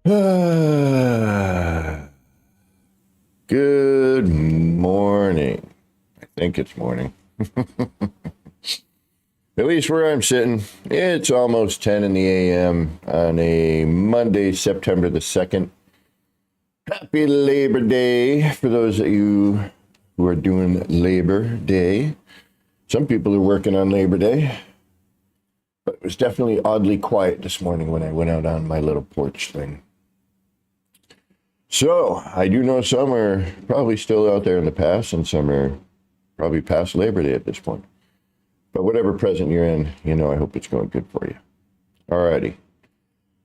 Good morning. I think it's morning. At least where I'm sitting, it's almost 10 in the a.m. on a Monday, September the 2nd. Happy Labor Day for those of you who are doing Labor Day. Some people are working on Labor Day. But it was definitely oddly quiet this morning when I went out on my little porch thing. So, I do know some are probably still out there in the past, and some are probably past Labor Day at this point. But whatever present you're in, I hope it's going good for you. Alrighty.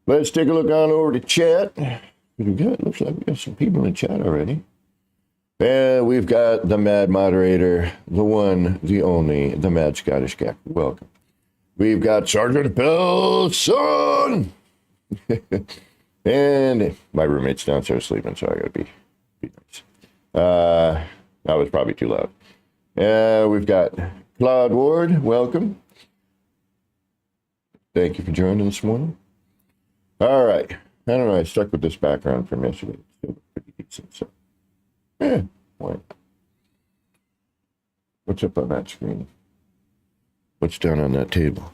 Let's take a look on over to chat. Looks like we got some people in chat already. And we've got the Mad Moderator, the one, the only, the Mad Scottish Cat. Welcome. We've got Sergeant Pelson. And my roommate's downstairs sleeping, so I gotta be nice. That was probably too loud. We've got Claude Ward, welcome. Thank you for joining this morning. All right. I don't know, I stuck with this background from yesterday. It's still pretty decent, so. Why? What's up on that screen? What's down on that table?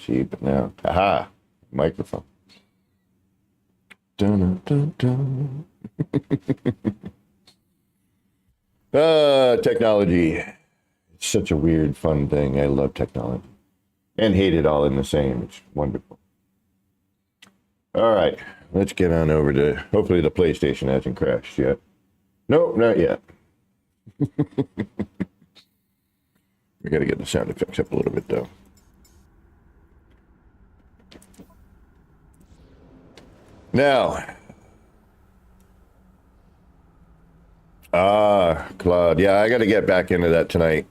See, but now, aha, microphone. Dun, dun, dun. Technology. It's such a weird, fun thing. I love technology. And hate it all in the same. It's wonderful. All right, let's get on over to, hopefully the PlayStation hasn't crashed yet. Nope, not yet. We got to get the sound effects up a little bit, though. Now, Claude, yeah, I got to get back into that tonight.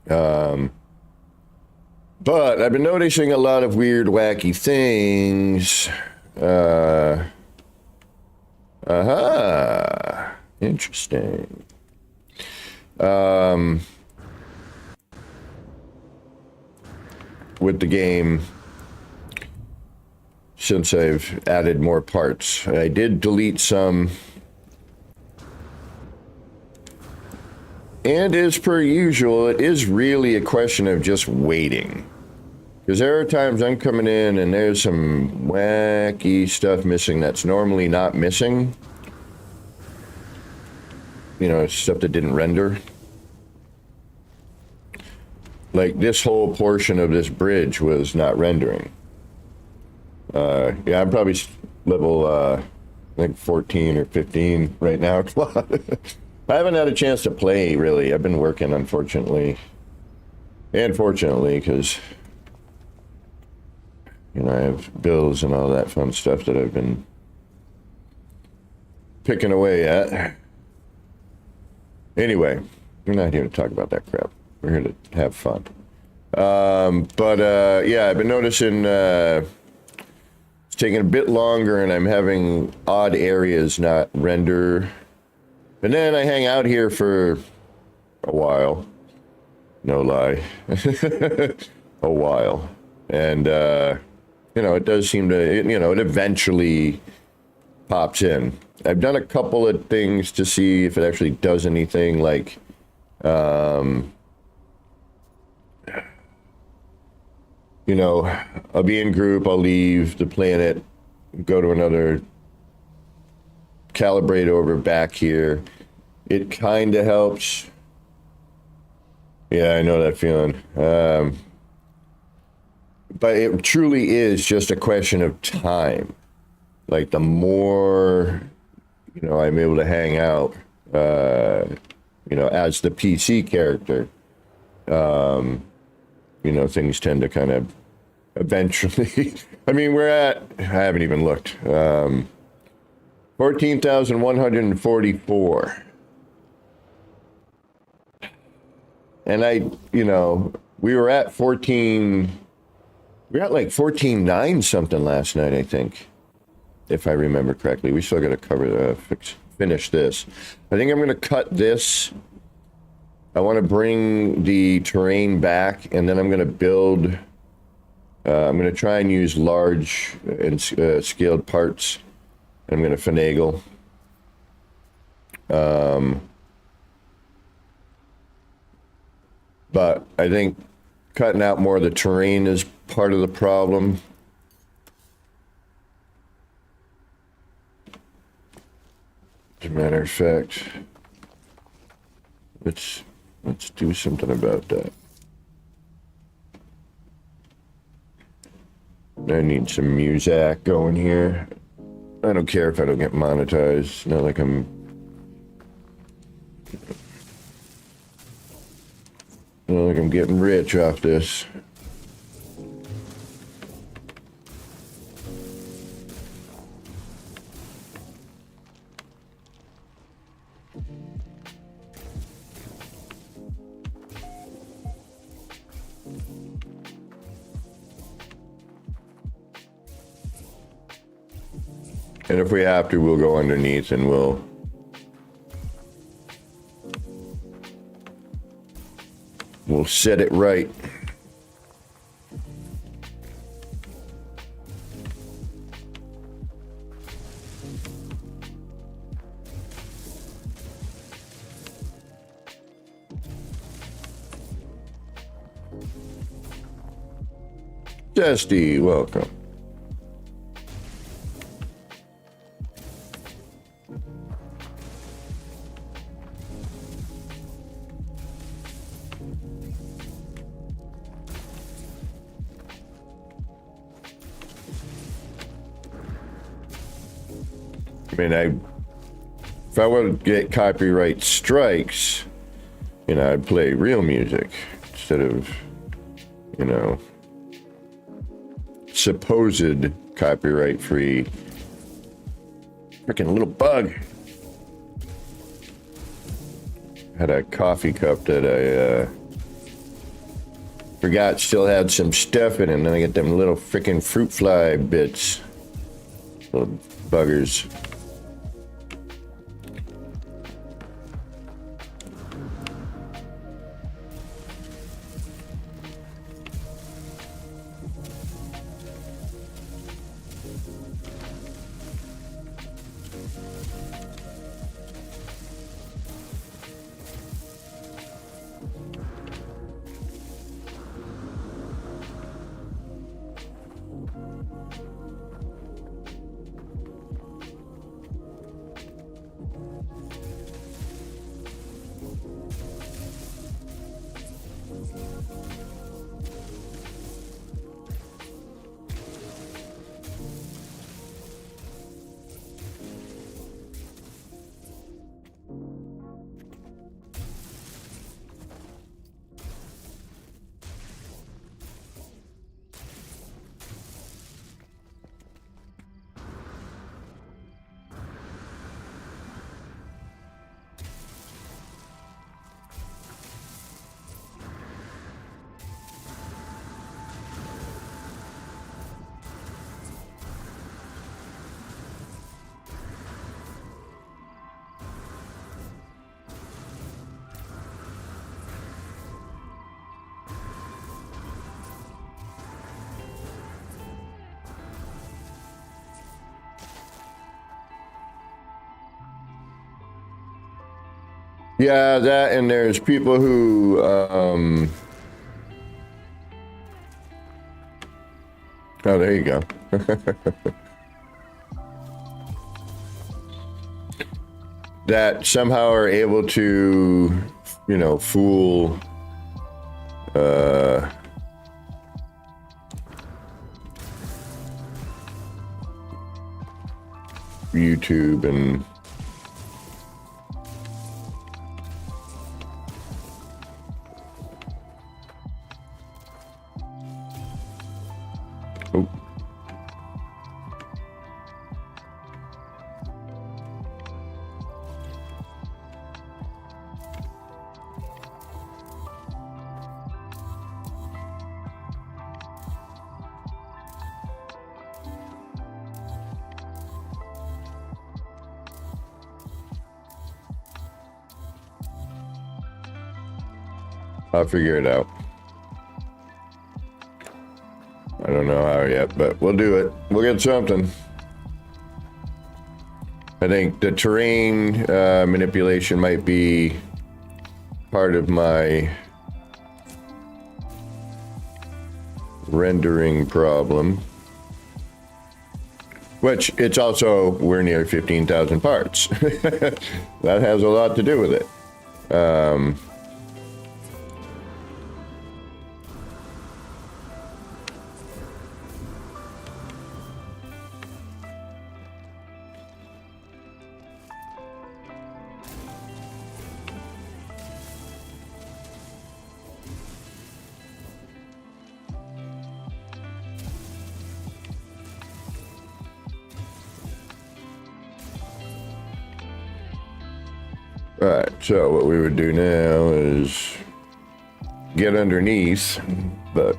But I've been noticing a lot of weird, wacky things. Interesting. With the game, since I've added more parts, I did delete some. And as per usual, it is really a question of just waiting. Because there are times I'm coming in and there's some wacky stuff missing that's normally not missing. Stuff that didn't render. Like this whole portion of this bridge was not rendering. Yeah, I'm probably level, I think 14 or 15 right now. I haven't had a chance to play, really. I've been working, unfortunately. And fortunately, because, I have bills and all that fun stuff that I've been picking away at. Anyway, we're not here to talk about that crap. We're here to have fun. Yeah, I've been noticing it's taking a bit longer, and I'm having odd areas not render. And then I hang out here for a while. No lie. A while. And, it does seem to, it eventually pops in. I've done a couple of things to see if it actually does anything, like, I'll be in group, I'll leave the planet, go to another, calibrate over back here. It kind of helps. Yeah, I know that feeling. But it truly is just a question of time. Like the more, I'm able to hang out, as the PC character, things tend to kind of eventually, I mean, I haven't even looked, 14,144. And we were at 14, we were at like 14.9 something last night, I think, if I remember correctly. We still got to cover finish this. I think I'm going to cut this. I want to bring the terrain back, and then I'm going to build I'm going to try and use large and scaled parts. I'm going to finagle. But I think cutting out more of the terrain is part of the problem. As a matter of fact, let's do something about that. I need some music going here. I don't care if I don't get monetized. Not like I'm getting rich off this. And if we have to, we'll go underneath and we'll set it right. Dusty, welcome. I mean, if I were to get copyright strikes, you know, I'd play real music instead of, you know, supposed copyright-free. Freaking little bug. Had a coffee cup that I forgot still had some stuff in it, and then I get them little freaking fruit fly bits. Little buggers. Yeah, that, and there's people who, oh, there you go. That somehow are able to, you know, fool, YouTube and oh. I'll figure it out. I don't know how yet, but we'll do it. We'll get something. I think the terrain manipulation might be part of my rendering problem. Which, it's also, we're near 15,000 parts. That has a lot to do with it. Alright, so what we would do now is get underneath, but...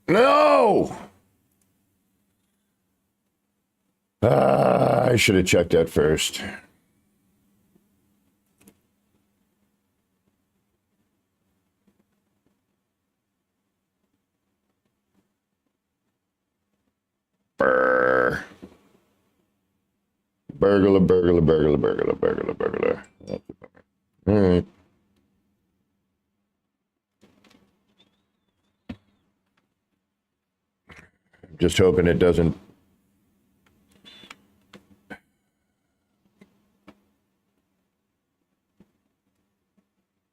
No! I should have checked that first. Brr. Burglar, burglar, burglar, burglar, burglar, burglar. All right. Just hoping it doesn't.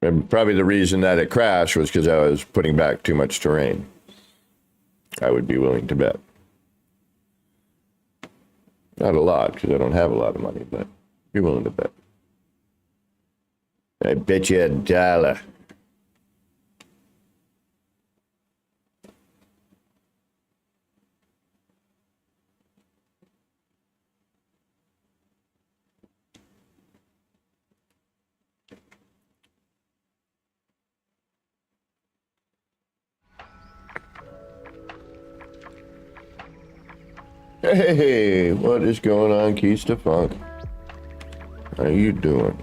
And probably the reason that it crashed was because I was putting back too much terrain. I would be willing to bet. Not a lot, because I don't have a lot of money, but be willing to bet. I bet you $1. Hey, what is going on, Keys to Funk? How you doing?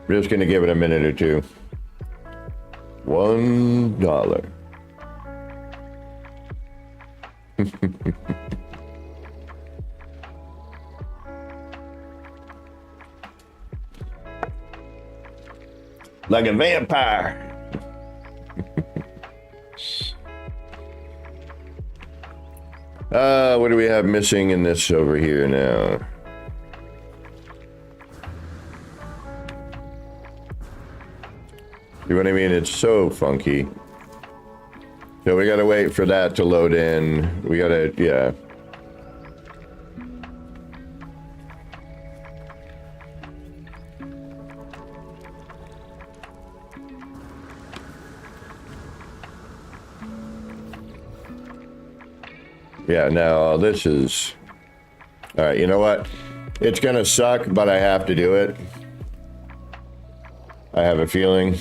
We're just gonna give it a minute or two. $1. Like a vampire. What do we have missing in this over here now? See what I mean? It's so funky. So we gotta wait for that to load in. We gotta, yeah. Yeah, now this is... Alright, you know what? It's gonna suck, but I have to do it. I have a feeling.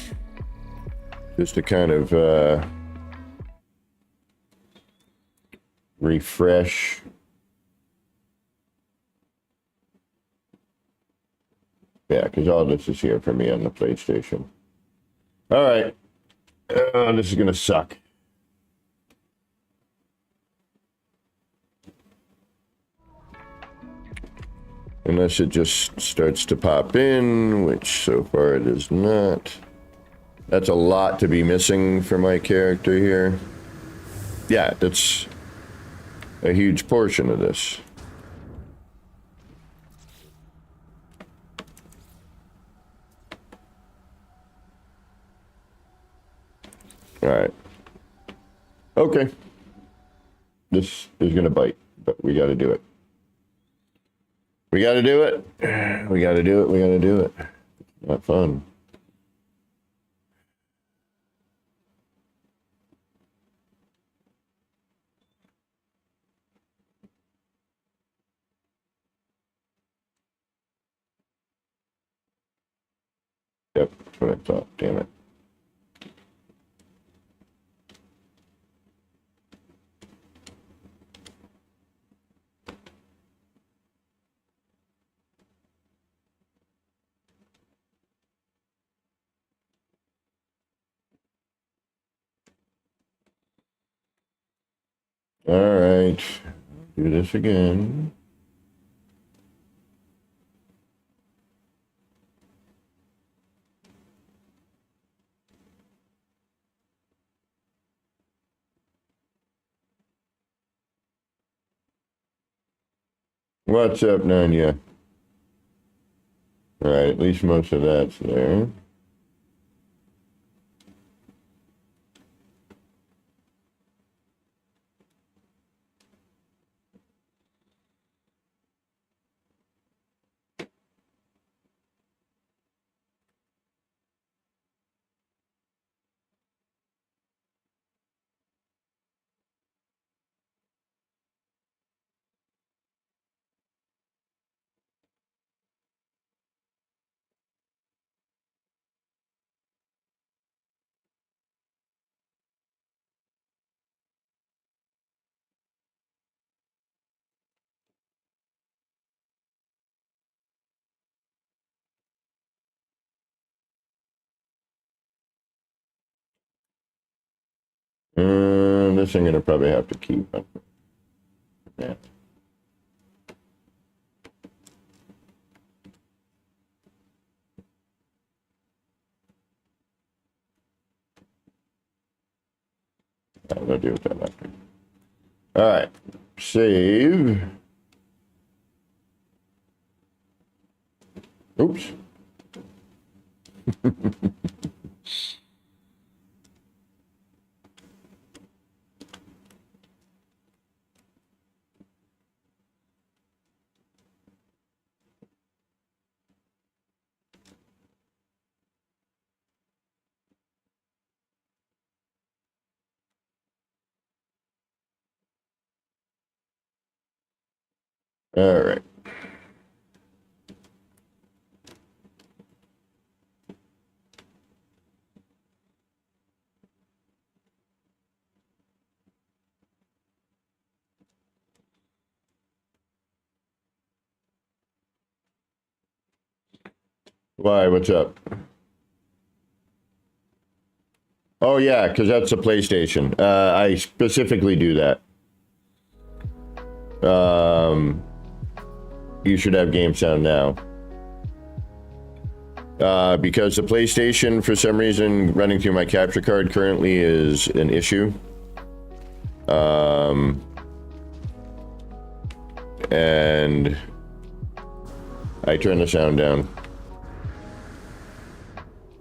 Just to kind of, refresh. Yeah, because all this is here for me on the PlayStation. Alright. This is gonna suck. Unless it just starts to pop in, which so far it is not. That's a lot to be missing for my character here. Yeah, that's a huge portion of this. All right. Okay. This is gonna bite, but we gotta do it. We gotta do it. We gotta do it. We gotta do it. Not fun. Yep, that's what I thought. Damn it. All right. Do this again. What's up, Nanya? All right, at least most of that's there. This I'm gonna probably have to keep up. Yeah. I'll deal with that after. All right, save. Oops. All right. Why? What's up? Oh yeah, because that's a PlayStation. I specifically do that. You should have game sound now. Because the PlayStation, for some reason, running through my capture card currently is an issue. And I turn the sound down.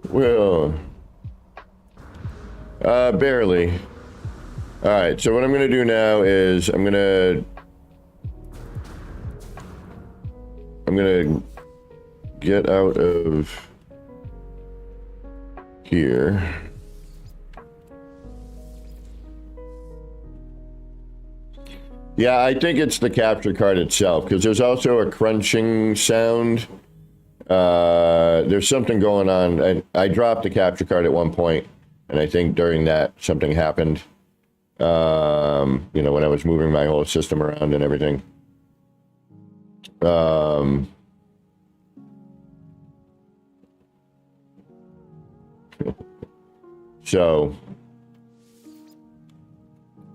Well, barely. All right, so what I'm gonna do now is I'm gonna get out of here. Yeah, I think it's the capture card itself, because there's also a crunching sound. There's something going on. I dropped the capture card at one point, and I think during that something happened. You know, when I was moving my whole system around and everything. So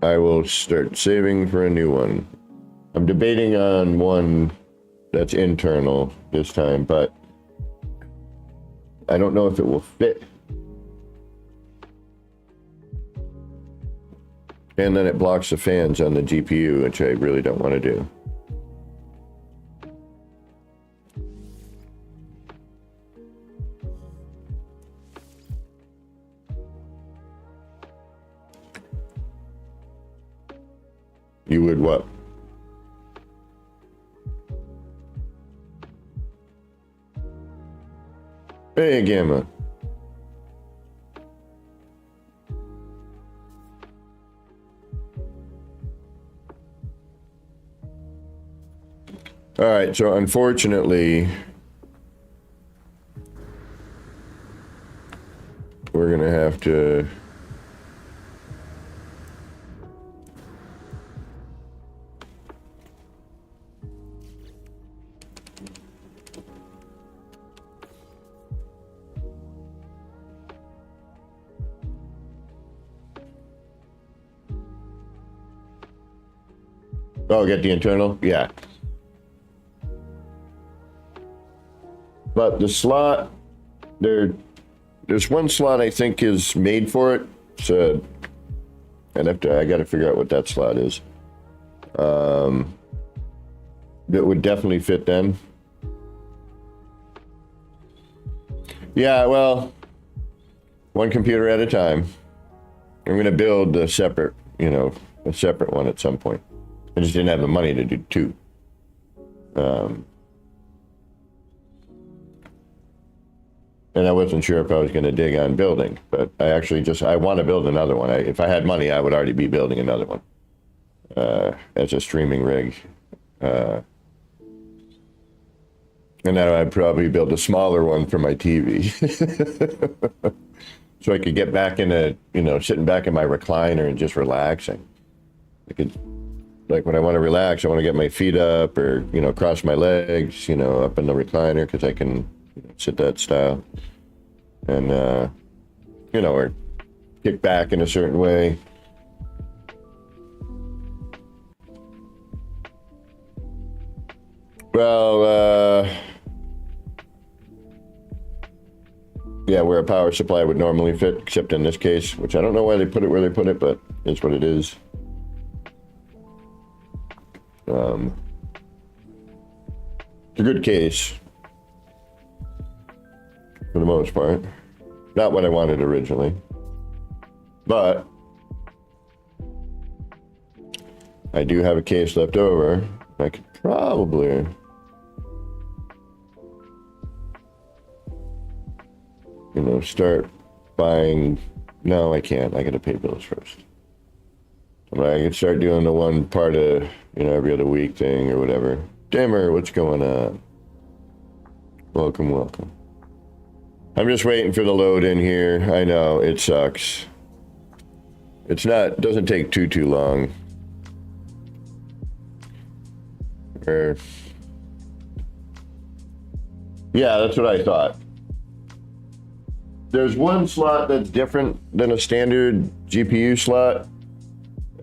I will start saving for a new one. I'm debating on one that's internal this time, but I don't know if it will fit. And then it blocks the fans on the GPU, which I really don't want to do. You would what? Hey, Gamma. All right, so unfortunately, we're gonna have to Oh, get the internal? Yeah. But the slot, there's one slot I think is made for it. So I got to figure out what that slot is. That would definitely fit them. Yeah, well, one computer at a time. I'm going to build a separate one at some point. I just didn't have the money to do two. And I wasn't sure if I was going to dig on building, but I want to build another one. If I had money, I would already be building another one as a streaming rig. And then I'd probably build a smaller one for my TV. So I could get back into, sitting back in my recliner and just relaxing. Like when I want to relax, I want to get my feet up or, cross my legs, up in the recliner because I can sit that style. And, or kick back in a certain way. Well, yeah, where a power supply would normally fit, except in this case, which I don't know why they put it where they put it, but it's what it is. It's a good case, for the most part. Not what I wanted originally, but I do have a case left over. I could probably... start buying. No, I can't. I gotta pay bills first. But I could start doing the one part of, every other week thing or whatever. Dimmer, what's going on? Welcome. I'm just waiting for the load in here. I know, it sucks. Doesn't take too long. Yeah, that's what I thought. There's one slot that's different than a standard GPU slot.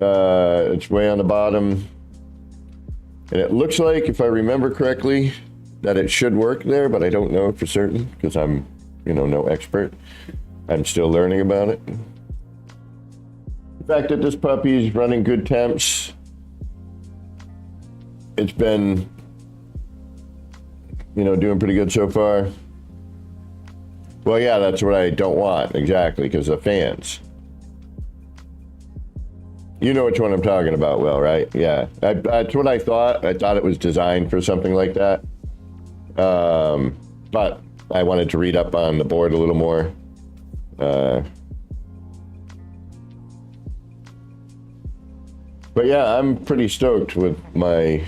It's way on the bottom. And it looks like, if I remember correctly, that it should work there, but I don't know for certain because I'm, no expert. I'm still learning about it. The fact that this puppy is running good temps, it's been, doing pretty good so far. Well, yeah, that's what I don't want, exactly, because of fans. You know which one I'm talking about, Will, right? Yeah, that's what I thought. I thought it was designed for something like that. But I wanted to read up on the board a little more. But yeah, I'm pretty stoked with my...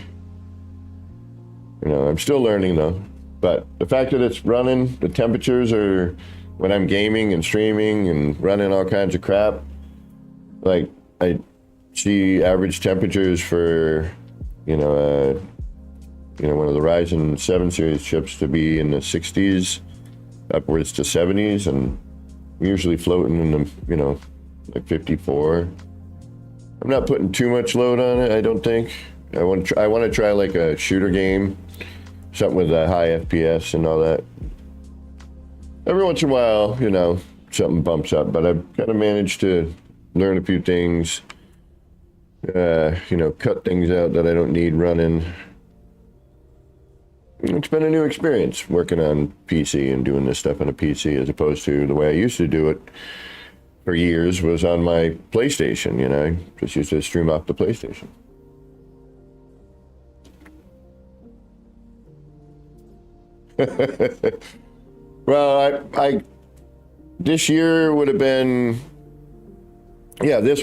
I'm still learning, though. But the fact that it's running, the temperatures are, when I'm gaming and streaming and running all kinds of crap, like I see average temperatures for, one of the Ryzen 7 series chips to be in the 60s, upwards to 70s, and usually floating in the, like 54. I'm not putting too much load on it, I don't think. I want to try like a shooter game. Something with a high FPS and all that. Every once in a while, something bumps up, but I've kind of managed to learn a few things, cut things out that I don't need running. It's been a new experience working on PC and doing this stuff on a PC as opposed to the way I used to do it for years was on my PlayStation, just used to stream off the PlayStation. Well, I this year would have been, this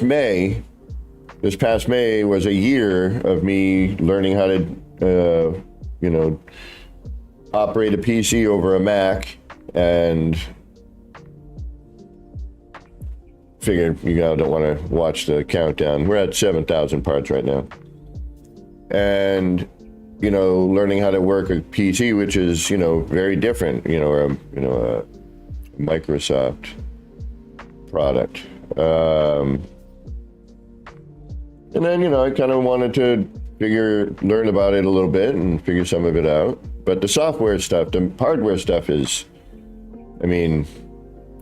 past May was a year of me learning how to, operate a PC over a Mac, and figured don't want to watch the countdown. We're at 7,000 parts right now, and learning how to work a PC, which is, very different, or a Microsoft product. And then, I kind of wanted to, learn about it a little bit and figure some of it out. But the software stuff, the hardware stuff is, I mean,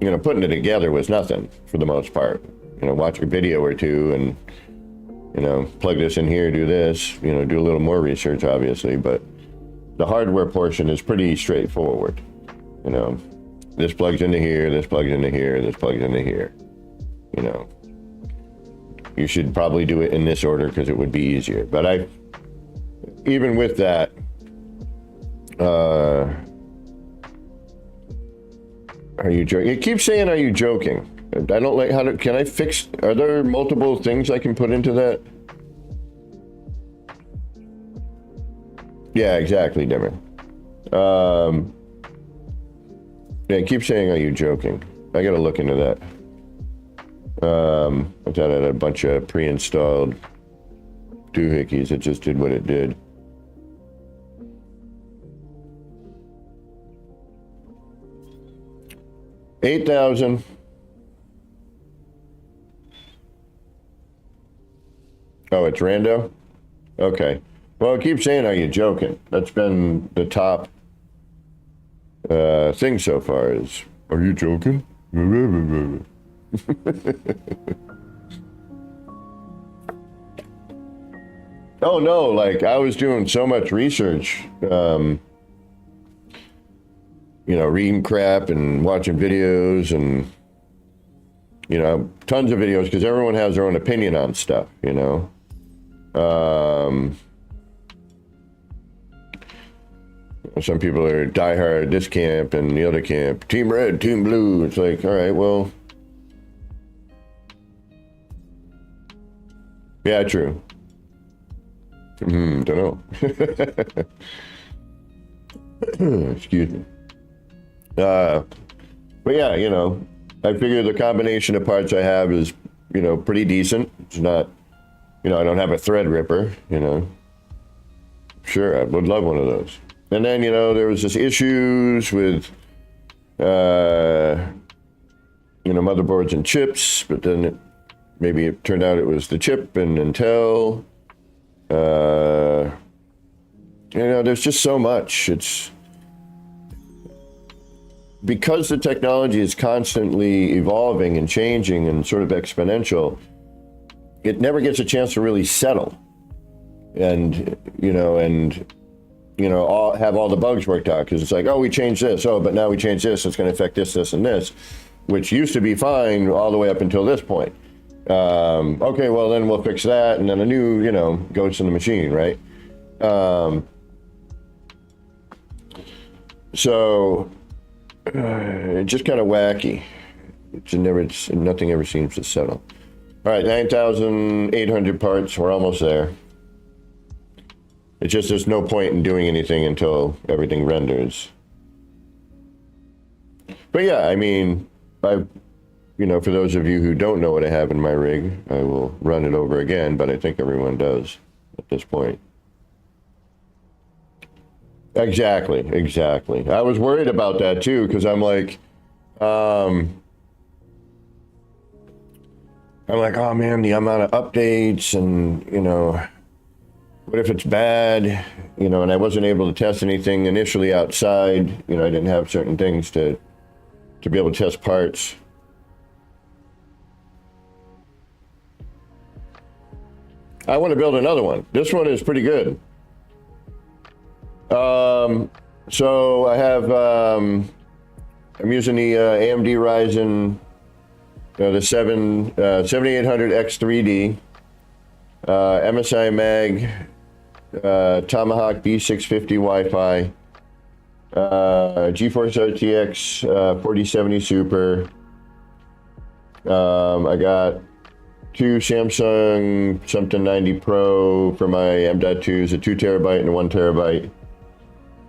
you know, putting it together was nothing for the most part. You know, watch a video or two and, you know, plug this in here, do this, you know, do a little more research, obviously. But the hardware portion is pretty straightforward. You know, this plugs into here, this plugs into here, this plugs into here. You know, you should probably do it in this order because it would be easier. But even with that, are you joking? It keeps saying, are you joking? I don't like can I fix, are there multiple things I can put into that? Yeah, exactly, Dimmer. Yeah, it keeps saying, are you joking? I gotta look into that. I thought I had a bunch of pre-installed doohickeys. It just did what it did. $8,000. Oh, it's rando? Okay. Well, it keeps saying, are you joking? That's been the top thing so far is, are you joking? Oh no, like I was doing so much research, you know, reading crap and watching videos and, you know, tons of videos because everyone has their own opinion on stuff, you know. Some people are diehard this camp and the other camp, team red, team blue. It's like, all right, well, yeah, true. Don't know. Excuse me. But yeah, you know, I figure the combination of parts I have is, you know, pretty decent. It's not, you know, I don't have a thread ripper, you know. Sure, I would love one of those. And then, you know, there was this issues with, you know, motherboards and chips, but then maybe it turned out it was the chip and Intel. You know, there's just so much. It's because the technology is constantly evolving and changing and sort of exponential, it never gets a chance to really settle and have all the bugs worked out, because it's like, oh, we changed this, oh, but now we changed this, it's going to affect this, this, and this, which used to be fine all the way up until this point. Okay, well, then we'll fix that, and then a new, you know, goes in the machine, right? So it's just kind of wacky. Nothing ever seems to settle. All right, 9,800 parts. We're almost there. It's just there's no point in doing anything until everything renders. But yeah, I mean, you know, for those of you who don't know what I have in my rig, I will run it over again, but I think everyone does at this point. Exactly. I was worried about that too, because I'm like, oh man, the amount of updates and, you know, what if it's bad, you know, and I wasn't able to test anything initially outside, you know, I didn't have certain things to be able to test parts. I want to build another one. This one is pretty good. So I have, I'm using the AMD Ryzen, the 7800 X3D, MSI Mag, Tomahawk B650 Wi-Fi, GeForce RTX 4070 Super. I got two Samsung something 90 Pro for my M.2s, a 2 terabyte and a 1 terabyte.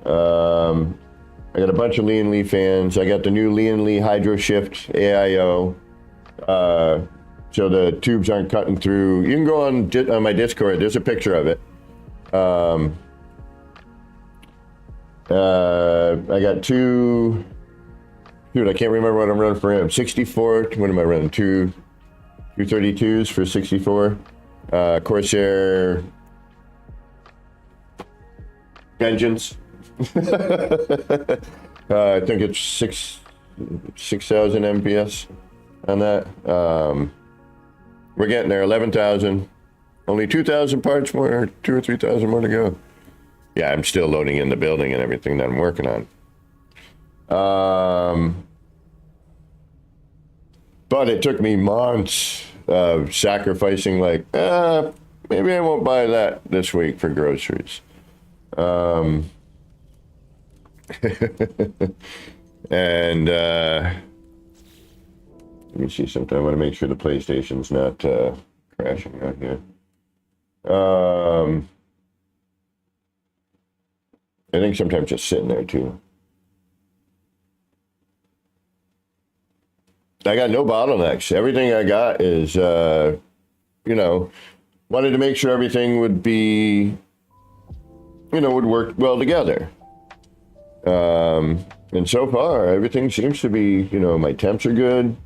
I got a bunch of Lee & Lee fans. I got the new Lee & Lee Hydro Shift AIO. So the tubes aren't cutting through. You can go on my Discord. There's a picture of it. I got two. Dude, I can't remember what I'm running for him. 64. What am I running? 232s for 64. Corsair Vengeance. I think it's 6,000 MPS on that. We're getting there, 11,000. Only 2,000 parts more, 2 or 3,000 more to go. Yeah, I'm still loading in the building and everything that I'm working on. But it took me months of sacrificing, like, maybe I won't buy that this week for groceries. And let me see something. I want to make sure the PlayStation's not crashing out here. I think sometimes just sitting there too. I got no bottlenecks. Everything I got is, you know, wanted to make sure everything would be, you know, would work well together. And so far, everything seems to be, you know, my temps are good.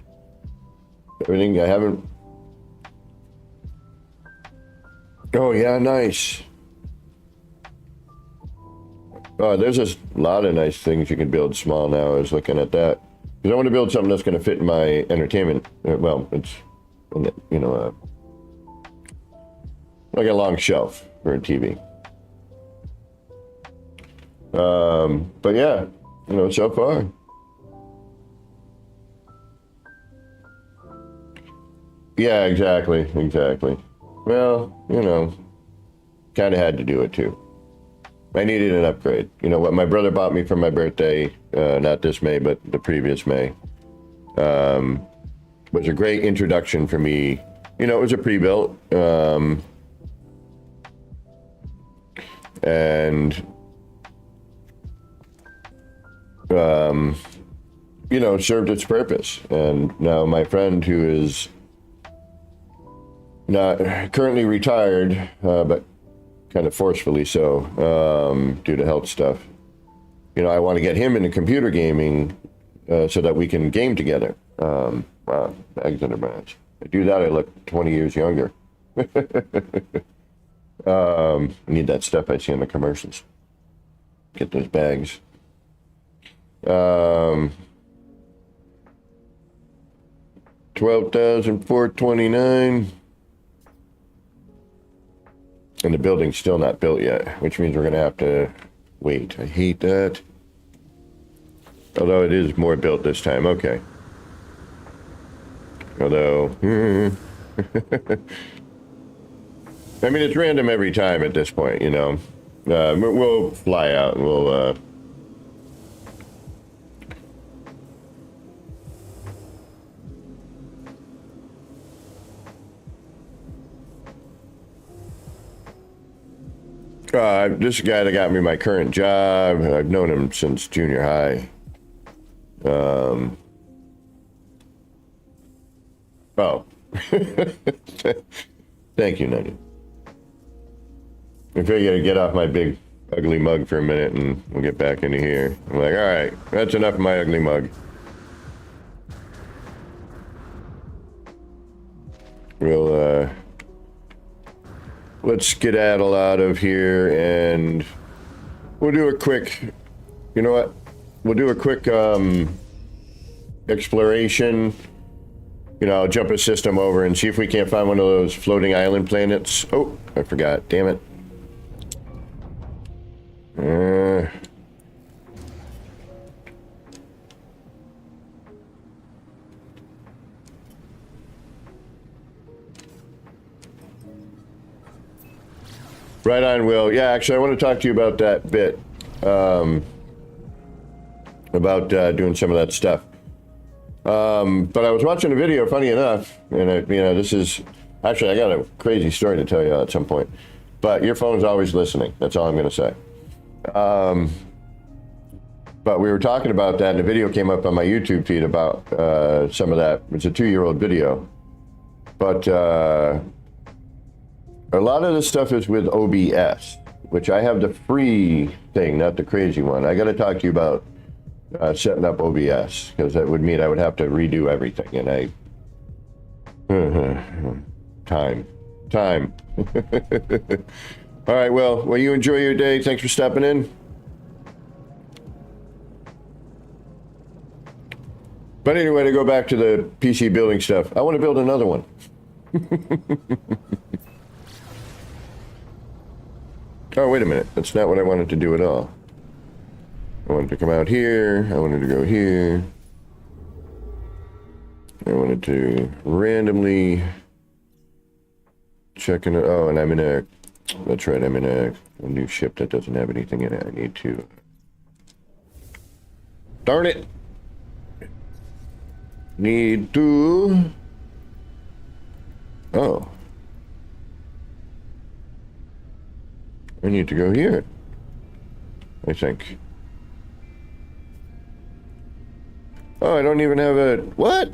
Everything I haven't. Oh, yeah, nice. Oh, there's a lot of nice things you can build small now. I was looking at that. Because I want to build something that's going to fit in my entertainment. Well, it's, you know, like a long shelf for a TV. But yeah, you know, so far. Yeah, exactly. Well, you know, kind of had to do it too. I needed an upgrade. You know what my brother bought me for my birthday, not this May, but the previous May, was a great introduction for me. You know, it was a pre-built, and you know, served its purpose. And now my friend, who is not currently retired, but kind of forcefully so, due to health stuff, you know, I want to get him into computer gaming so that we can game together. Wow, bags under match. I do that, I look 20 years younger. I need that stuff I see in the commercials. Get those bags. 12,429. And the building's still not built yet, which means we're going to have to wait. I hate that. Although it is more built this time. Okay. Although, I mean, it's random every time at this point, you know. We'll fly out and we'll... this guy that got me my current job, I've known him since junior high. Oh. Thank you, Nugget. I figured I'd get off my big ugly mug for a minute and we'll get back into here. I'm like, all right, that's enough of my ugly mug. We'll, let's skedaddle out of here and we'll do a quick, you know what? We'll do a quick exploration. You know, I'll jump a system over and see if we can't find one of those floating island planets. Oh, I forgot. Damn it. Right on, Will. Yeah, actually, I want to talk to you about that bit. About doing some of that stuff. But I was watching a video, funny enough, and you know, this is actually, I got a crazy story to tell you at some point. But your phone's always listening. That's all I'm going to say. But we were talking about that, and a video came up on my YouTube feed about some of that. It's a 2-year-old video, but a lot of this stuff is with OBS, which I have the free thing, not the crazy one. I got to talk to you about setting up OBS, because that would mean I would have to redo everything, and time. All right, well, you enjoy your day. Thanks for stopping in. But anyway, to go back to the PC building stuff, I want to build another one. Oh, wait a minute. That's not what I wanted to do at all. I wanted to come out here. I wanted to go here. I wanted to randomly check in. Oh, and I'm in a... That's right, I'm in a new ship that doesn't have anything in it. I need to... Darn it! Need to... Oh. I need to go here, I think. Oh, I don't even have a... What?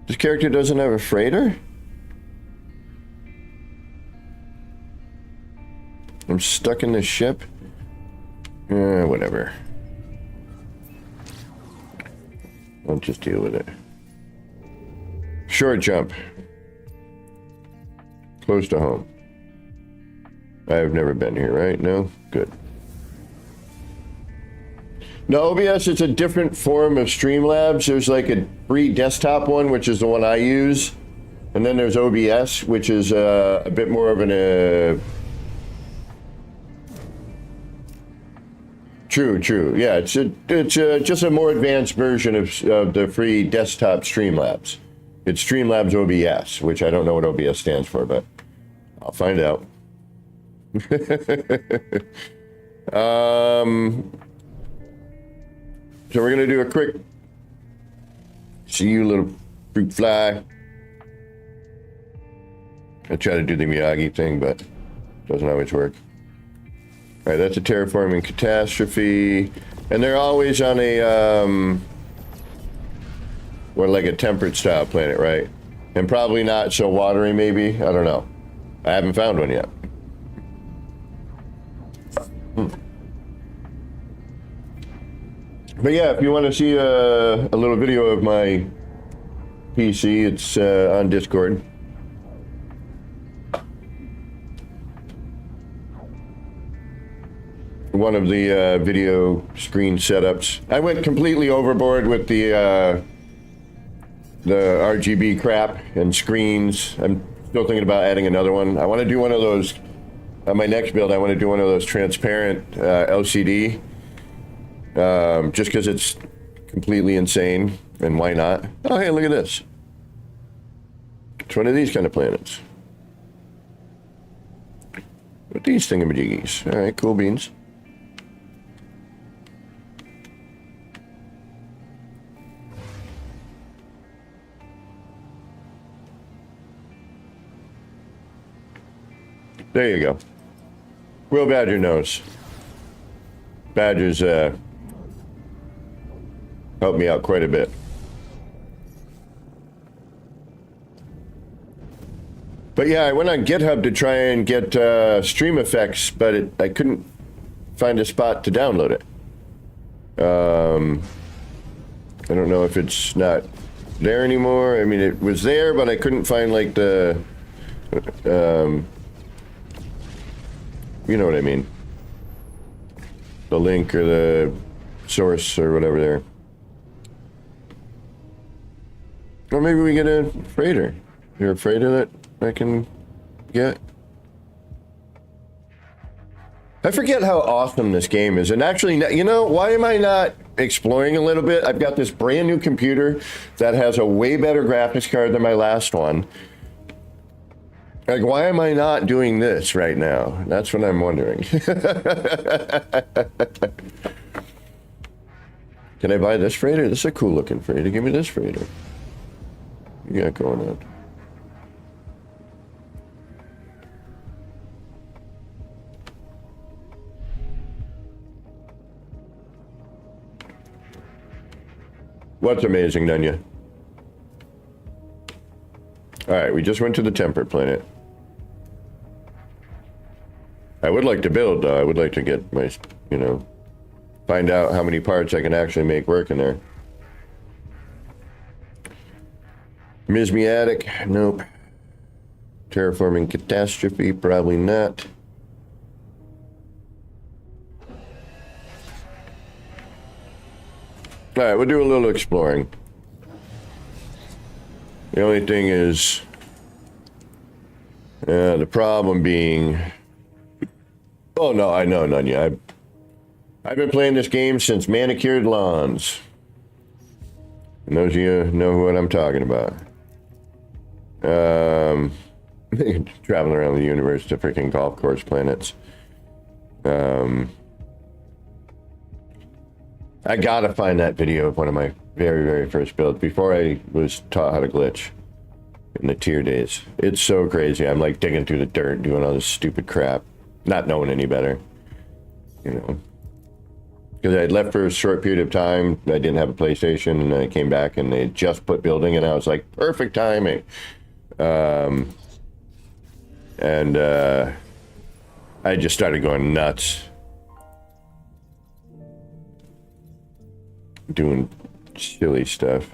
This character doesn't have a freighter? I'm stuck in this ship? Whatever. I'll just deal with it. Short jump. Close to home. I've never been here, right? No? Good. No, OBS is a different form of Streamlabs. There's like a free desktop one, which is the one I use. And then there's OBS, which is a bit more of an... True. Yeah, it's just a more advanced version of the free desktop Streamlabs. It's Streamlabs OBS, which I don't know what OBS stands for, but I'll find out. So we're gonna do a quick. See you, little fruit fly. I try to do the Miyagi thing, but doesn't always work. All right, that's a terraforming catastrophe, and they're always on a like a temperate style planet, right? And probably not so watery, maybe. I don't know. I haven't found one yet. But yeah, if you want to see a little video of my PC, it's on Discord. One of the video screen setups. I went completely overboard with the RGB crap and screens. I'm still thinking about adding another one. I want to do one of those, on my next build, I want to do one of those transparent LCD. Just because it's completely insane, and why not? Oh, hey, look at this. It's one of these kind of planets. With these thingamajiggies. All right, cool beans. There you go. Will Badger knows. Badger's helped me out quite a bit. But yeah, I went on GitHub to try and get stream effects, but I couldn't find a spot to download it. I don't know if it's not there anymore. I mean, it was there, but I couldn't find like the, you know what I mean? The link or the source or whatever there. Or maybe we get a freighter. You're a freighter that I can get? I forget how awesome this game is. And actually, you know, why am I not exploring a little bit? I've got this brand new computer that has a way better graphics card than my last one. Like, why am I not doing this right now? That's what I'm wondering. Can I buy this freighter? This is a cool looking freighter. Give me this freighter. You got going on? What's amazing, Nunya? All right, we just went to the temperate planet. I would like to build, though. I would like to get my, you know, find out how many parts I can actually make work in there. Mismiatic, nope. Terraforming catastrophe, probably not. All right, we'll do a little exploring. The only thing is, the problem being, oh no, I know none yet. I've been playing this game since Manicured Lawns. And those of you know what I'm talking about. Traveling around the universe to freaking golf course planets. I gotta find that video of one of my very, very first builds before I was taught how to glitch in the tier days. It's so crazy. I'm like digging through the dirt, doing all this stupid crap, not knowing any better, you know. Because I had left for a short period of time. I didn't have a PlayStation, and then I came back and they had just put building, and I was like, perfect timing. I just started going nuts. Doing silly stuff.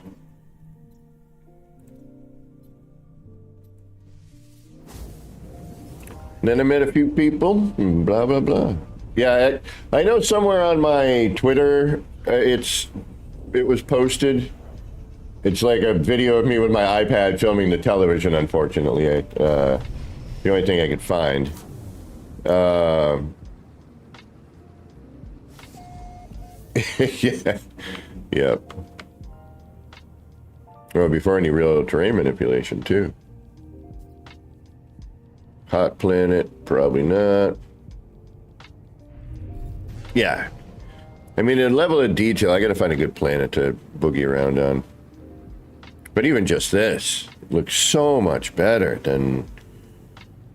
And then I met a few people, and blah, blah, blah. Yeah, I know somewhere on my Twitter, it was posted. It's like a video of me with my iPad filming the television, unfortunately. The only thing I could find. Yeah. Yep. Well, before any real terrain manipulation, too. Hot planet, probably not. Yeah. I mean, a level of detail, I gotta find a good planet to boogie around on. But even just this looks so much better than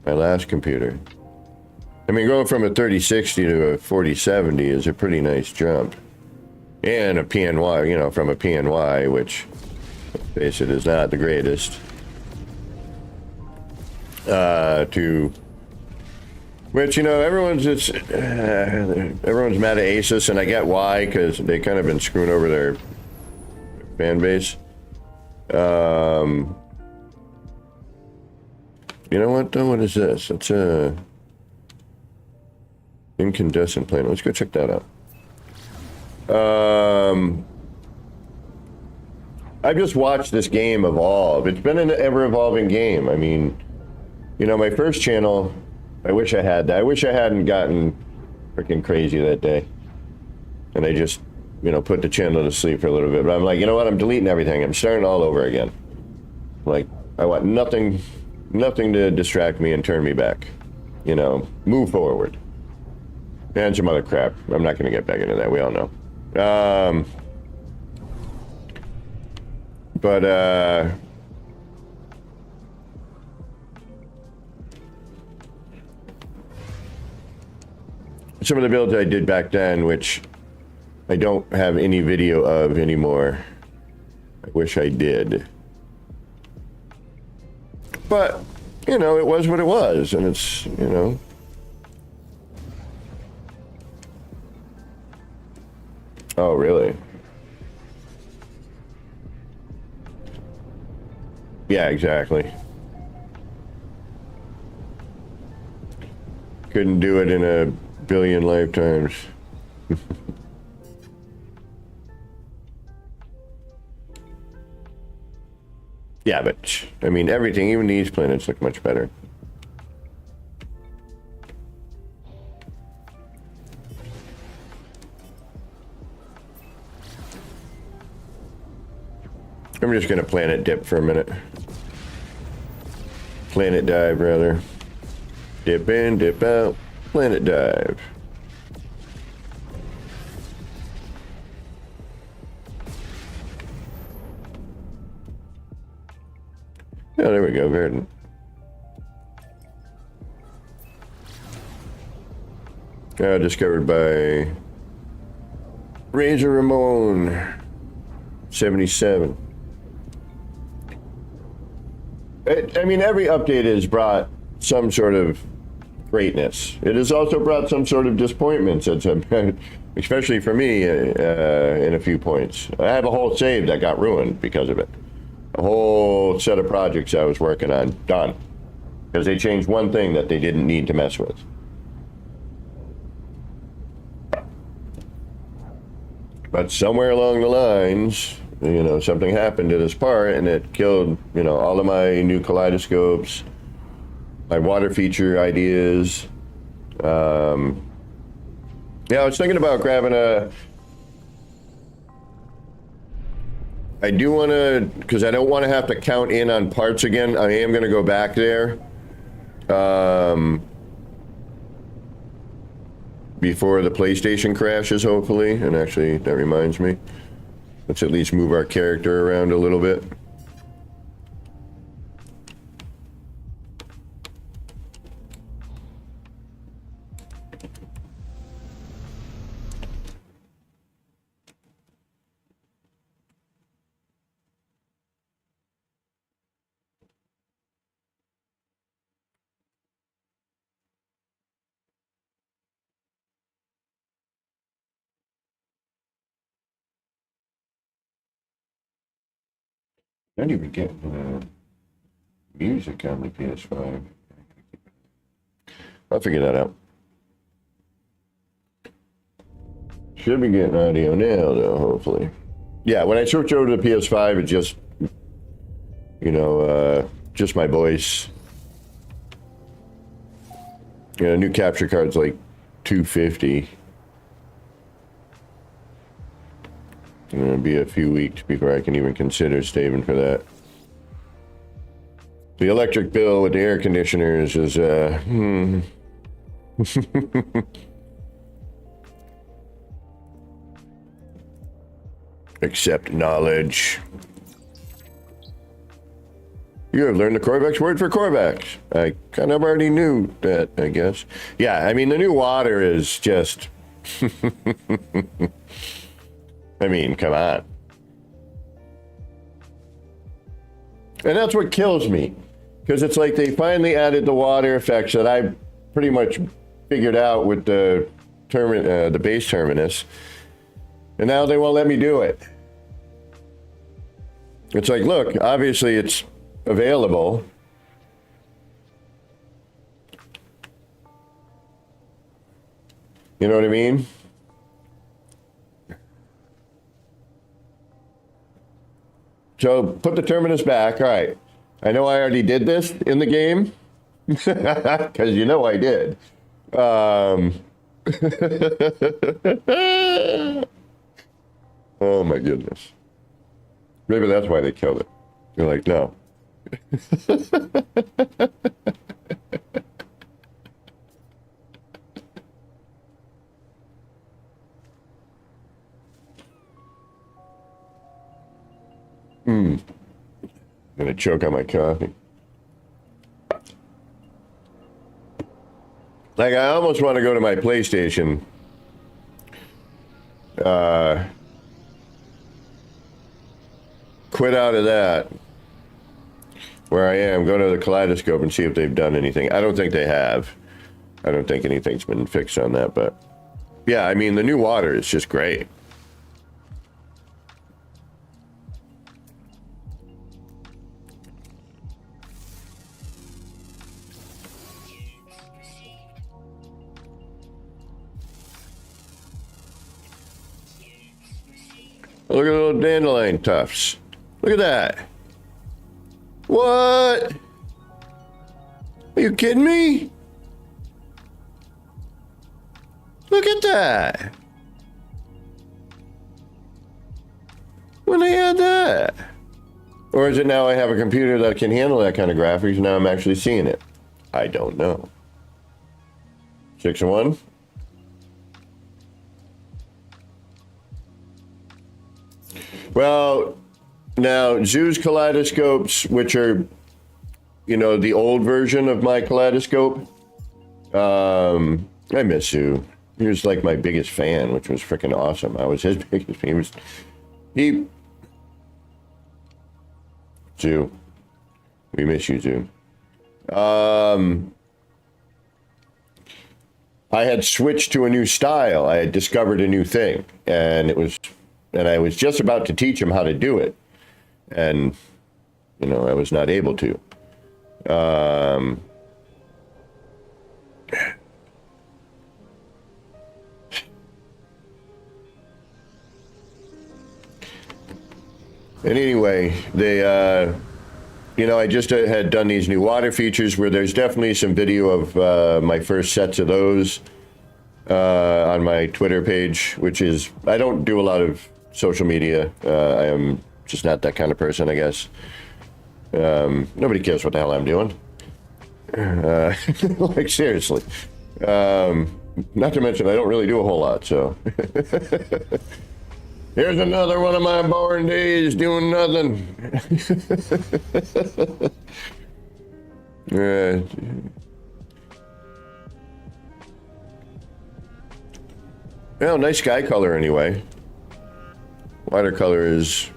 my last computer. I mean, going from a 3060 to a 4070 is a pretty nice jump. And a PNY, you know, from a PNY, which, let's face it, is not the greatest, to, which, you know, everyone's mad at Asus, and I get why, because they kind of been screwing over their fan base. You know what, though? What is this? It's a incandescent planet. Let's go check that out. I've just watched this game evolve. It's been an ever-evolving game. I mean, you know, my first channel, I wish I had that. I wish I hadn't gotten freaking crazy that day. And I just, you know, put the channel to sleep for a little bit. But I'm like, you know what? I'm deleting everything. I'm starting all over again. Like, I want nothing to distract me and turn me back. You know, move forward. And some other crap. I'm not going to get back into that. We all know. Some of the builds I did back then, which I don't have any video of anymore. I wish I did. But, you know, it was what it was, and it's, you know. Oh, really? Yeah, exactly. Couldn't do it in a billion lifetimes. Yeah, but, I mean, everything, even these planets look much better. I'm just gonna planet dip for a minute. Planet dive, rather. Dip in, dip out, planet dive. Oh, there we go, Verdant. Discovered by Razor Ramon 77. I mean, every update has brought some sort of greatness. It has also brought some sort of disappointments, especially for me, in a few points. I have a whole save that got ruined because of it. A whole set of projects I was working on, done. because they changed one thing that they didn't need to mess with. But somewhere along the lines, you know, something happened to this part and it killed, you know, all of my new kaleidoscopes, my water feature ideas. Yeah, I was thinking about grabbing a... I do want to, because I don't want to have to count in on parts again. I am going to go back there. Before the PlayStation crashes, hopefully. And actually, that reminds me. Let's at least move our character around a little bit. I don't even get music on the PS5. I'll figure that out. Should be getting audio now, though, hopefully. Yeah, when I switch over to the PS5, it's just, you know, just my voice. Yeah, new capture card's like $250. It'll be a few weeks before I can even consider saving for that. The electric bill with the air conditioners is, Accept knowledge. You have learned the Corvex word for Corvex. I kind of already knew that, I guess. Yeah, I mean, the new water is just... I mean, come on. And that's what kills me. Because it's like they finally added the water effects that I pretty much figured out with the base terminus. And now they won't let me do it. It's like, look, obviously it's available. You know what I mean? So put the terminus back. All right. I know I already did this in the game. Because you know I did. Oh my goodness. Maybe that's why they killed it. You're like, no. I'm gonna choke on my coffee. Like, I almost want to go to my PlayStation. Quit out of that. Where I am, go to the kaleidoscope and see if they've done anything. I don't think they have. I don't think anything's been fixed on that, but... Yeah, I mean, the new water is just great. Look at the little dandelion tufts. Look at that. What? Are you kidding me? Look at that. When they had that. Or is it now I have a computer that can handle that kind of graphics and now I'm actually seeing it? I don't know. 6 and 1? Well, now Zoo's kaleidoscopes, which are, you know, the old version of my kaleidoscope. I miss Zoo. He was like my biggest fan, which was freaking awesome. I was his biggest fan. Zoo. We miss you, Zoo. I had switched to a new style. I had discovered a new thing, and I was just about to teach him how to do it. And, you know, I was not able to. And anyway, they, you know, I just had done these new water features where there's definitely some video of my first sets of those on my Twitter page, which is, I don't do a lot of social media. I am just not that kind of person, I guess. Nobody cares what the hell I'm doing. Like, seriously. Not to mention, I don't really do a whole lot, so. Here's another one of my boring days doing nothing. Well, nice sky color anyway. Watercolor is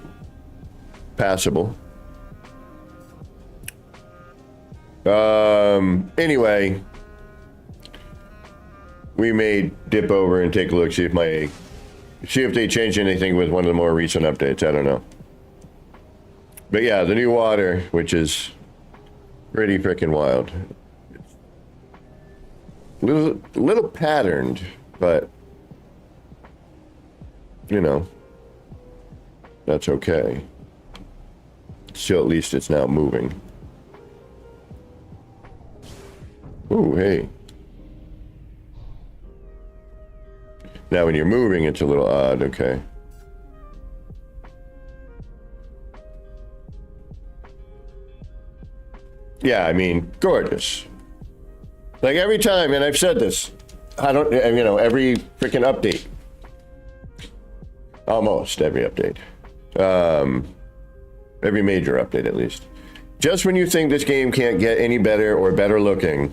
passable. Anyway, we may dip over and take a look, see if they changed anything with one of the more recent updates. I don't know. But yeah, the new water, which is pretty freaking wild. Little patterned, but you know, that's okay. Still, at least it's now moving. Ooh, hey. Now when you're moving, it's a little odd, okay. Yeah, I mean, gorgeous. Like every time, and I've said this, I don't, you know, every freaking update. Almost every update. Every major update, at least. Just when you think this game can't get any better or better looking,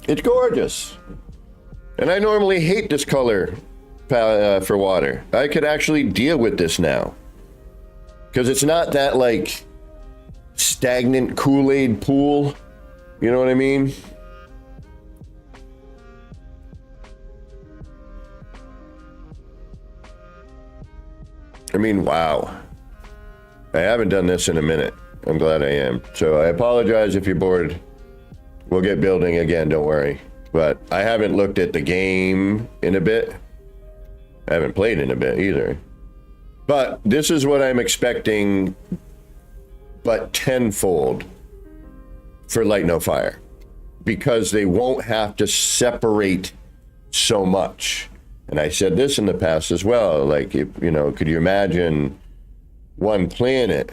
it's gorgeous. And I normally hate this color for water. I could actually deal with this now. Because it's not that, like, stagnant Kool-Aid pool. You know what I mean? I mean, wow. I haven't done this in a minute. I'm glad I am. So I apologize if you're bored. We'll get building again, don't worry. But I haven't looked at the game in a bit. I haven't played in a bit either. But this is what I'm expecting, but tenfold for Light No Fire. Because they won't have to separate so much. And I said this in the past as well. Like, if, you know, could you imagine one planet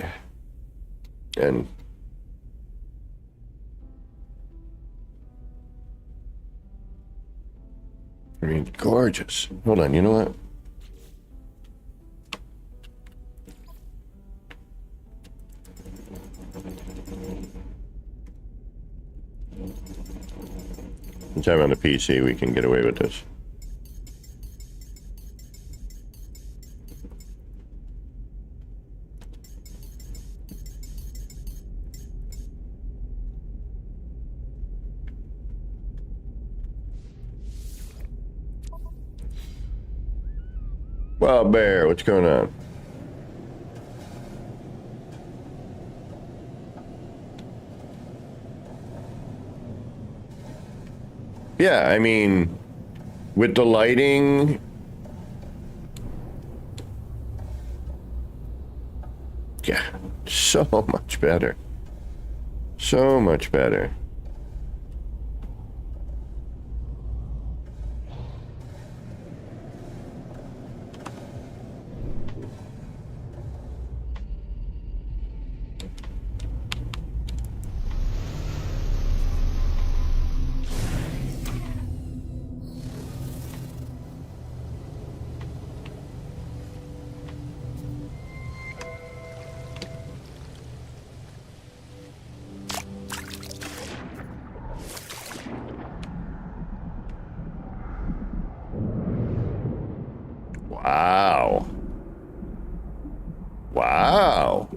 and I mean, gorgeous. Hold on, you know what? Since I'm on the PC, we can get away with this. Wild Bear, what's going on? Yeah, I mean, with the lighting, yeah, so much better. So much better. Wow. Wow.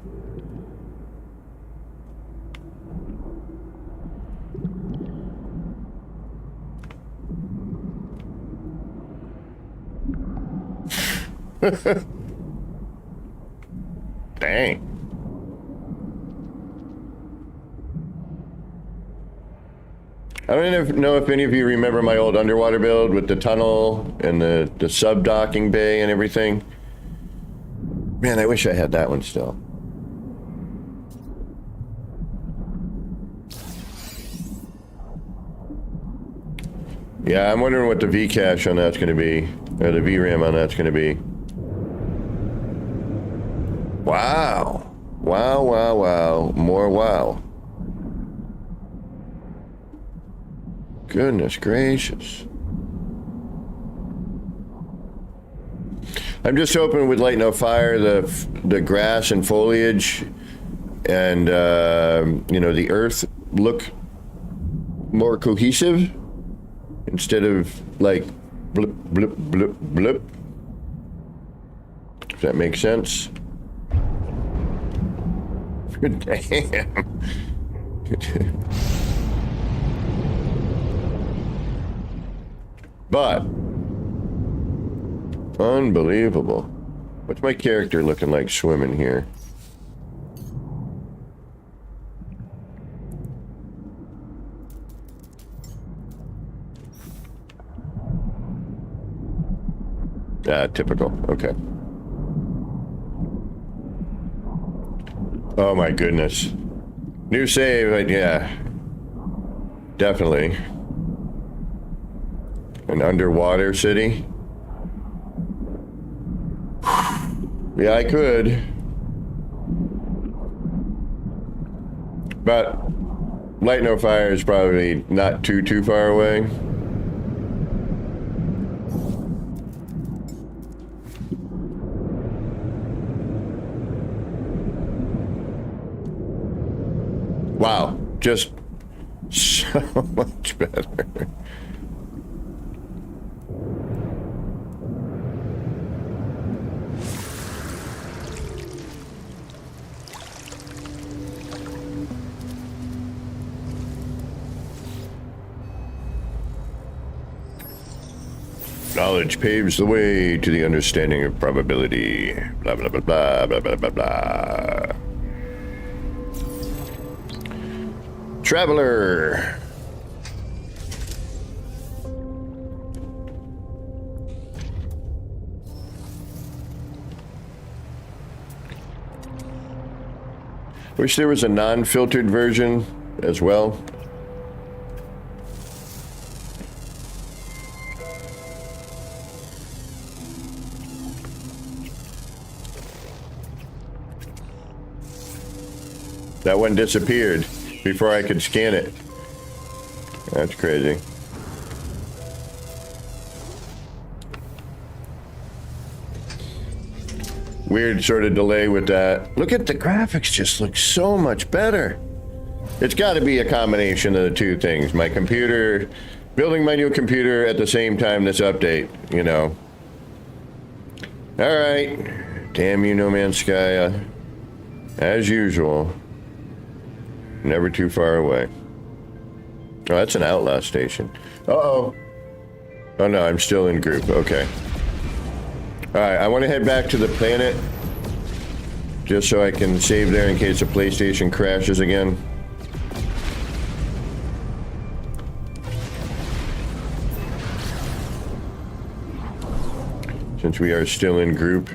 Dang. I don't even know if any of you remember my old underwater build with the tunnel and the sub-docking bay and everything. Man, I wish I had that one still. Yeah, I'm wondering what the V-cache on that's going to be, or the VRAM on that's going to be. Wow. Wow, wow, wow. More wow. Goodness gracious. I'm just hoping with Light No Fire, the grass and foliage and, you know, the earth look more cohesive instead of like blip, blip, blip, blip. If that makes sense. Damn. But unbelievable. What's my character looking like swimming here? Ah, typical. Okay. Oh my goodness. New save, yeah. Definitely. An underwater city? Yeah, I could. But Light No Fire is probably not too far away. Wow, just so much better. Knowledge paves the way to the understanding of probability. Blah, blah, blah, blah, blah, blah, blah, blah. Traveler. Wish there was a non-filtered version as well. That one disappeared before I could scan it. That's crazy. Weird sort of delay with that. Look at the graphics, just look so much better. It's got to be a combination of the two things. My computer, building my new computer at the same time this update, you know. All right. Damn you, No Man's Sky. As usual. Never too far away. Oh, that's an outlaw station. Uh-oh. Oh, no, I'm still in group. Okay. All right, I want to head back to the planet just so I can save there in case the PlayStation crashes again. Since we are still in group.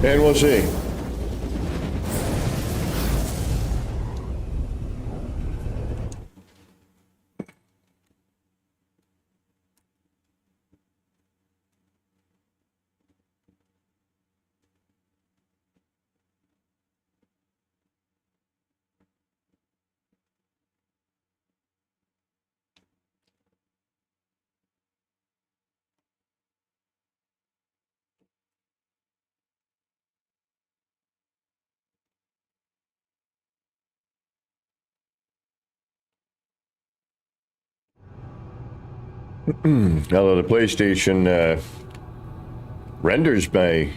And we'll see. Although the PlayStation renders my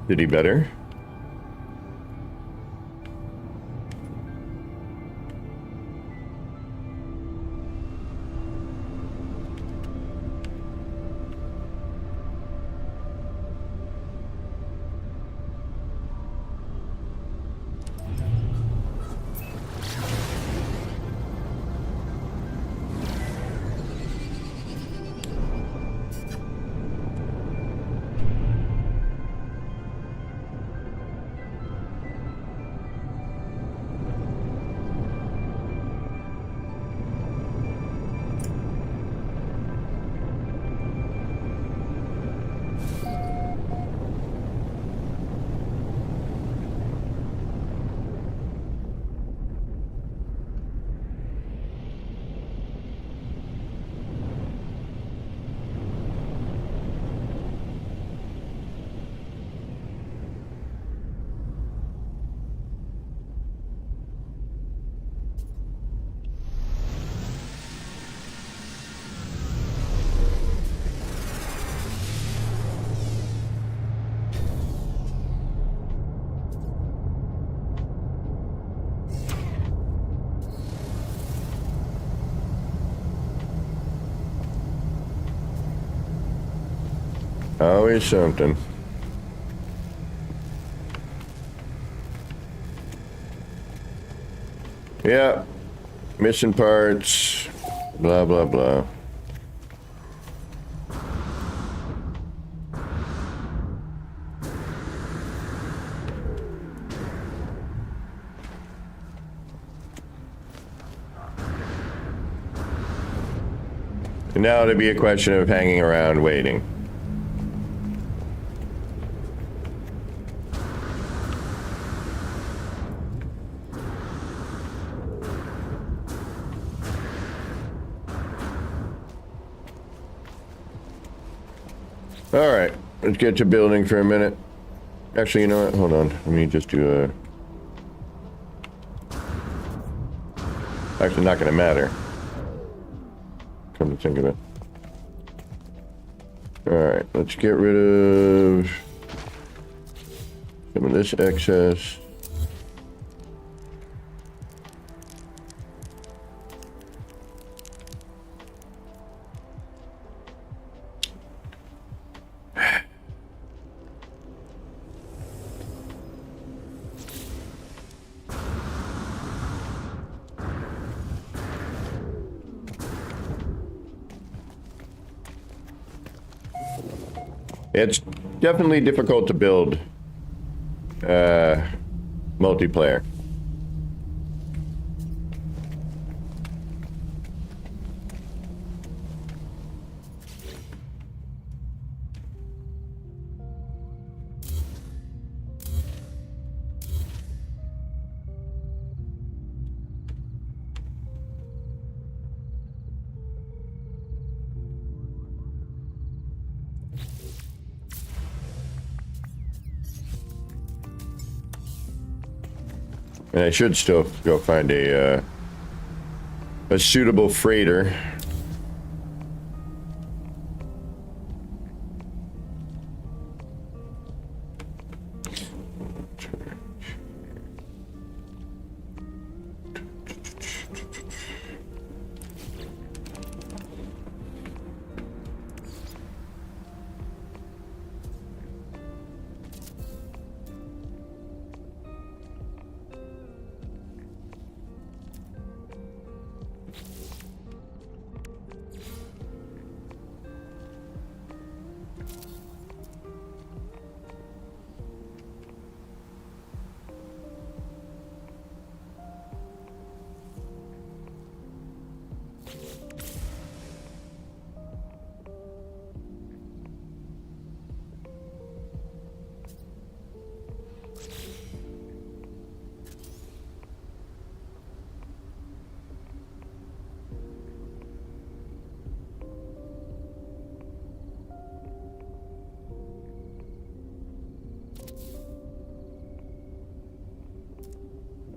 city better. Always something. Yeah. Missing parts. Blah, blah, blah. And now it'll be a question of hanging around waiting. Alright, let's get to building for a minute. Actually, you know what? Hold on. Let me just do actually, not gonna matter. Come to think of it. Alright, let's get rid of some of this excess. It's definitely difficult to build multiplayer. And I should still go find a suitable freighter.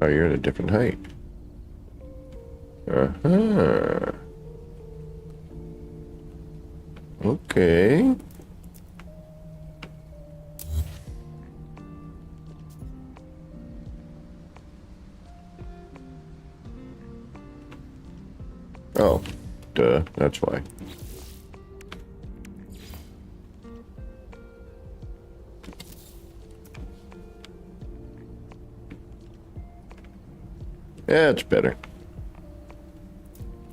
Oh, you're at a different height. Uh-huh. Okay. Oh, duh, that's why. Yeah, it's better.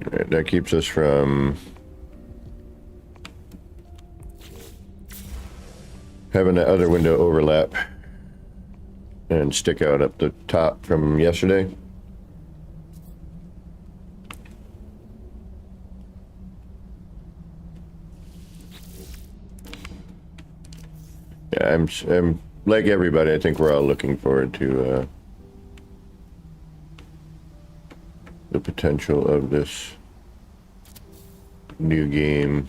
All right, that keeps us from having the other window overlap and stick out up the top from yesterday. Yeah, I'm like everybody. I think we're all looking forward to the potential of this new game.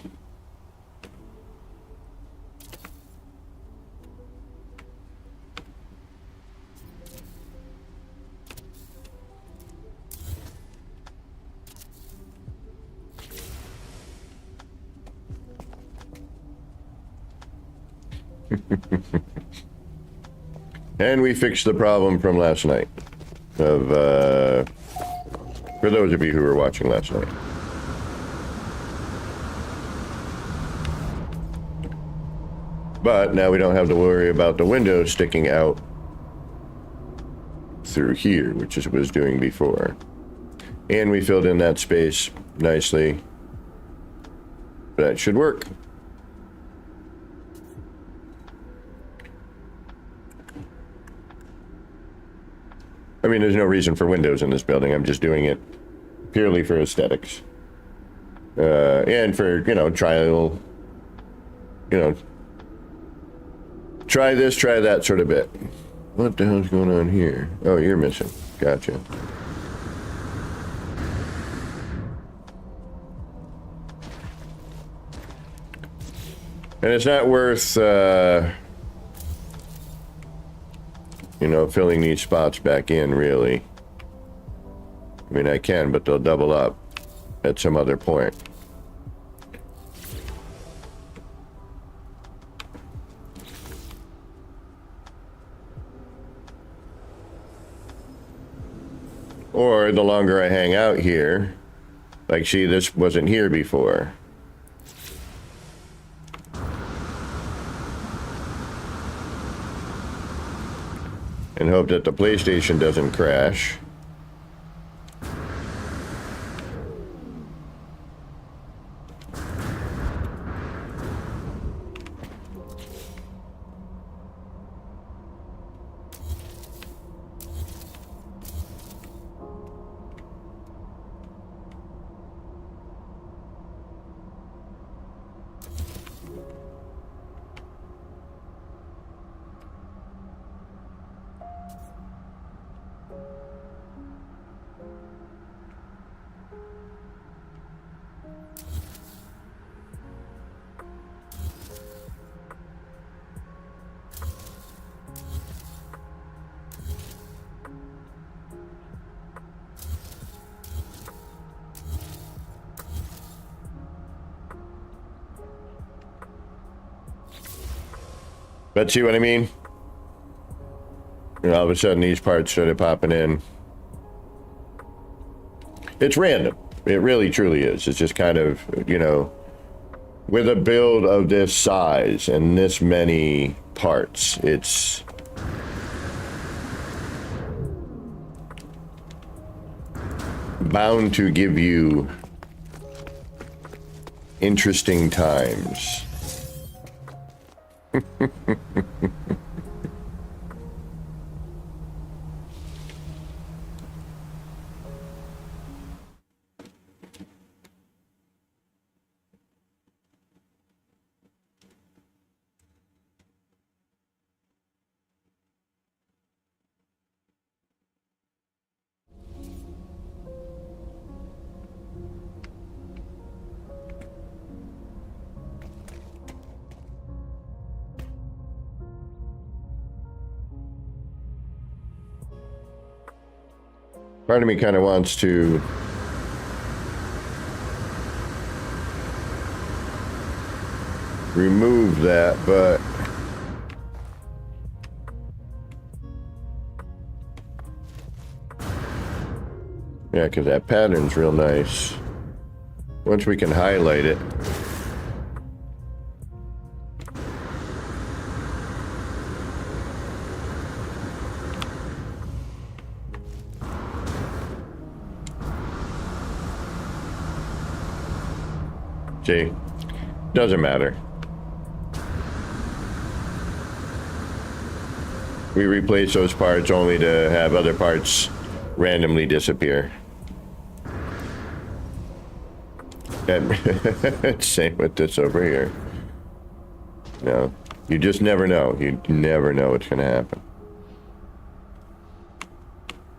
And we fixed the problem from last night of for those of you who were watching last night. But now we don't have to worry about the window sticking out through here, which is what it was doing before. And we filled in that space nicely. That should work. I mean, there's no reason for windows in this building. I'm just doing it purely for aesthetics. And for, trial, try this, try that sort of bit. What the hell's going on here? Oh, you're missing. Gotcha. And it's not worth, filling these spots back in, really. I mean, I can, but they'll double up at some other point. Or the longer I hang out here, like, see, this wasn't here before. And hope that the PlayStation doesn't crash. But see what I mean? All of a sudden these parts started popping in. It's random. It really truly is. It's just kind of, with a build of this size and this many parts, it's bound to give you interesting times. Part of me kind of wants to remove that, but yeah, because that pattern's real nice. Once we can highlight it. See? Doesn't matter. We replace those parts only to have other parts randomly disappear. And same with this over here. No, you just never know. You never know what's going to happen.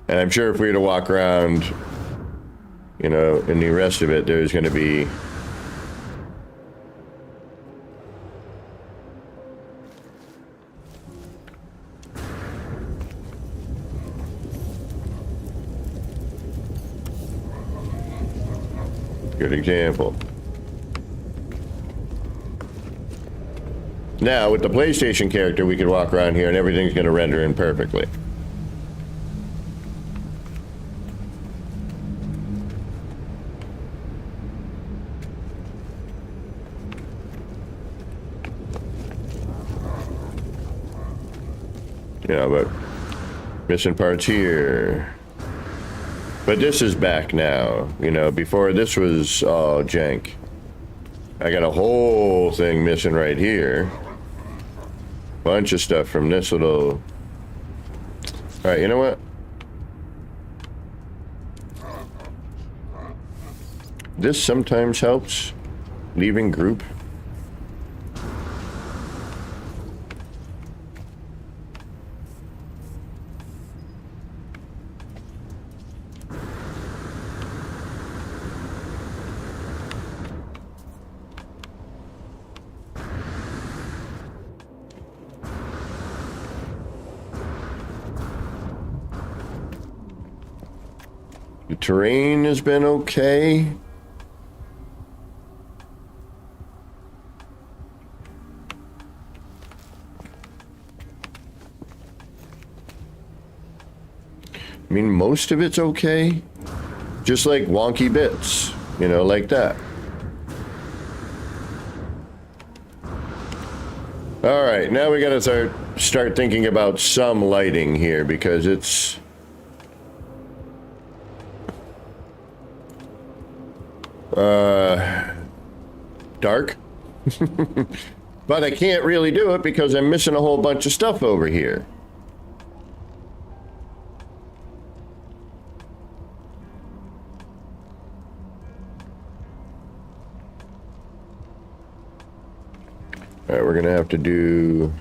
And I'm sure if we were to walk around, you know, in the rest of it, there's going to be good example. Now, with the PlayStation character, we could walk around here and everything's going to render in perfectly. Yeah, but missing parts here. But this is back now. You know, before this was all jank. I got a whole thing missing right here. Bunch of stuff from this little... Alright, you know what? This sometimes helps. Leaving group. The terrain has been okay. I mean, most of it's okay. Just like wonky bits, you know, like that. All right, now we gotta start thinking about some lighting here because it's... dark. But I can't really do it because I'm missing a whole bunch of stuff over here. All right, we're gonna have to do...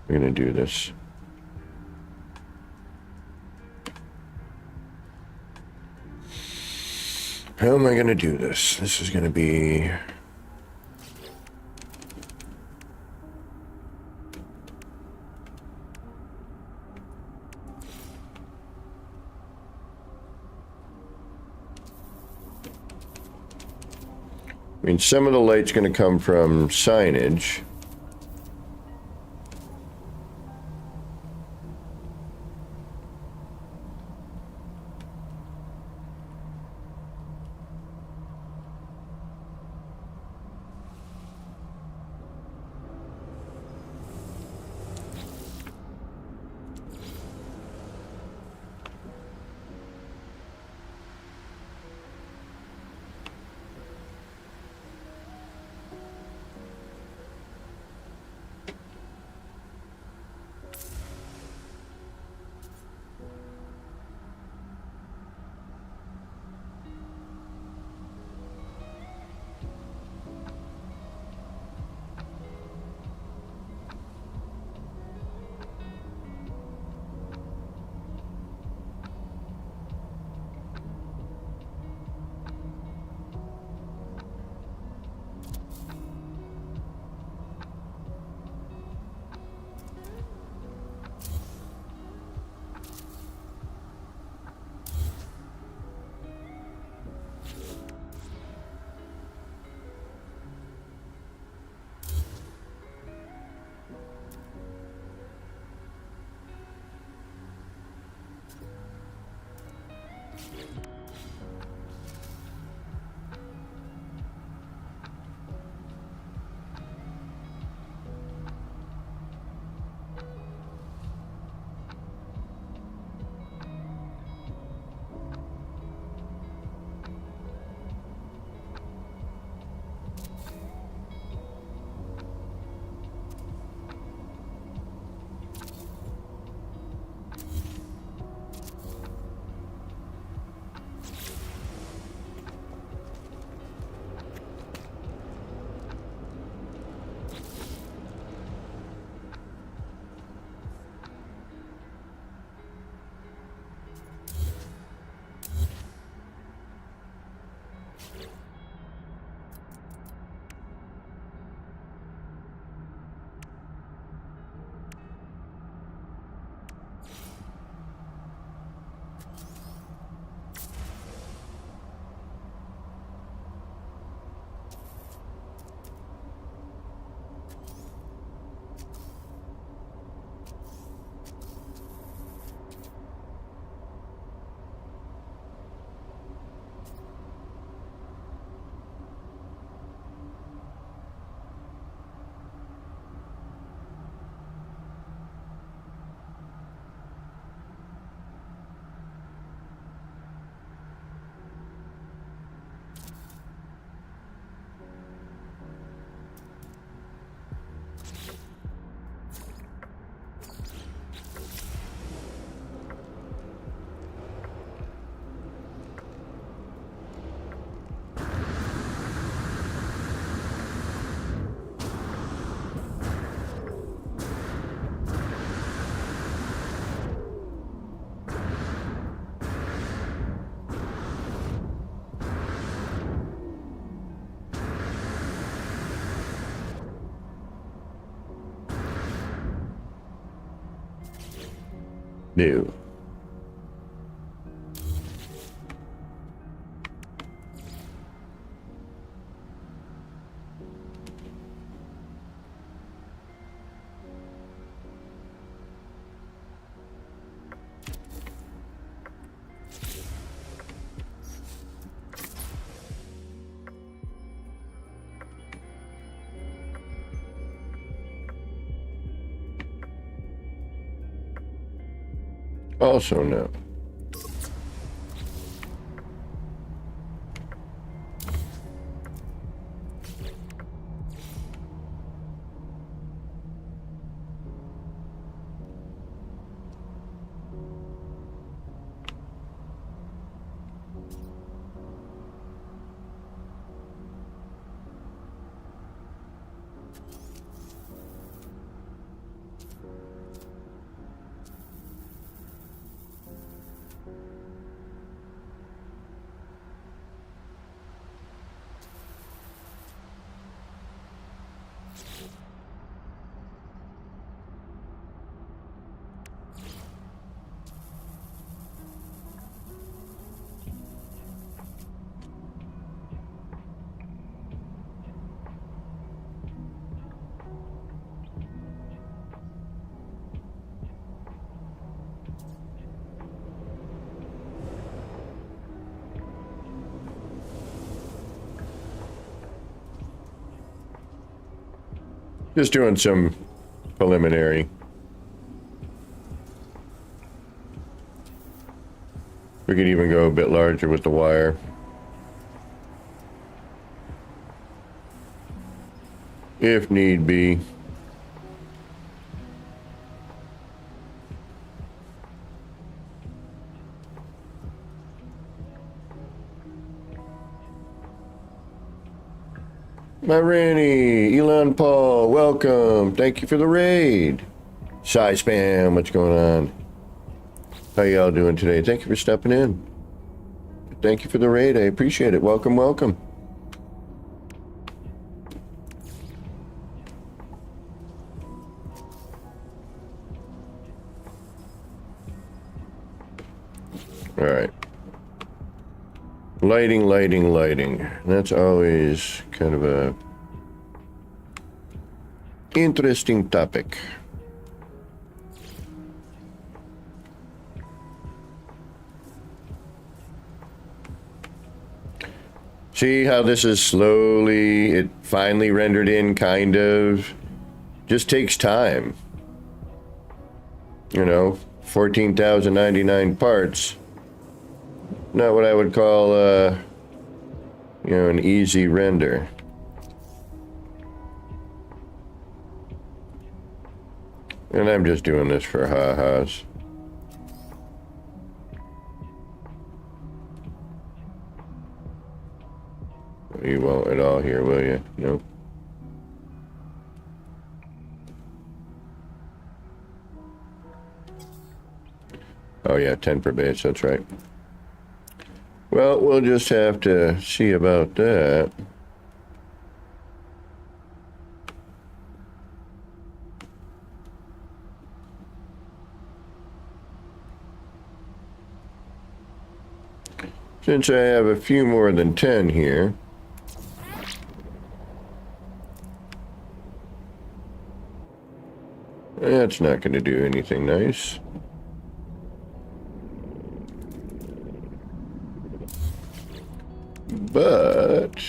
We're gonna do this. How am I gonna do this? This is gonna be... I mean, some of the light's gonna come from signage. No. Also no. Just doing some preliminary. We could even go a bit larger with the wire. If need be. My Ranny, Elon Paul, welcome. Thank you for the raid. Shy Spam, what's going on? How y'all doing today? Thank you for stepping in. Thank you for the raid. I appreciate it. Welcome, welcome. All right. Lighting, lighting, lighting. That's always kind of a interesting topic. See how this is slowly, it finally rendered in, kind of. Just takes time. You know, 14,099 parts. Not what I would call, you know, an easy render. And I'm just doing this for ha-has. You won't at all here, will you? Nope. Oh yeah, 10 per base, that's right. Well, we'll just have to see about that. Since I have a few more than 10 here. That's not going to do anything nice. But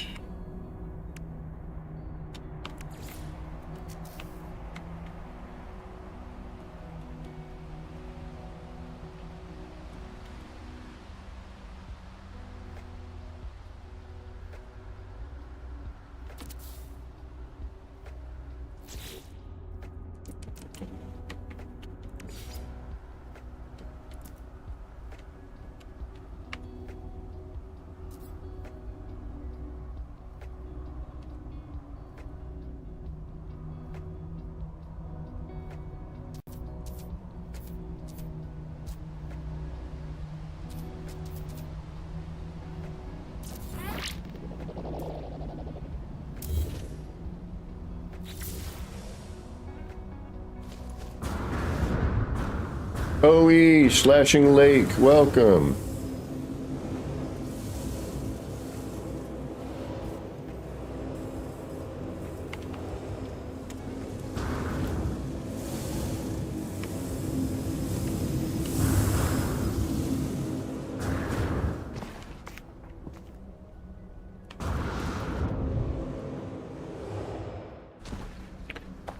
OE Slashing Lake, welcome.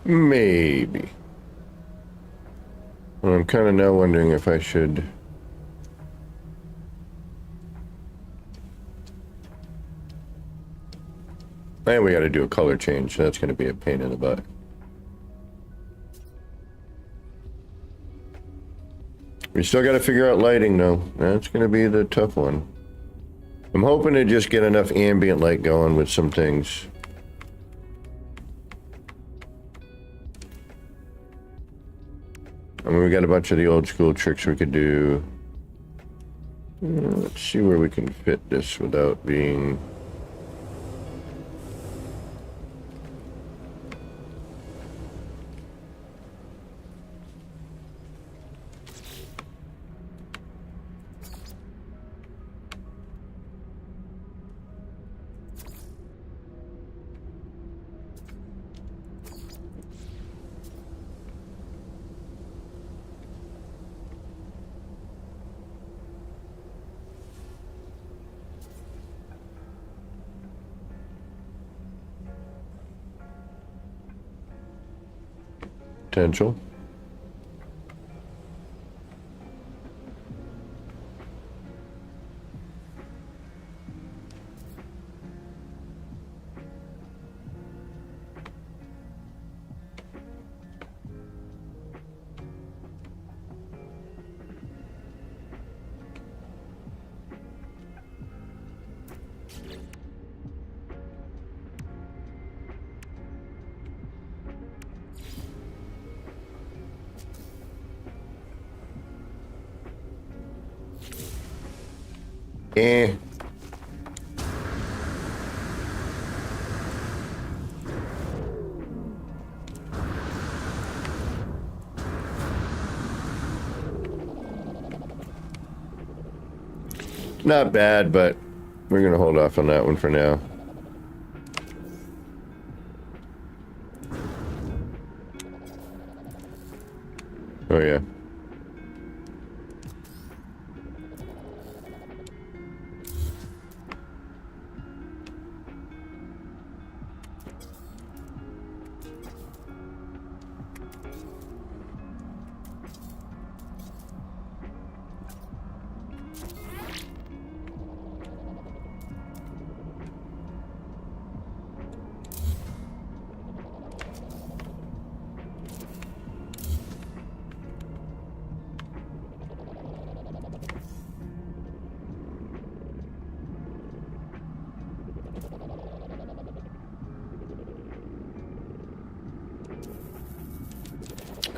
Maybe. Well, I'm kind of now wondering if I should... And we got to do a color change, so that's going to be a pain in the butt. We still got to figure out lighting, though. That's going to be the tough one. I'm hoping to just get enough ambient light going with some things. I mean, we got a bunch of the old school tricks we could do. Let's see where we can fit this without being... potential. Eh. Not bad, but we're gonna hold off on that one for now. Oh yeah.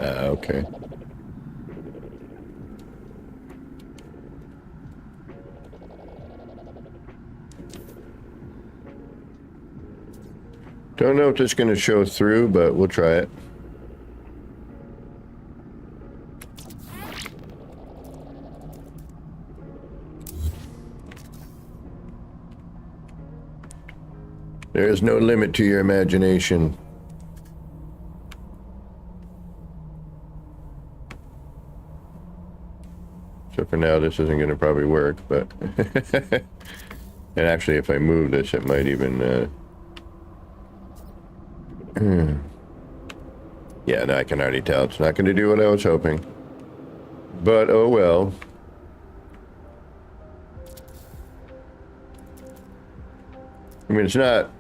Okay. Don't know if it's going to show through, but we'll try it. There is no limit to your imagination. So for now, this isn't going to probably work, but... And actually, if I move this, it might even... Yeah, no, I can already tell it's not going to do what I was hoping. But, oh well. I mean, it's not...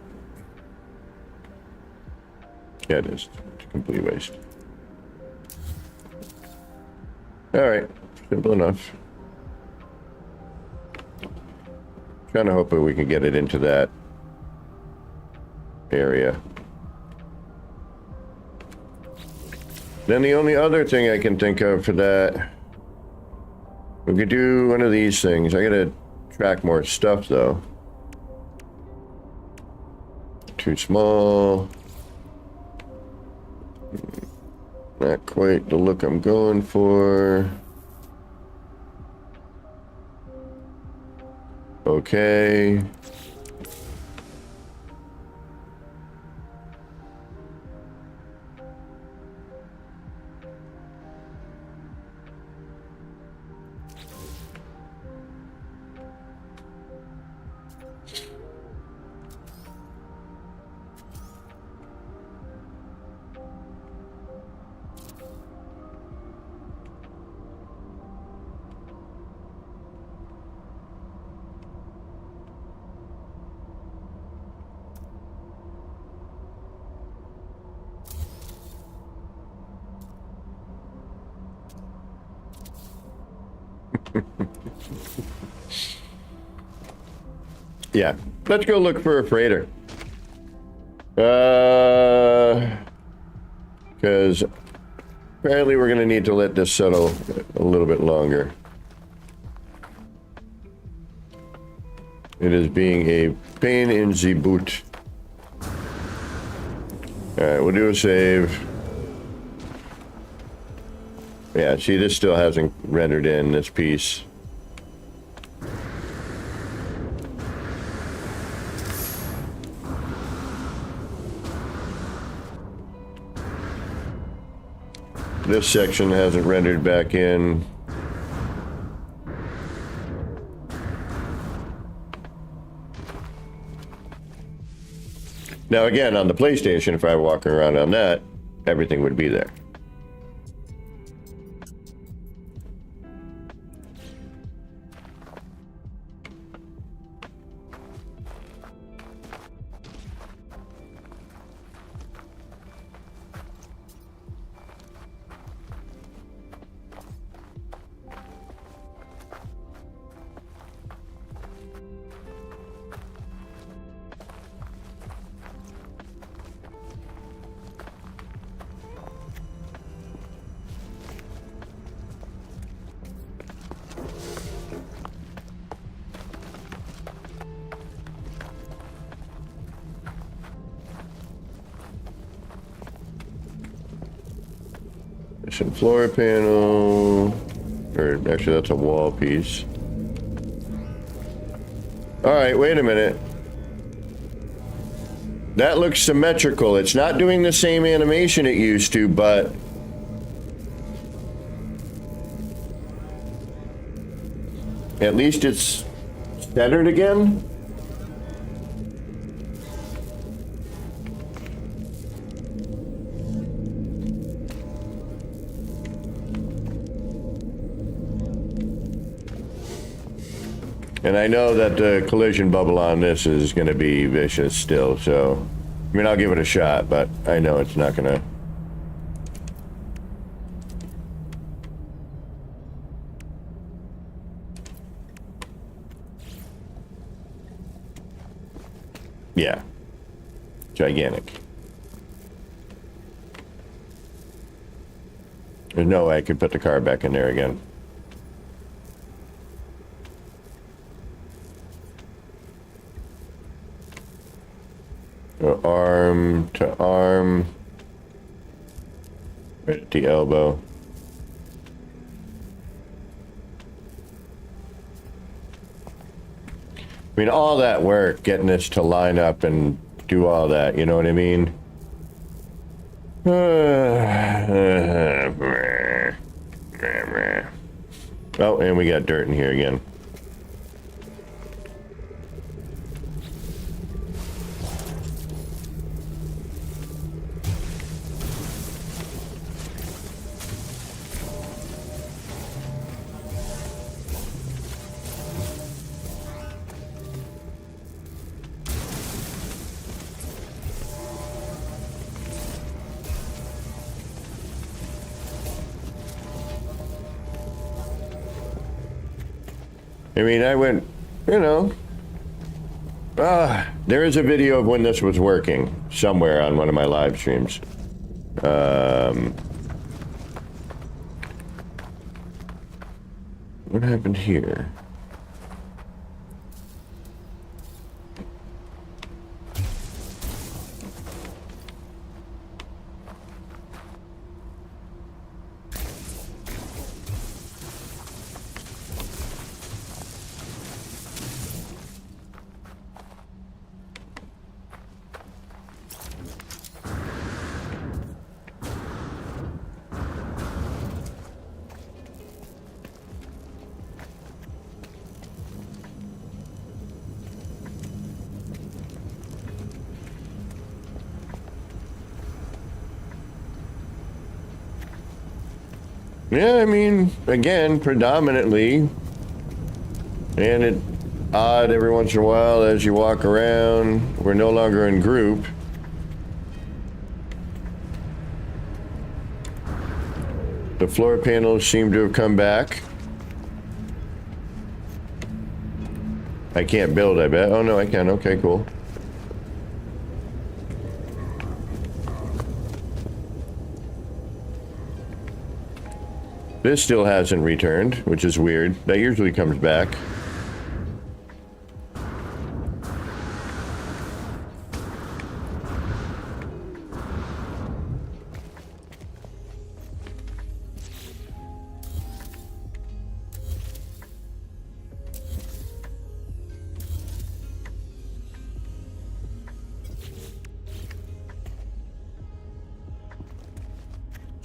Yeah, it is. It's a complete waste. Alright. Simple enough. Trying to hope that we can get it into that area. Then the only other thing I can think of for that, we could do one of these things. I gotta track more stuff though. Too small. Not quite the look I'm going for. Okay. Yeah, let's go look for a freighter. Because apparently we're going to need to let this settle a little bit longer. It is being a pain in the boot. Alright, we'll do a save. Yeah, see, this still hasn't rendered in this piece. This section hasn't rendered back in. Now again, on the PlayStation, if I were walking around on that, everything would be there. Some floor panel, or actually that's a wall piece. All right, wait a minute. That looks symmetrical. It's not doing the same animation it used to, but at least it's centered again. And I know that the collision bubble on this is going to be vicious still, so... I mean, I'll give it a shot, but I know it's not going to... Yeah. Gigantic. There's no way I could put the car back in there again. Arm to arm, right at the elbow. I mean, all that work getting this to line up and do all that, you know what I mean? Oh, and we got dirt in here again. I mean, I went, you know, there is a video of when this was working somewhere on one of my live streams. What happened here? Yeah, I mean, again, predominantly. And it's odd every once in a while as you walk around. We're no longer in group. The floor panels seem to have come back. I can't build, I bet. Oh, no, I can. Okay, cool. This still hasn't returned, which is weird. That usually comes back.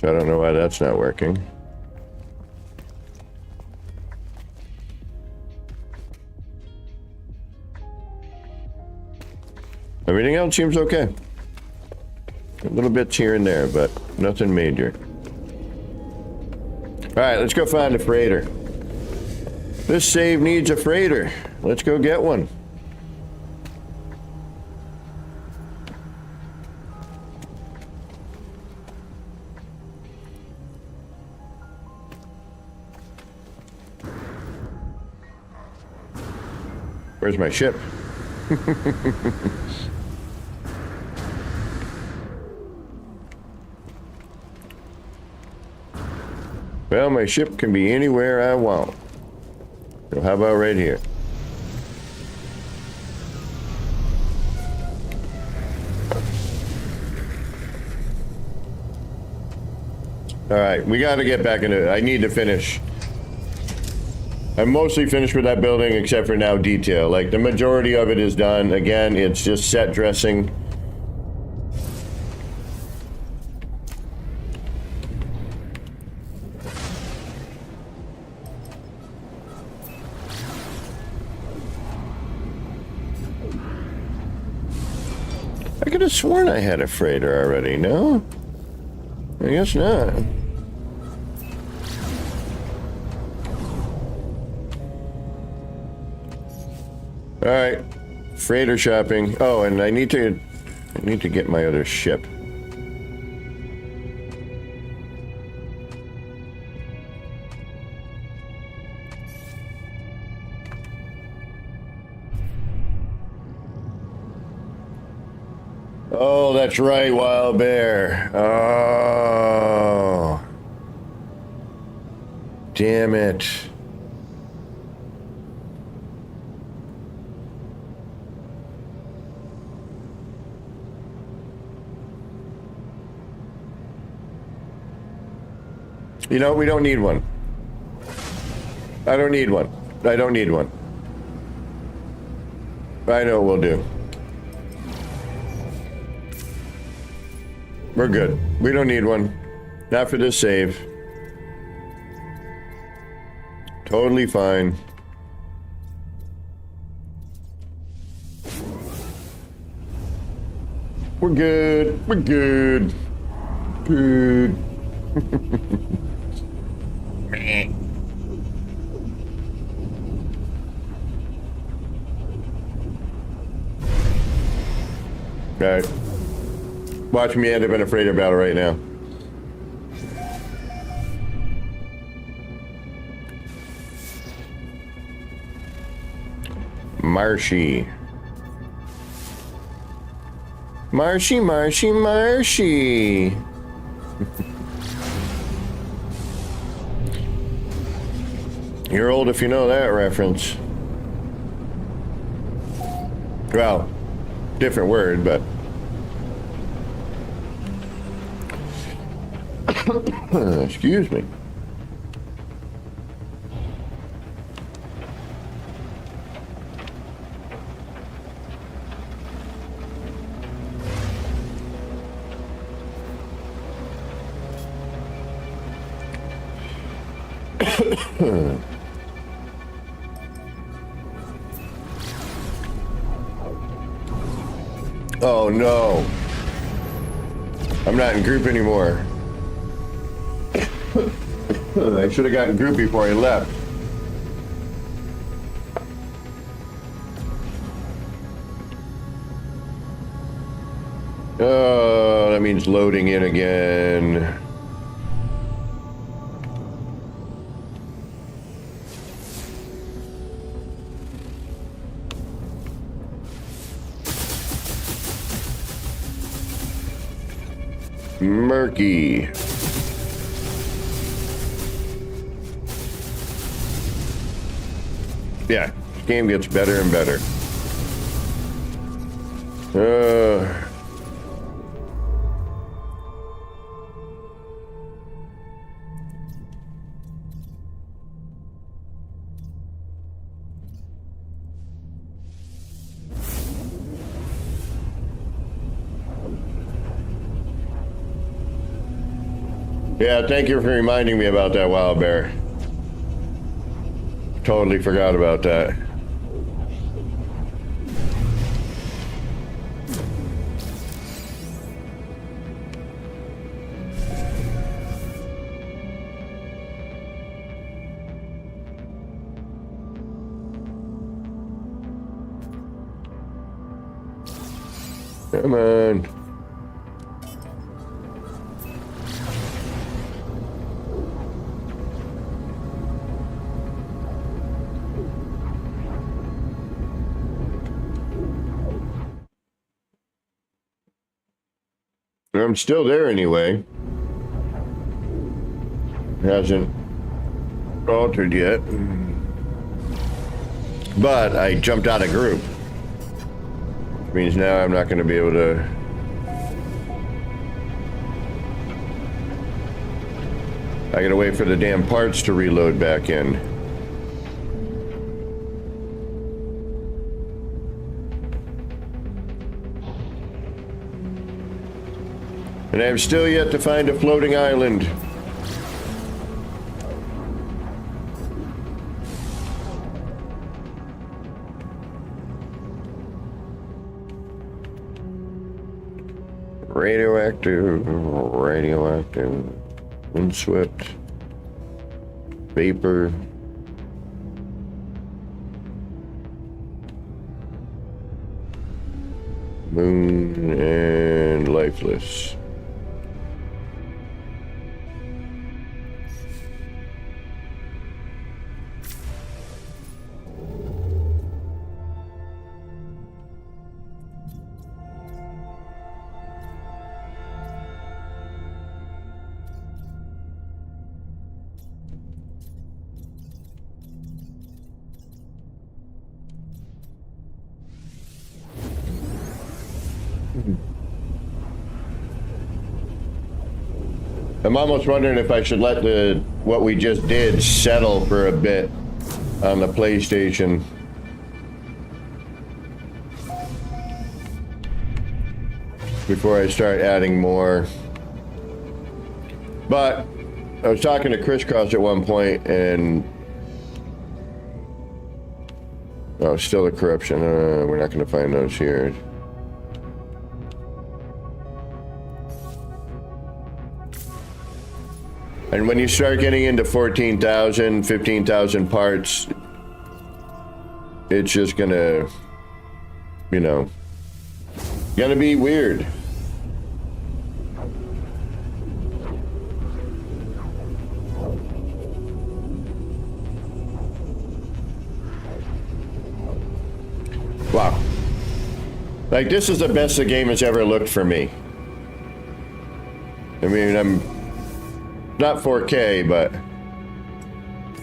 So I don't know why that's not working. Everything else seems okay. A little bits here and there, but nothing major. Alright, let's go find a freighter. This save needs a freighter. Let's go get one. Where's my ship? Well, my ship can be anywhere I want. So how about right here? All right, we got to get back into it. I need to finish. I'm mostly finished with that building except for now detail. Like, the majority of it is done. Again, it's just set dressing. I could have sworn I had a freighter already, no? I guess not. Alright. Freighter shopping. Oh, and I need to get my other ship. Oh, that's right, Wild Bear. Oh. Damn it. You know, we don't need one. I don't need one. I don't need one. I know what we'll do. We're good. We don't need one. Not for this save. Totally fine. We're good. We're good. Good. Alright. Watch me end up in a freighter battle right now. Marshy. Marshy, Marshy, Marshy. You're old if you know that reference. Well, different word, but... Excuse me. Oh no. I'm not in group anymore. I should have gotten group before I left. Oh, that means loading in again. Murky. Yeah, this game gets better and better. Yeah, thank you for reminding me about that, Wild Bear. Totally forgot about that. Come on. I'm still there anyway. Hasn't altered yet. But I jumped out of group. Which means now I'm not going to be able to... I gotta wait for the damn parts to reload back in. And I'm still yet to find a floating island. Radioactive, windswept, vapor. Moon and lifeless. I'm almost wondering if I should let what we just did settle for a bit on the PlayStation. Before I start adding more. But I was talking to Crisscross at one point and... Oh, still the corruption. We're not going to find those here. And when you start getting into 14,000, 15,000 parts, it's just gonna, you know, gonna be weird. Wow. Like, this is the best the game has ever looked for me. I mean, I'm not 4K, but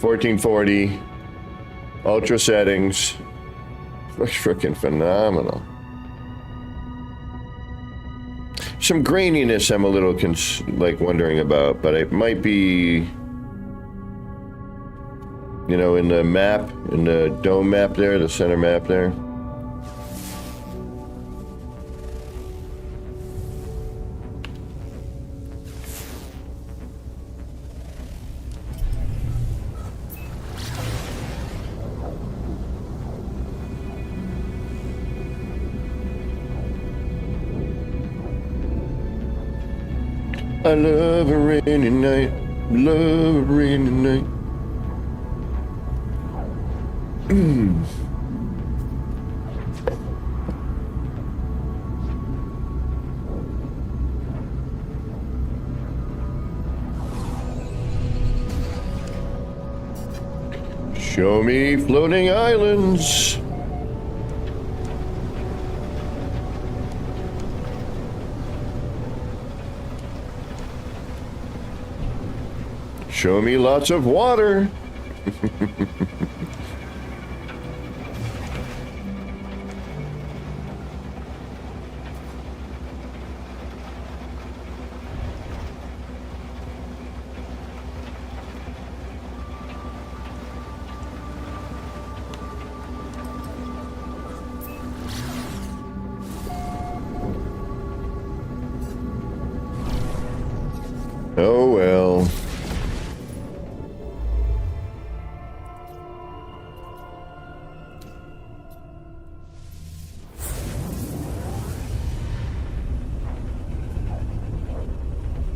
1440, ultra settings. Looks freaking phenomenal. Some graininess I'm a little like wondering about, but it might be, you know, in the map, in the dome map there, the center map there. I love a rainy night. Love rainy night. Show me floating islands. Show me lots of water. Oh well.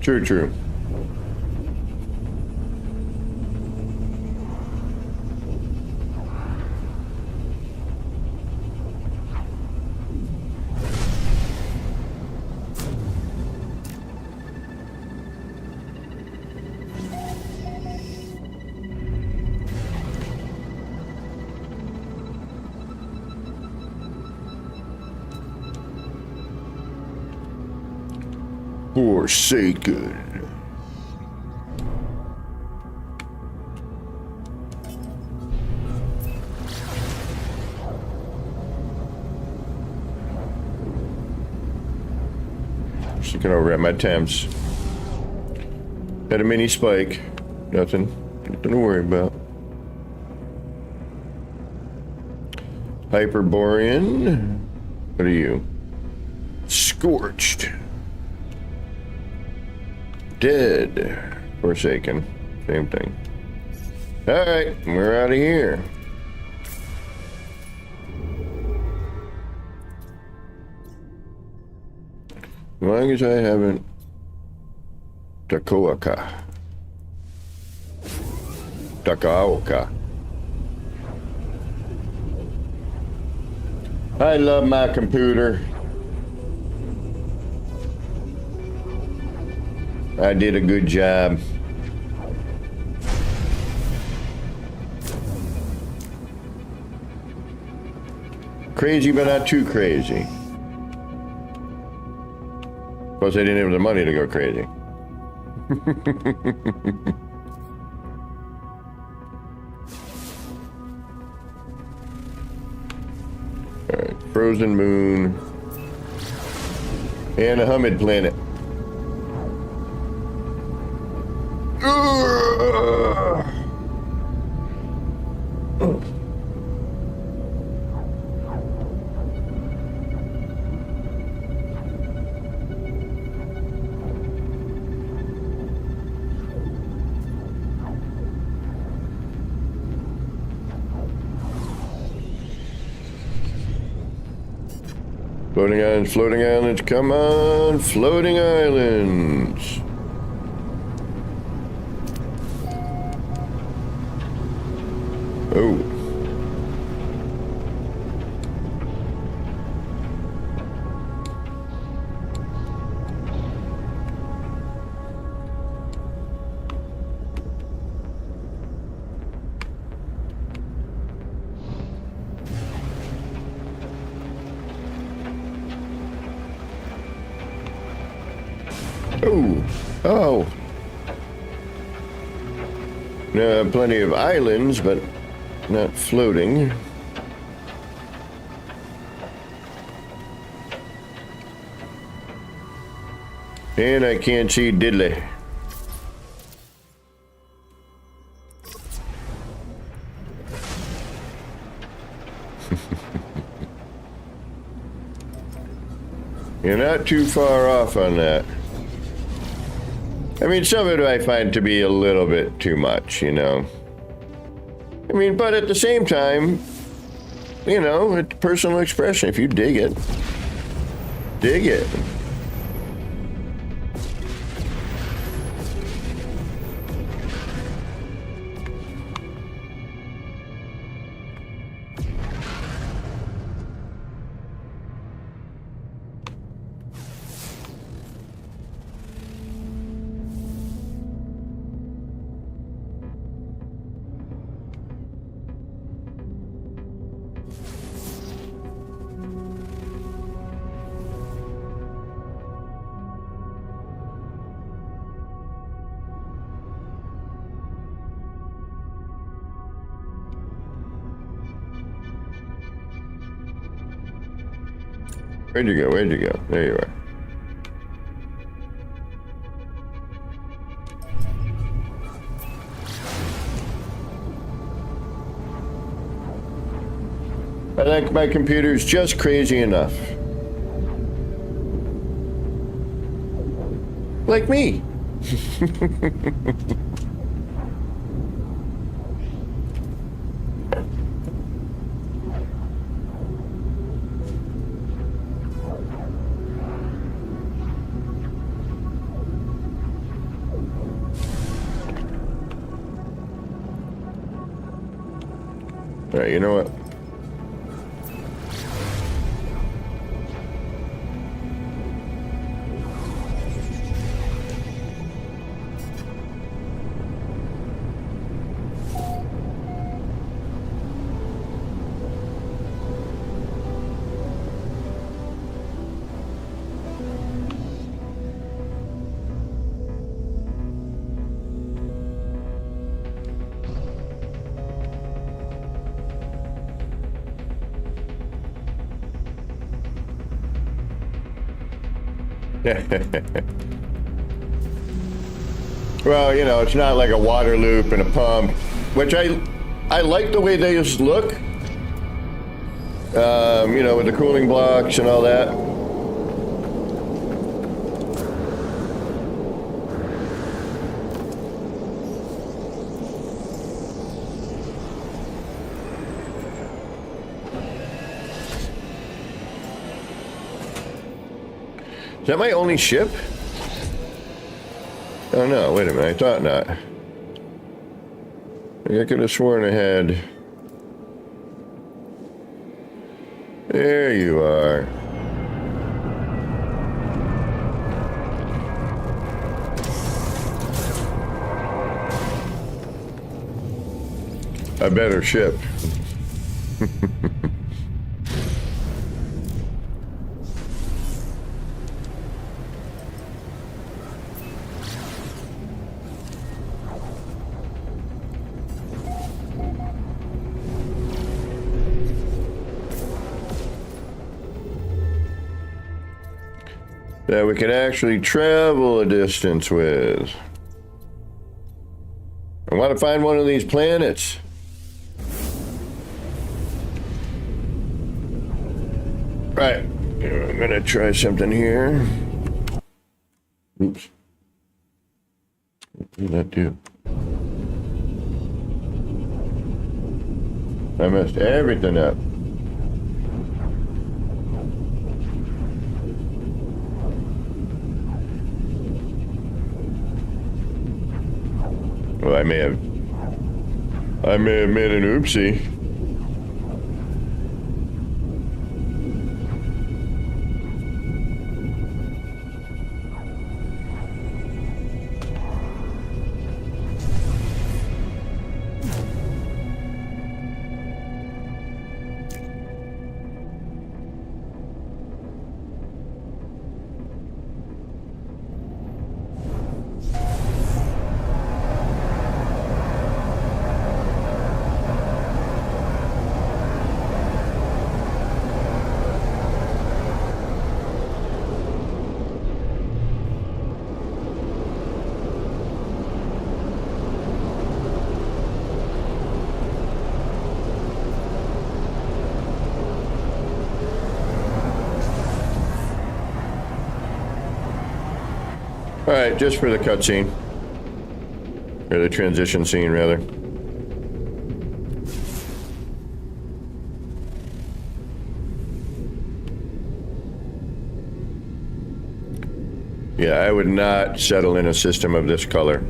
True, true. Forsaken. Just looking over at my temps. Had a mini spike. Nothing to worry about. Hyperborean. What are you? Scorched. Dead. Forsaken. Same thing. Alright, we're out of here. As long as I haven't... Takaoka. I love my computer. I did a good job. Crazy, but not too crazy. Plus, I didn't have the money to go crazy. Alright, frozen moon. And a humid planet. Floating islands, come on, floating islands. Oh. Oh, oh. Plenty of islands, but not floating. And I can't see diddly. You're not too far off on that. I mean, some of it I find to be a little bit too much, you know. I mean, but at the same time, you know, it's personal expression. If you dig it, dig it. Where'd you go? Where'd you go? There you are. I think my computer's just crazy enough. Like me. All right, you know what? Well, you know, it's not like a water loop and a pump, which I like the way they just look. You know, with the cooling blocks and all that. Is that my only ship? Oh no, wait a minute, I thought not. I could have sworn I had. There you are. A better ship. That we can actually travel a distance with. I want to find one of these planets. Right, I'm gonna try something here. Oops. What did that do? I messed everything up. Well, I may have made an oopsie. All right, just for the cutscene. Or the transition scene, rather. Yeah, I would not settle in a system of this color.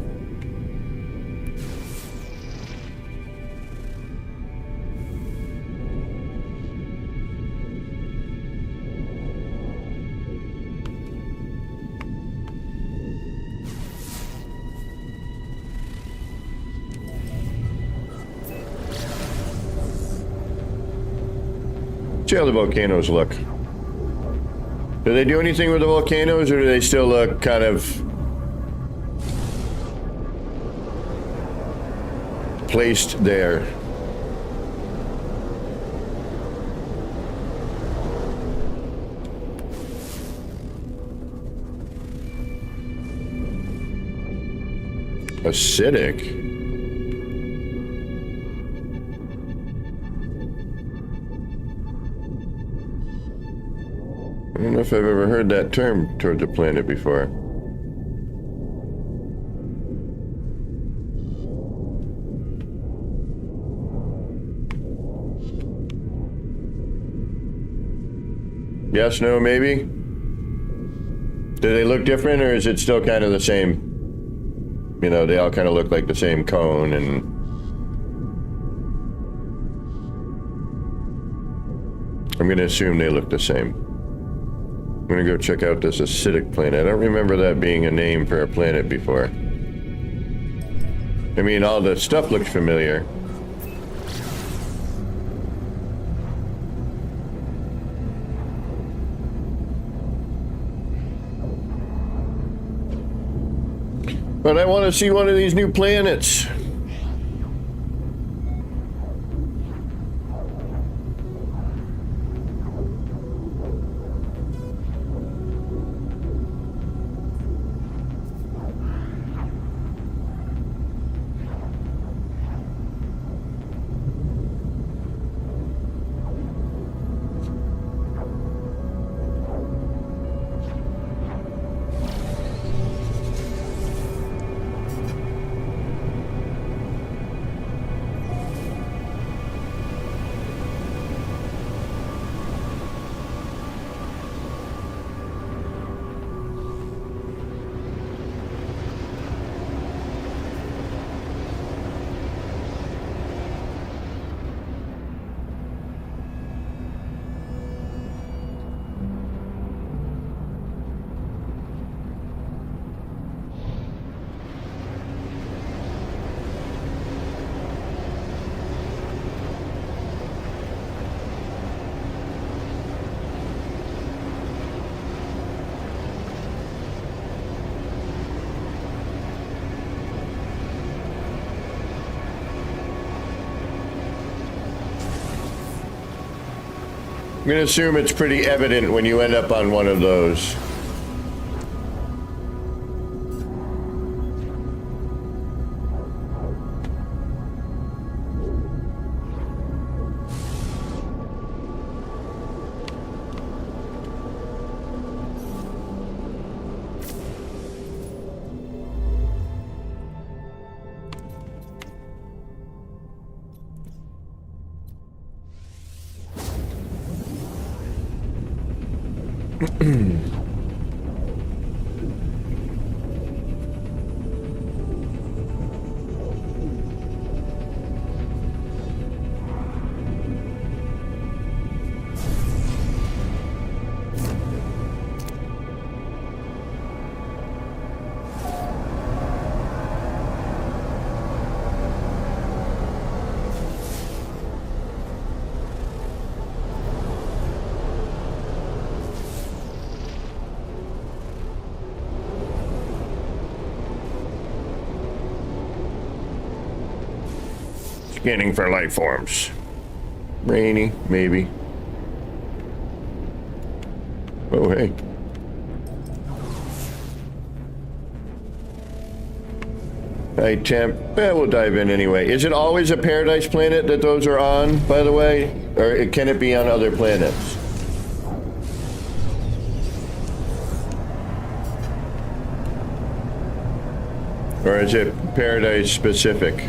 See how the volcanoes look. Do they do anything with the volcanoes, or do they still look kind of placed there? Acidic? I don't know if I've ever heard that term towards a planet before. Yes, no, maybe? Do they look different, or is it still kind of the same? You know, they all kind of look like the same cone, and... I'm gonna assume they look the same. I'm gonna go check out this acidic planet. I don't remember that being a name for a planet before. I mean, all the stuff looks familiar. But I want to see one of these new planets. I'm gonna assume it's pretty evident when you end up on one of those. Scanning for life forms. Rainy, maybe. Oh, hey. High temp. We'll dive in anyway. Is it always a paradise planet that those are on, by the way? Or can it be on other planets? Or is it paradise specific?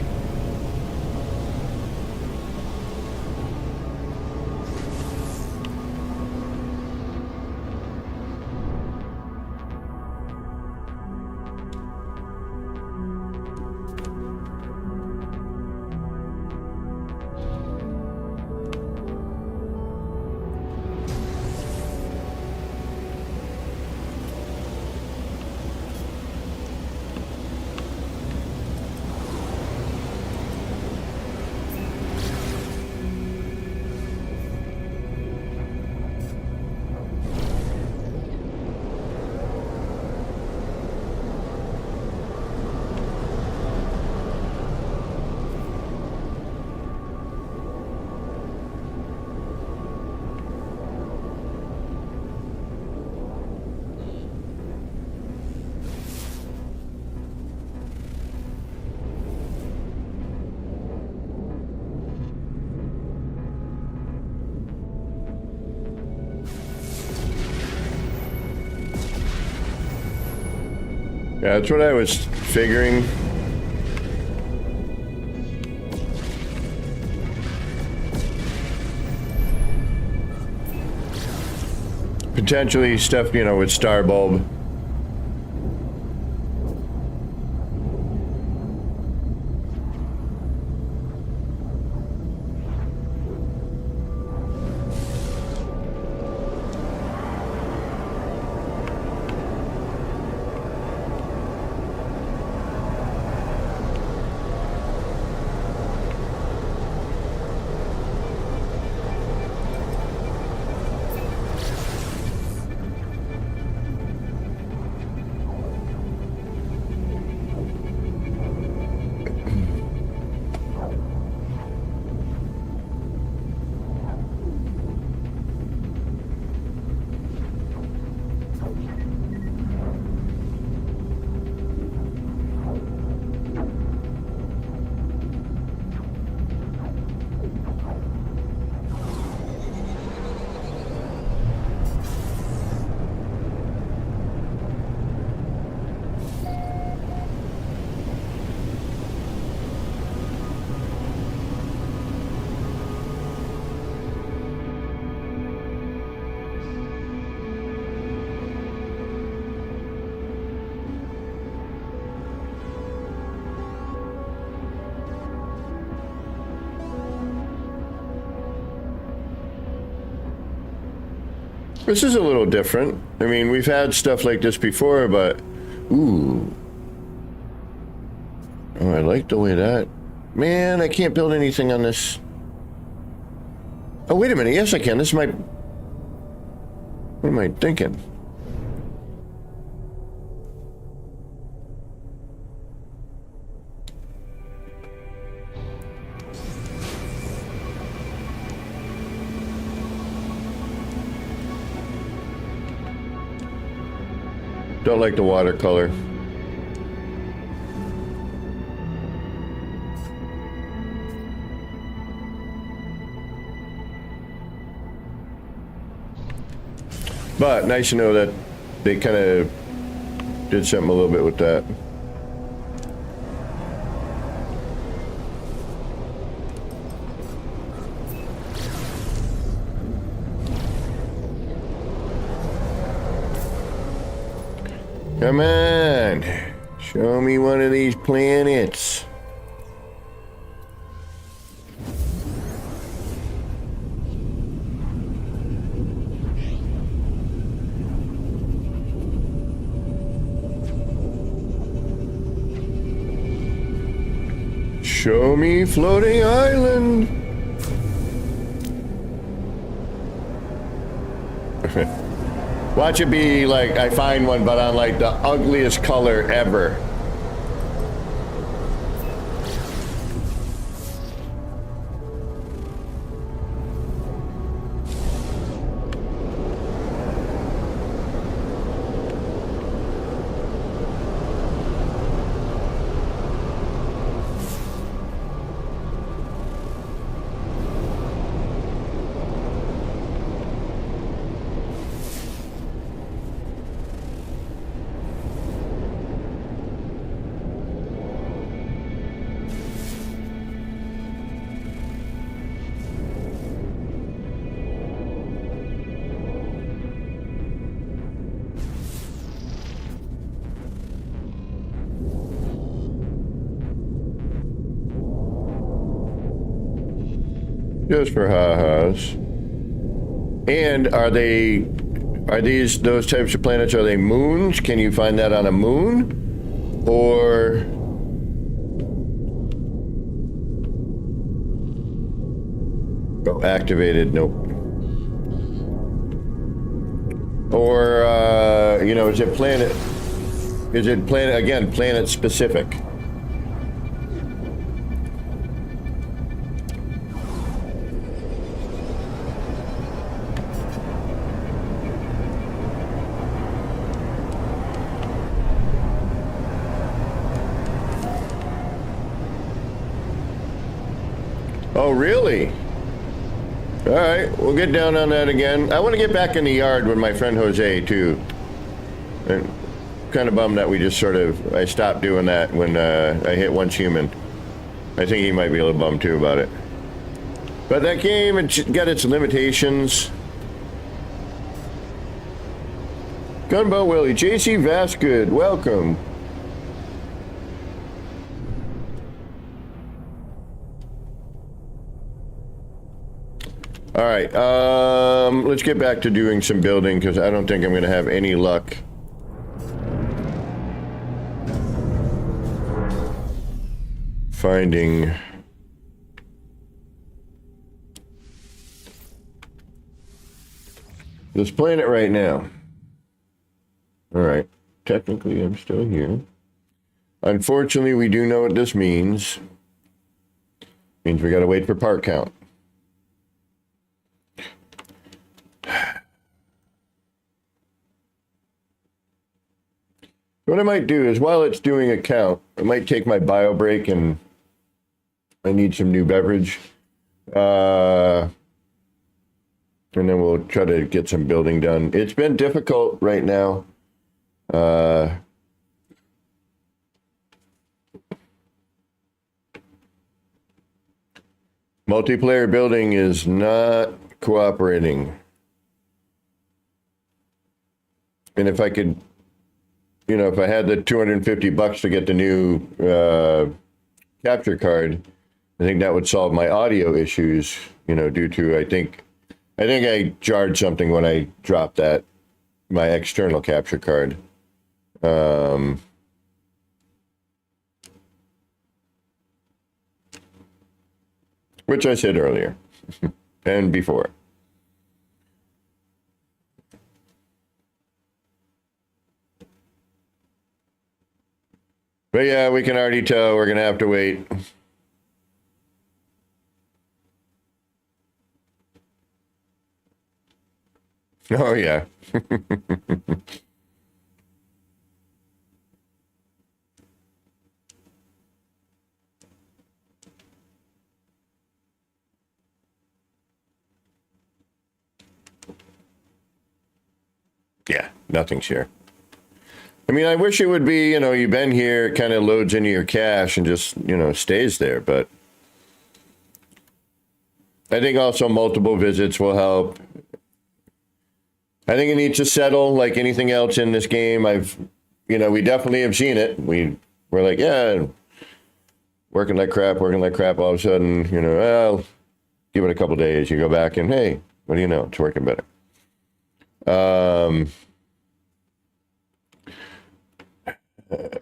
Yeah, that's what I was figuring. Potentially stuff, you know, with Star Bulb. This is a little different. I mean, we've had stuff like this before, but... Ooh. Oh, I like the way that... Man, I can't build anything on this. Oh, wait a minute. Yes, I can. This might... What am I thinking? Don't like the watercolor. But nice to know that they kind of did something a little bit with that. Come on, show me one of these planets. Show me floating island. Watch it be like I find one, but on like the ugliest color ever. Just for ha-has. And are these those types of planets, are they moons? Can you find that on a moon? Or oh, activated, nope. Or you know, is it planet again, planet specific? Oh, really? All right, we'll get down on that again. I want to get back in the yard with my friend Jose, too. And kind of bummed that we just sort of, I stopped doing that when I hit once human. I think he might be a little bummed too about it. But that game, it's got its limitations. Gunboat Willie, JC Vasgood, welcome. All right, let's get back to doing some building because I don't think I'm going to have any luck. Finding this planet right now. All right, technically I'm still here. Unfortunately, we do know what this means. Means we got to wait for part count. What I might do is, while it's doing a count, I might take my bio break and I need some new beverage. And then we'll try to get some building done. It's been difficult right now. Multiplayer building is not cooperating. And if I could, you know, if I had the $250 to get the new capture card, I think that would solve my audio issues, you know, due to, I think I jarred something when I dropped that, my external capture card. Which I said earlier and before. But yeah, we can already tell we're going to have to wait. Oh, yeah. Yeah, nothing's here. I mean, I wish it would be, you know, you've been here, it kind of loads into your cache and just, you know, stays there. But I think also multiple visits will help. I think it needs to settle like anything else in this game. You know, we definitely have seen it. We're like, yeah, working like crap. All of a sudden, you know, well, give it a couple days. You go back and, hey, what do you know? It's working better.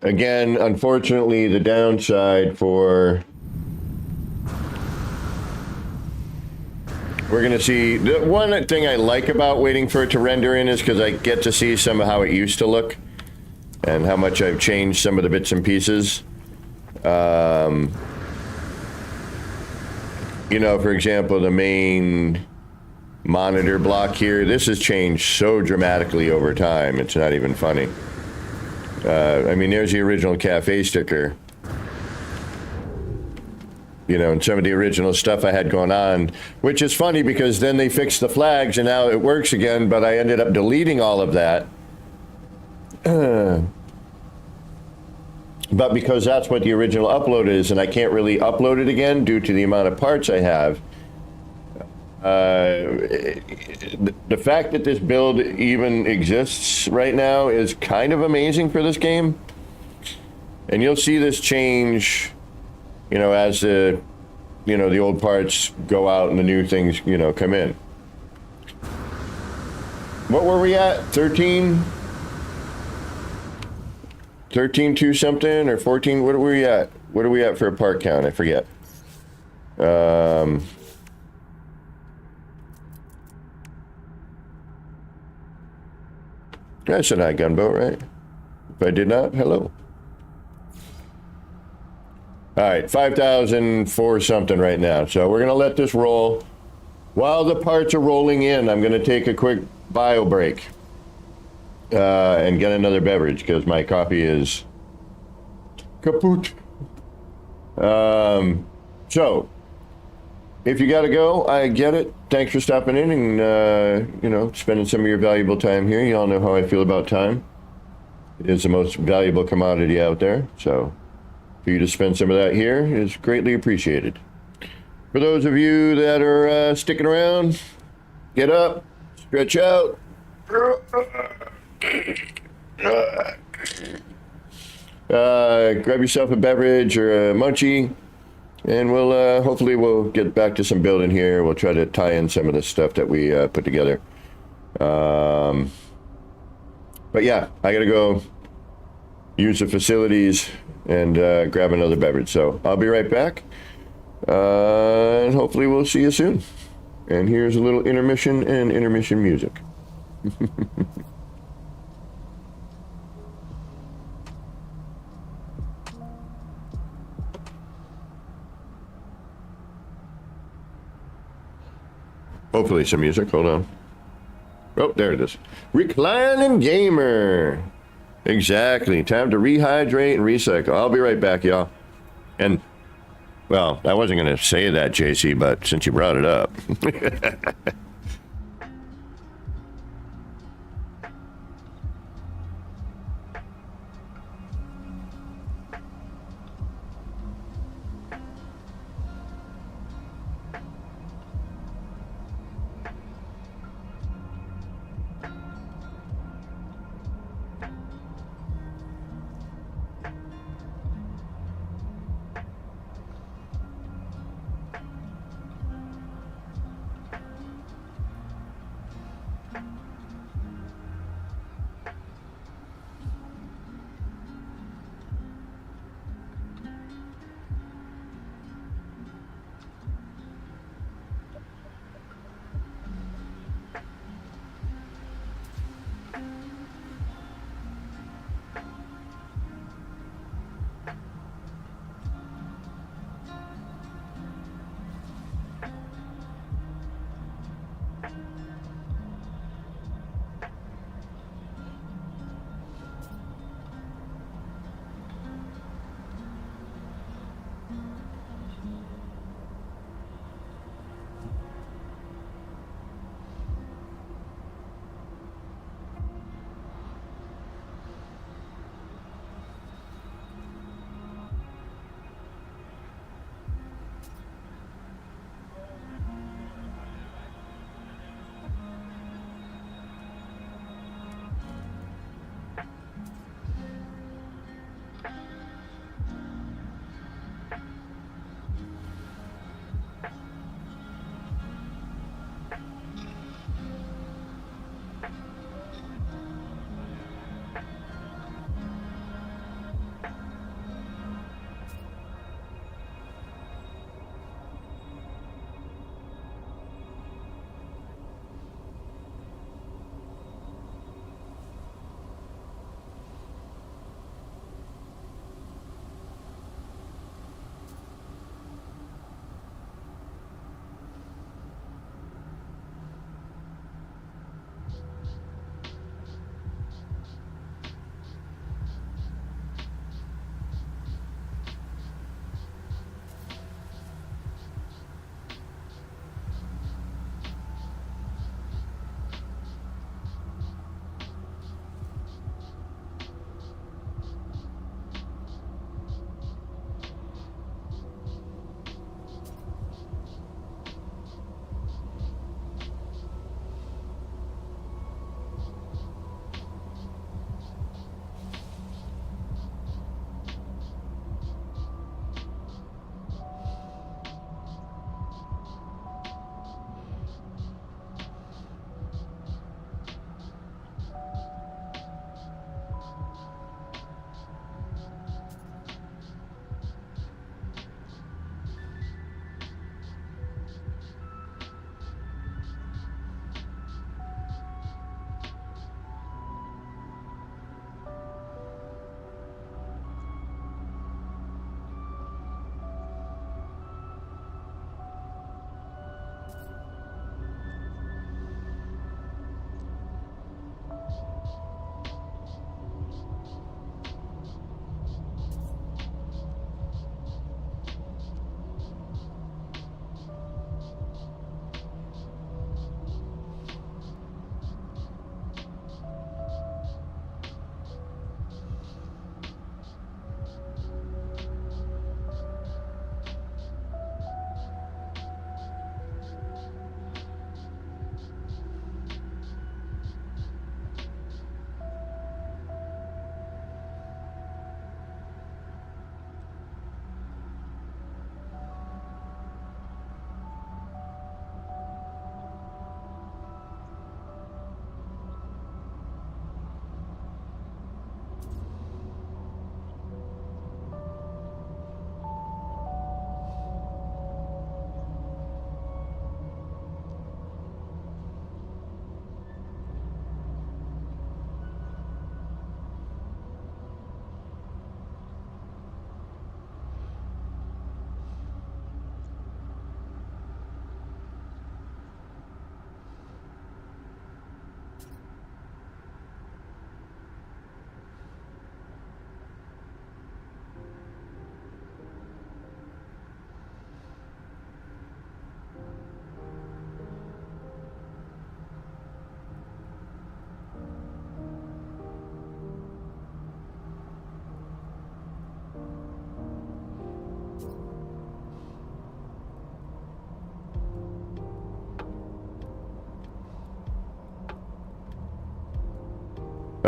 Again, unfortunately, the downside for... We're going to see... The one thing I like about waiting for it to render in is because I get to see some of how it used to look and how much I've changed some of the bits and pieces. You know, for example, the main monitor block here, this has changed so dramatically over time, it's not even funny. I mean, there's the original cafe sticker. You know, and some of the original stuff I had going on, which is funny because then they fixed the flags and now it works again, but I ended up deleting all of that. But because that's what the original upload is, and I can't really upload it again due to the amount of parts I have, the fact that this build even exists right now is kind of amazing for this game. And you'll see this change, you know, as the, you know, the old parts go out and the new things, you know, come in. What were we at? 13 2 something or 14? What are we at? What are we at for a part count? I forget. I said I gunboat, right? If I did not, hello. All right, 5,004 something right now. So we're going to let this roll. While the parts are rolling in, I'm going to take a quick bio break and get another beverage because my coffee is kaput. So, if you got to go, I get it. Thanks for stopping in and, you know, spending some of your valuable time here. You all know how I feel about time. It is the most valuable commodity out there, so for you to spend some of that here is greatly appreciated. For those of you that are sticking around, get up, stretch out. Grab yourself a beverage or a munchie, and we'll hopefully we'll get back to some building here. We'll try to tie in some of the stuff that we put together. But yeah, I gotta go use the facilities and grab another beverage. So I'll be right back, and hopefully we'll see you soon. And here's a little intermission and intermission music. Hopefully some music. Hold on. Oh, there it is. Reclining gamer. Exactly. Time to rehydrate and recycle. I'll be right back, y'all. And, well, I wasn't going to say that, JC, but since you brought it up.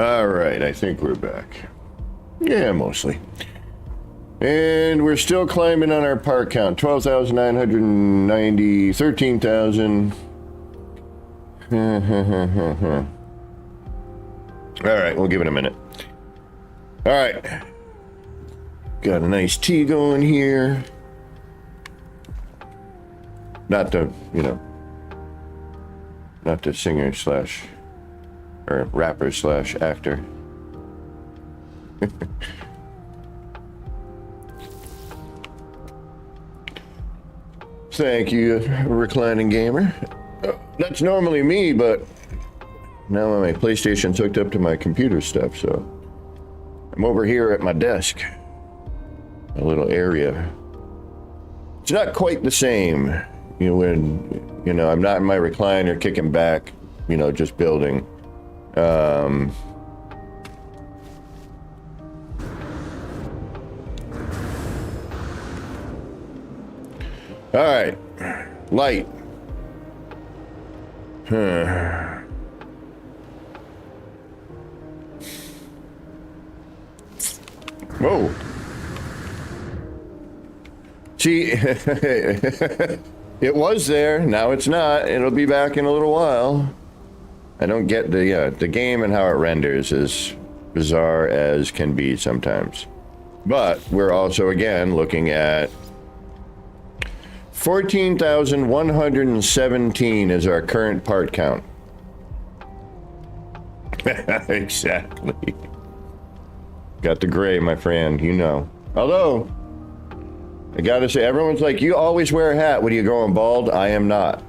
All right, I think we're back. Yeah, mostly. And we're still climbing on our part count. 12,990, 13,000. All right, we'll give it a minute. All right. Got a nice tea going here. Not the, not the singer slash, or rapper slash actor. Thank you, reclining gamer. That's normally me, but now my PlayStation's hooked up to my computer stuff, so I'm over here at my desk. A little area. It's not quite the same, when, I'm not in my recliner kicking back, just building. All right, light. Whoa. See, it was there, now it's not. It'll be back in a little while. I don't get the game and how it renders is bizarre as can be sometimes. But we're also, again, looking at 14,117 is our current part count. Exactly. Got the gray, my friend, Although, I gotta say, everyone's like, you always wear a hat. What are you going bald? I am not.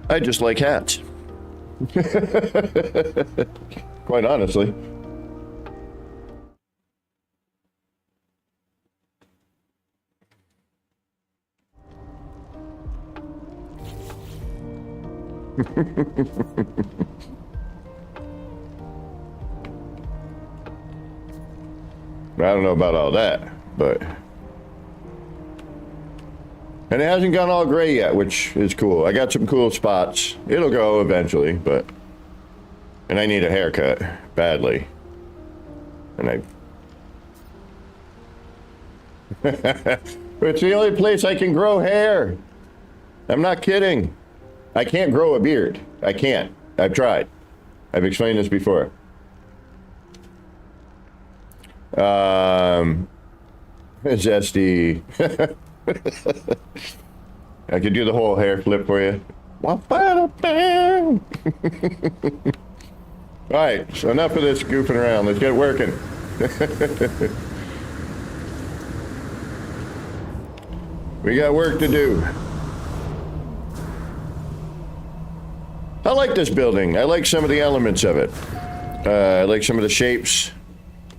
I just like hats. Quite honestly. I don't know about all that, but... And it hasn't gone all gray yet, which is cool. I got some cool spots. It'll go eventually, but... And I need a haircut, badly. And It's the only place I can grow hair. I'm not kidding. I can't grow a beard. I can't. I've tried. I've explained this before. Zesty. I could do the whole hair flip for you. Alright, so enough of this goofing around. Let's get working. We got work to do. I like this building. I like some of the elements of it. I like some of the shapes.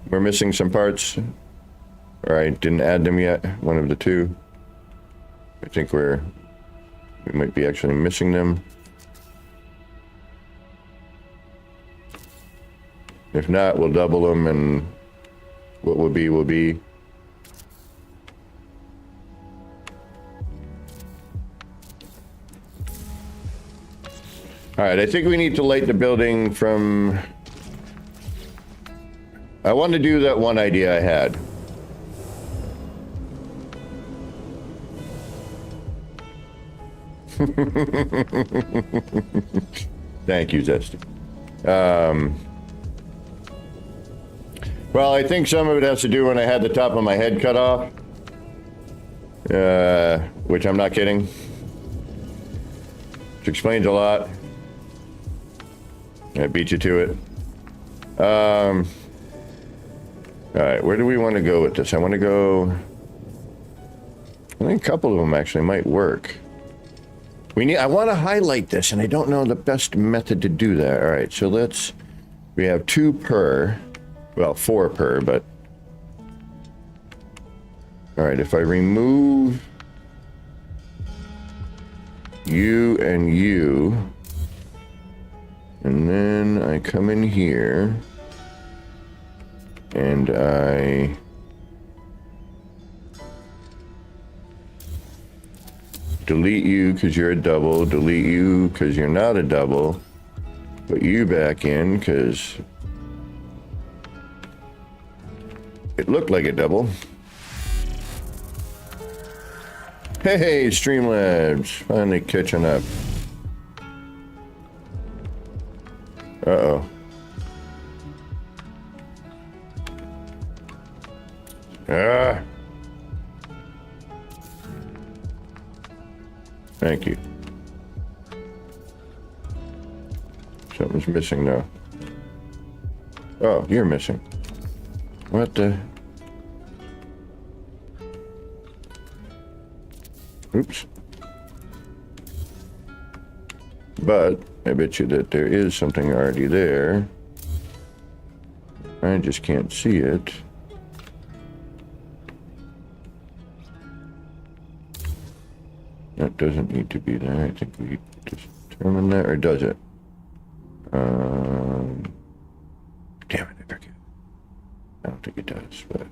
We're missing some parts. Or I didn't add them yet. One of the two. I think we might be actually missing them. If not, we'll double them and what will be will be. All right, I think we need to light the building from... I want to do that one idea I had. Thank you, Zesty. Well, I think some of it has to do when I had the top of my head cut off. Which I'm not kidding. Which explains a lot. I beat you to it. Alright, where do we want to go with this? I want to go... I think a couple of them actually might work. I want to highlight this, and I don't know the best method to do that. Alright, so we have 2 per. Well, 4 per, but... Alright, if I remove... you and you... And then I come in here... And I delete you because you're a double, delete you because you're not a double, put you back in because it looked like a double. Hey, Streamlabs, finally catching up. Uh-oh. Ah. Thank you. Something's missing now. Oh, you're missing. What the? Oops. But I bet you that there is something already there. I just can't see it. That doesn't need to be there. I think we determine that, or does it? Damn it, I forget. I don't think it does, but...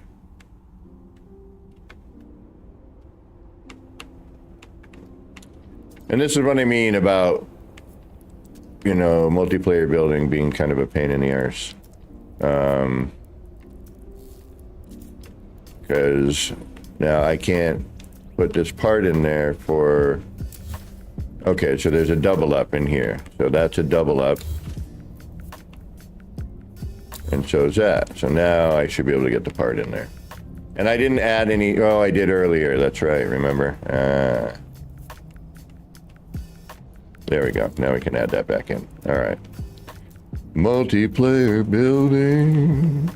And this is what I mean about, you know, multiplayer building being kind of a pain in the arse. Because now I can't put this part in there for... Okay, so there's a double up in here. So that's a double up. And so is that. So now I should be able to get the part in there. And I didn't add any... Oh, I did earlier. That's right, remember? There we go. Now we can add that back in. All right. Multiplayer building.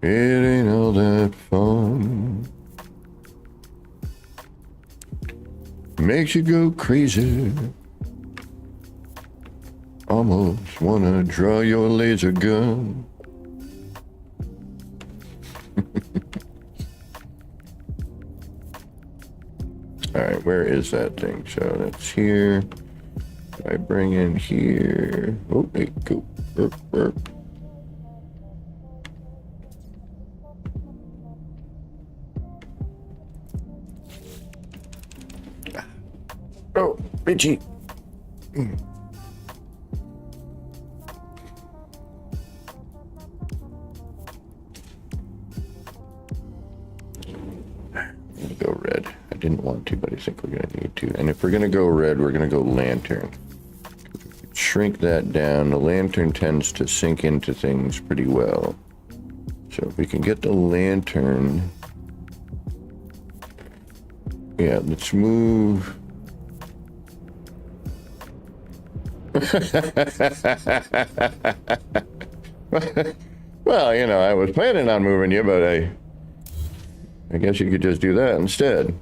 It ain't all that fun. Makes you go crazy. Almost wanna draw your laser gun. All right, where is that thing? So that's here. I bring in here. Oh, hey, go. Burp, burp. Oh, bitchy. Go red. I didn't want to, but I think we're gonna need to. And if we're gonna go red, we're gonna go lantern. Shrink that down. The lantern tends to sink into things pretty well. So if we can get the lantern, yeah, let's move. Well, you know, I was planning on moving you, but I guess you could just do that instead.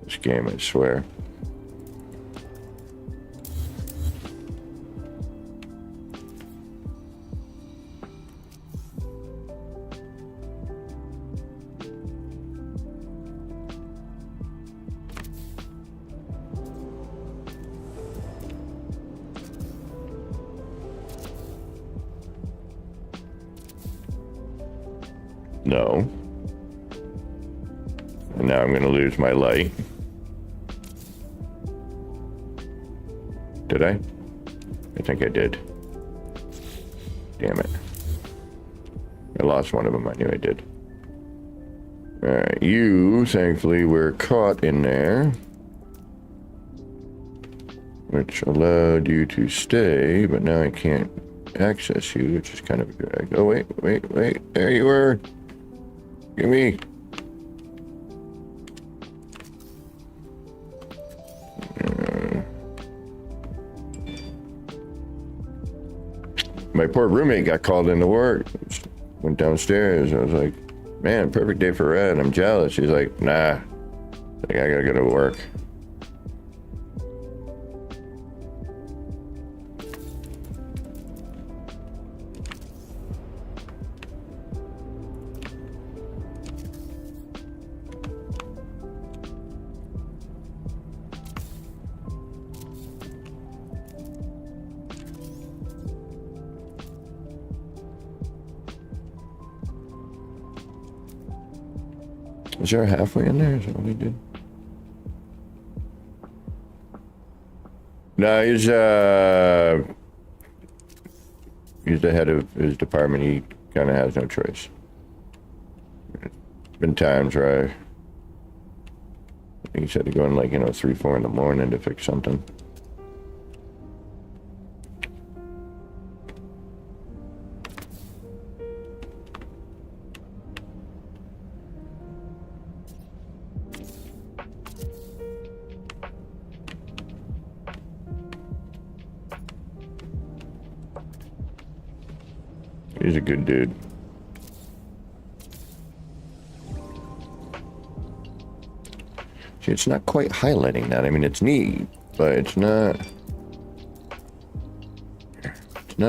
This game, I swear. No. And now I'm going to lose my light. Did I? I think I did. Damn it. I lost one of them. I knew I did. Alright, you, thankfully, were caught in there. Which allowed you to stay, but now I can't access you, which is kind of a drag. Oh, wait. There you were. Give me. My poor roommate got called into work. Went downstairs. I was like, man, perfect day for red. I'm jealous. She's like, nah. Like, I gotta go to work. Is there a halfway in there? Is that what he did? No, he's the head of his department. He kind of has no choice. There's been times where I think he said to go in like, 3, 4 in the morning to fix something. He's a good dude. See, it's not quite highlighting that. I mean, it's neat, but it's not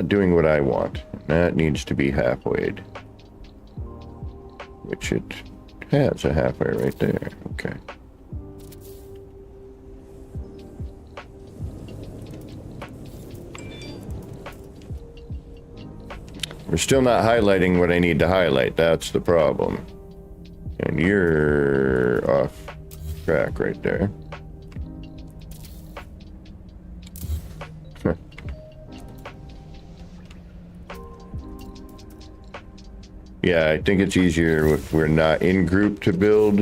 doing what I want. That needs to be halfwayed. Which it has a halfway right there. Okay. We're still not highlighting what I need to highlight. That's the problem. And you're off track right there. Yeah, I think it's easier if we're not in group to build.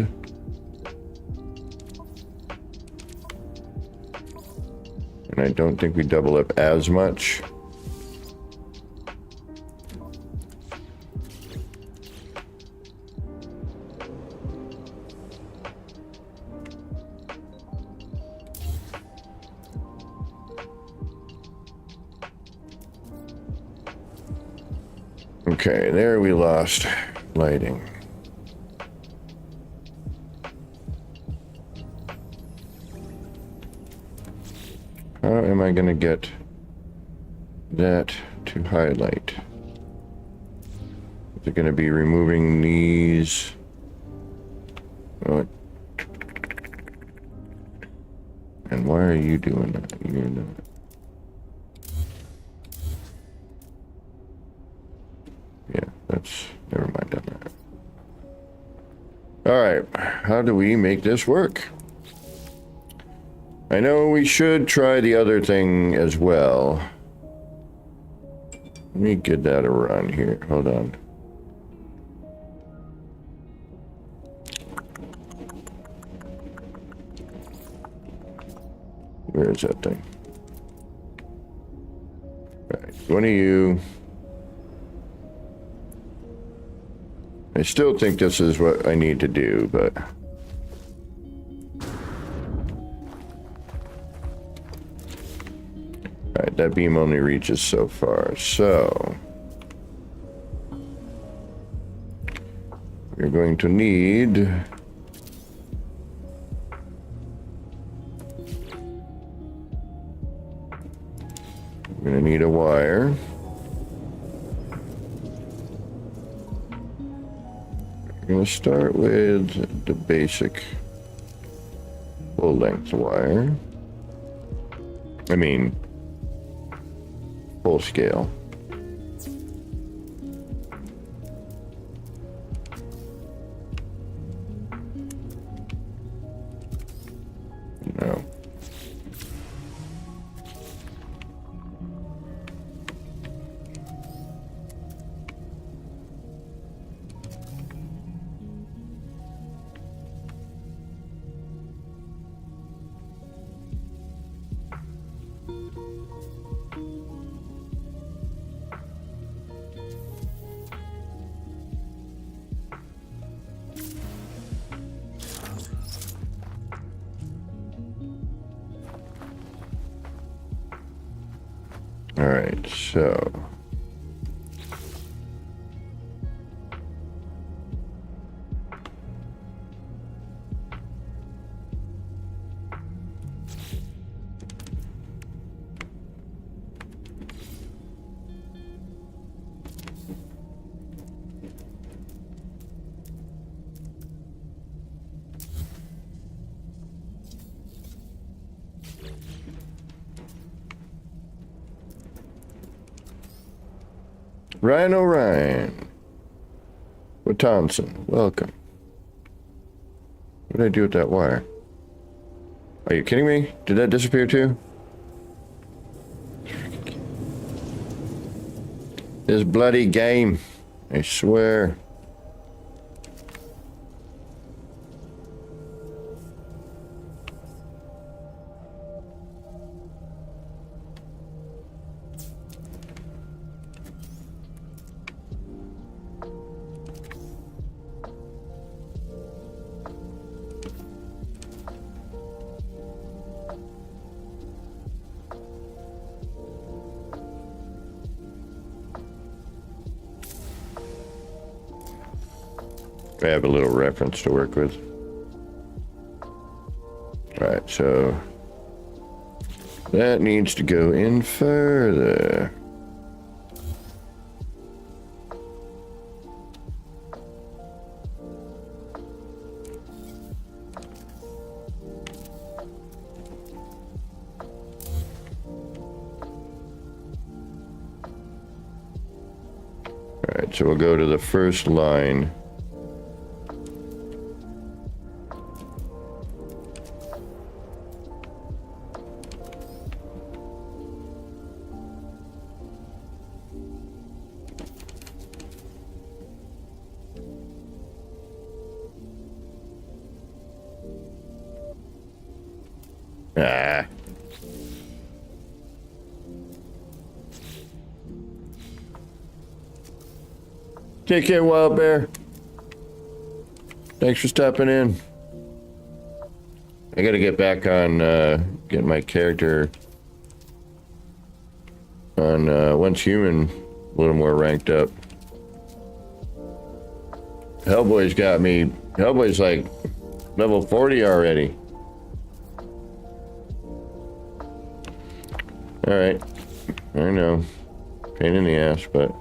And I don't think we double up as much. Okay, there we lost lighting. How am I going to get that to highlight? Is it going to be removing these? Oh. And why are you doing that? You're not. Yeah, that's, never mind on that. All right, how do we make this work? I know we should try the other thing as well. Let me get that a run here. Hold on. Where is that thing? All right, one of you. I still think this is what I need to do, but... Alright, that beam only reaches so far, so... We're going to need... We're going to need a wire. We're going to start with the basic full length wire. I mean, full scale. No. All right, so Ryan O'Ryan. Thompson, welcome. What did I do with that wire? Are you kidding me? Did that disappear too? This bloody game. I swear. I have a little reference to work with. Alright, so that needs to go in further. Alright, so we'll go to the first line. Ah. Take care, Wild Bear. Thanks for stopping in. I gotta get back on, get my character on, Once Human a little more ranked up. Hellboy's got me. Hellboy's like level 40 already. Alright. I know. Pain in the ass, but...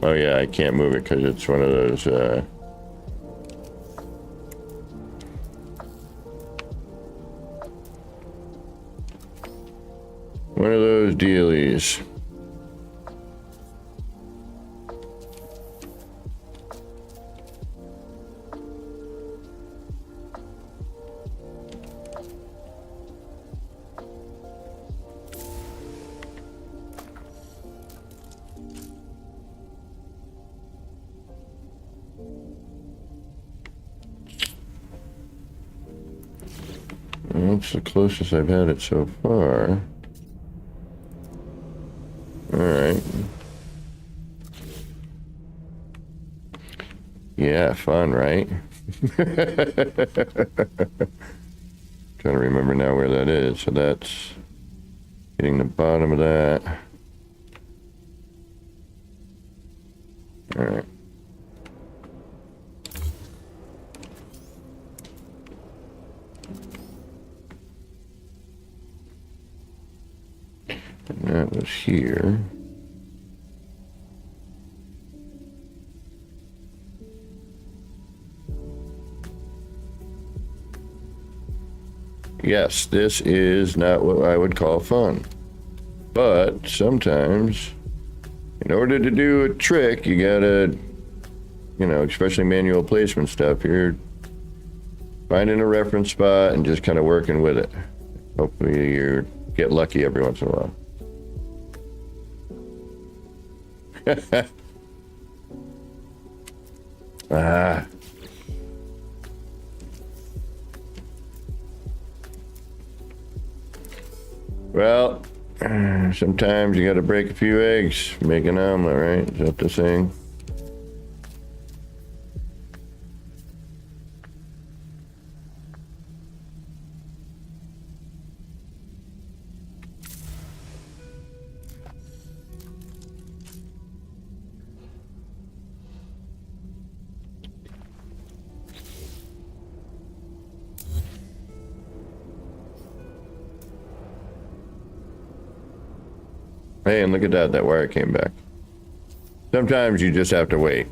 Oh yeah, I can't move it because it's one of those, one of those dealies. That's the closest I've had it so far. Alright. Yeah, fun, right? Trying to remember now where that is. So that's hitting the bottom of that. Alright. And that was here. Yes, this is not what I would call fun. But sometimes, in order to do a trick, you gotta, you know, especially manual placement stuff, you're finding a reference spot and just kind of working with it. Hopefully you get lucky every once in a while. Ah. Well, sometimes you gotta break a few eggs, make an omelet, right? Is that the saying? Hey, and look at that, that wire came back. Sometimes you just have to wait.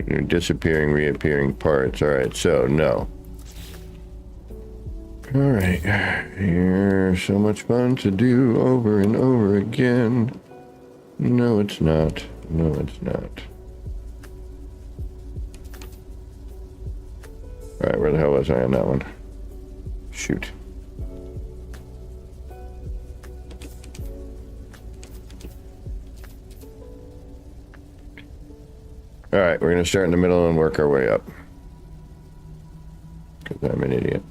Disappearing, reappearing parts. All right, so no. All right, here's so much fun to do over and over again. No, it's not. No, it's not. All right, where the hell was I on that one? Shoot. All right, we're going to start in the middle and work our way up. Because I'm an idiot.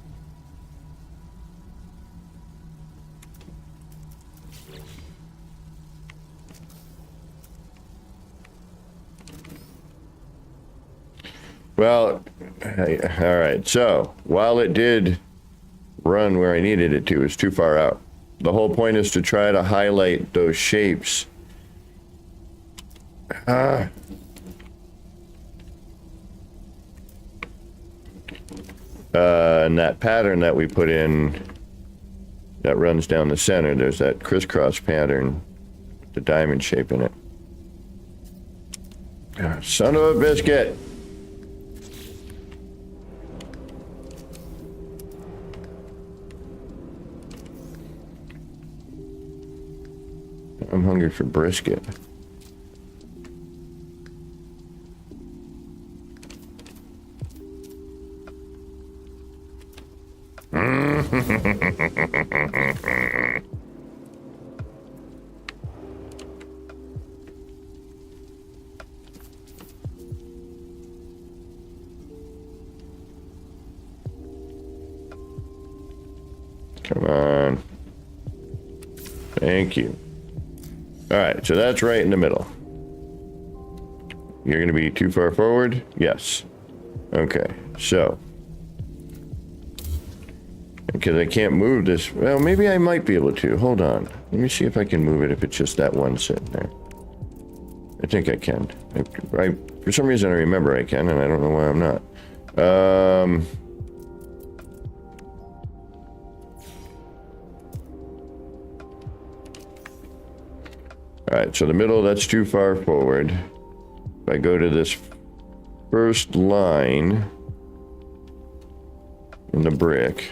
Well, all right, so while it did run where I needed it to, it's too far out. The whole point is to try to highlight those shapes. And that pattern that we put in that runs down the center, there's that crisscross pattern, the diamond shape in it. Son of a biscuit! I'm hungry for brisket. Come on. Thank you. All right, so that's right in the middle. You're going to be too far forward? Yes. Okay, so. Because I can't move this. Well, maybe I might be able to. Hold on. Let me see if I can move it if it's just that one sitting there. I think I can. For some reason, I remember I can, and I don't know why I'm not. All right, so the middle, that's too far forward. If I go to this first line in the brick.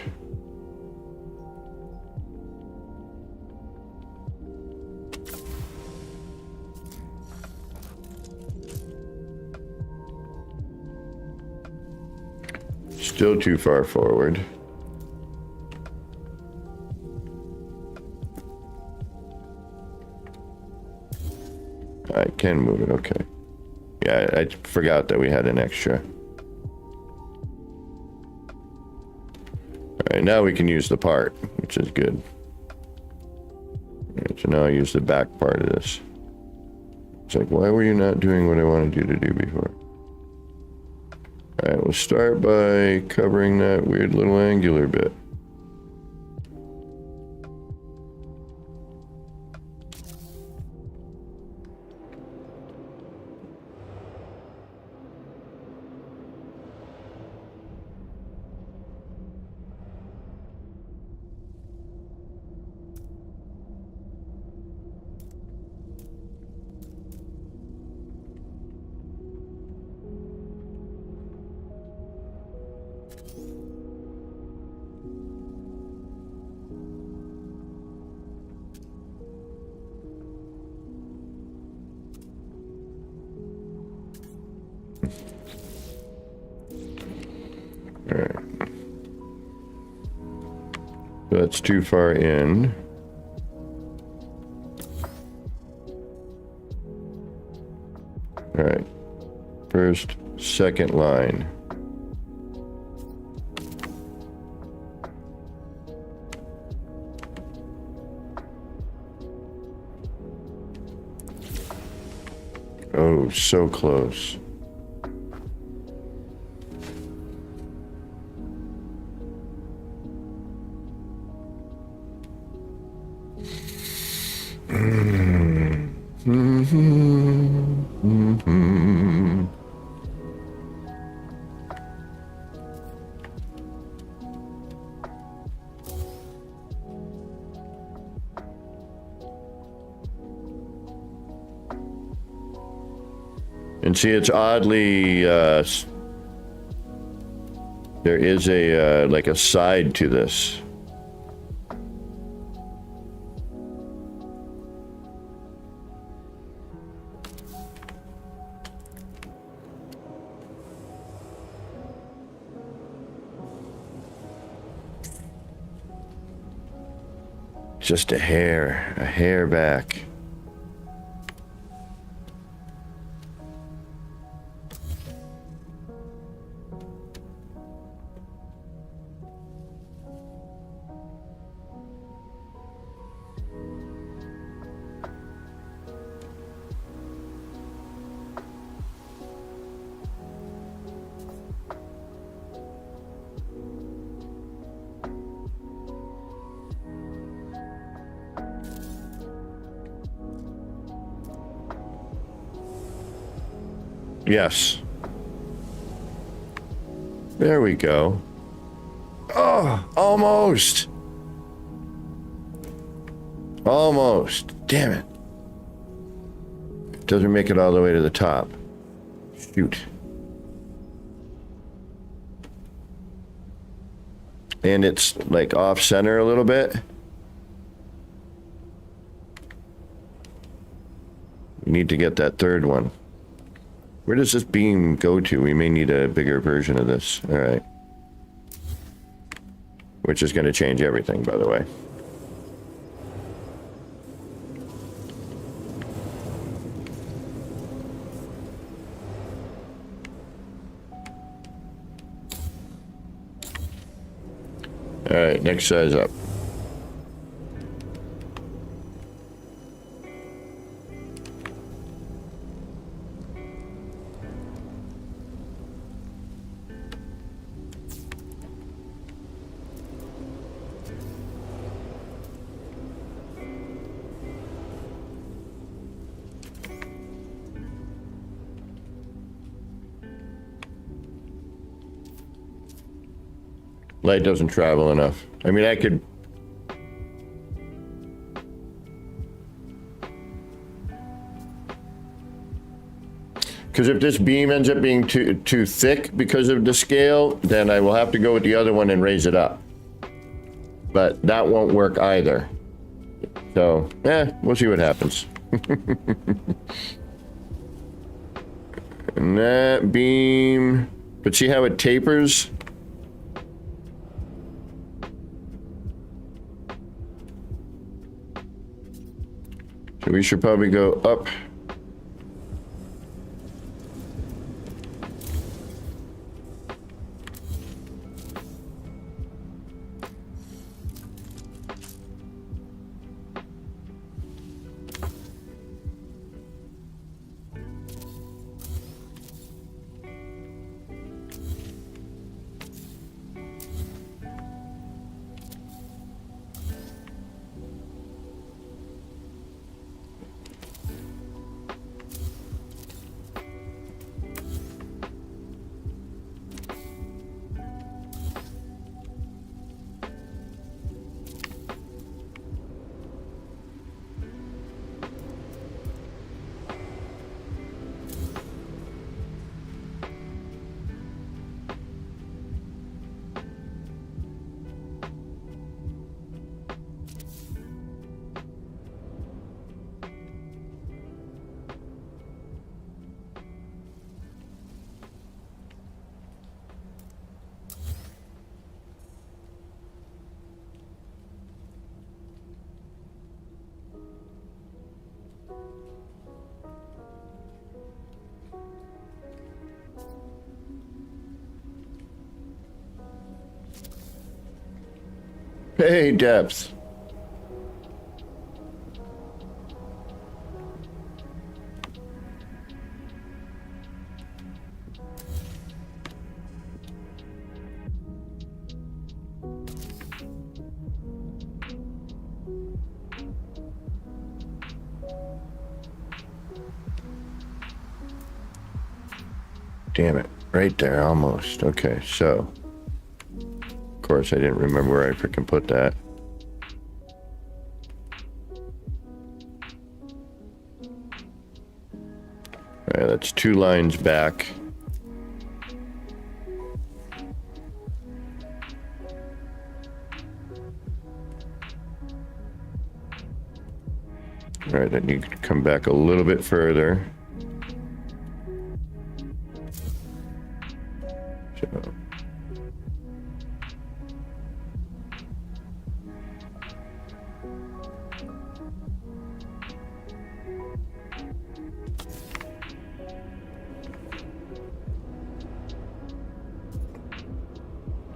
Still too far forward. I can move it, okay. Yeah, I forgot that we had an extra. Alright, now we can use the part, which is good. Alright, so now I use the back part of this. It's like, why were you not doing what I wanted you to do before? Alright, we'll start by covering that weird little angular bit. Alright. So that's too far in. Alright. First, second line. Oh, so close. And see, it's oddly, there is a, like a side to this. Just a hair back. Yes. There we go. Oh, almost. Almost. Damn it. Doesn't make it all the way to the top. Shoot. And it's like off center a little bit. We need to get that third one. Where does this beam go to? We may need a bigger version of this. All right. Which is going to change everything, by the way. All right, next size up. Light doesn't travel enough. I mean, I could... Because if this beam ends up being too thick because of the scale, then I will have to go with the other one and raise it up. But that won't work either. So, we'll see what happens. And that beam... But see how it tapers? So we should probably go up. Hey, depth. Damn it. Right there, almost. Okay, so... Of course, I didn't remember where I freaking put that. Alright, That's 2 lines back. All right, then you can come back a little bit further. So.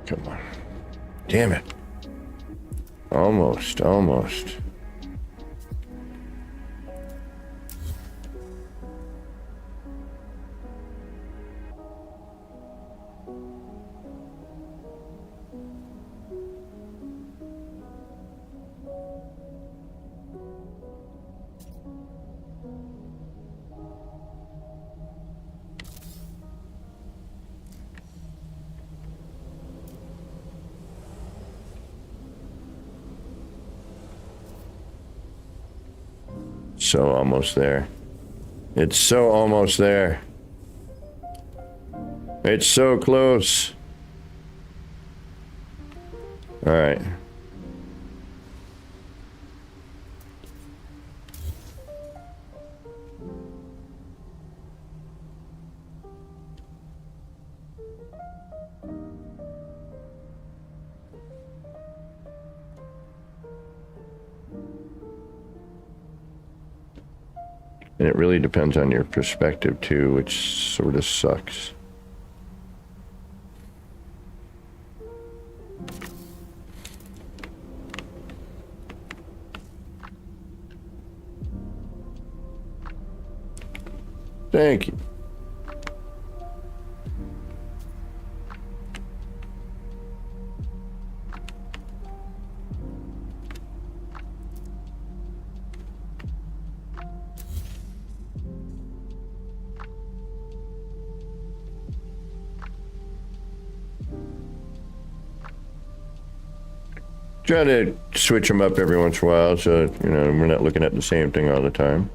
Come on. Damn it. Almost, almost. So almost there. It's so almost there. It's so close. All right. And it really depends on your perspective too, which sort of sucks. Thank you. Try to switch them up every once in a while so, you know, we're not looking at the same thing all the time.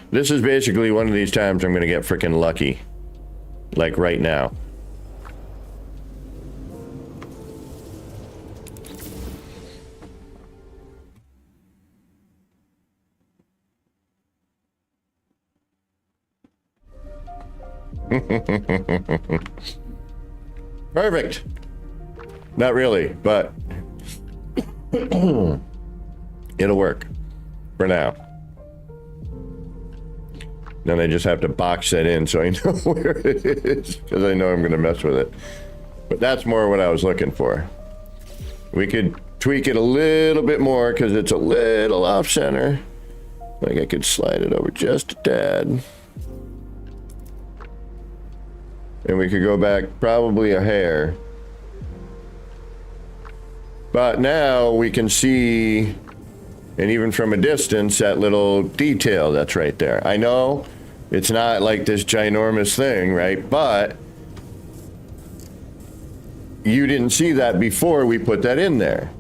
This is basically one of these times I'm going to get freaking lucky. Like right now. Perfect. Not really, but it'll work for now. Then I just have to box that in so I know where it is, because I know I'm going to mess with it. But that's more what I was looking for. We could tweak it a little bit more because it's a little off center. Like I could slide it over just a tad. And we could go back probably a hair. But now we can see, and even from a distance, that little detail that's right there. I know it's not like this ginormous thing, right? But you didn't see that before we put that in there.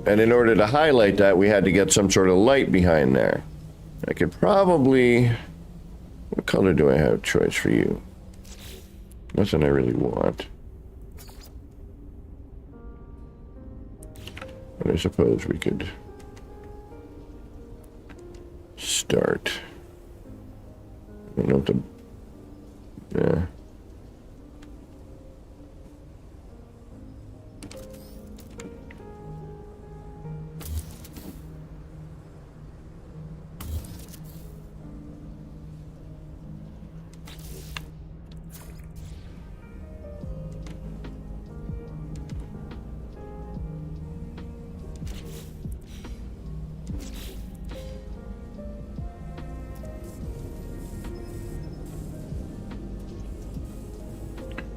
And in order to highlight that, we had to get some sort of light behind there. I could probably, what color do I have choice for you? Nothing I really want. But I suppose we could start. I don't know what the, yeah.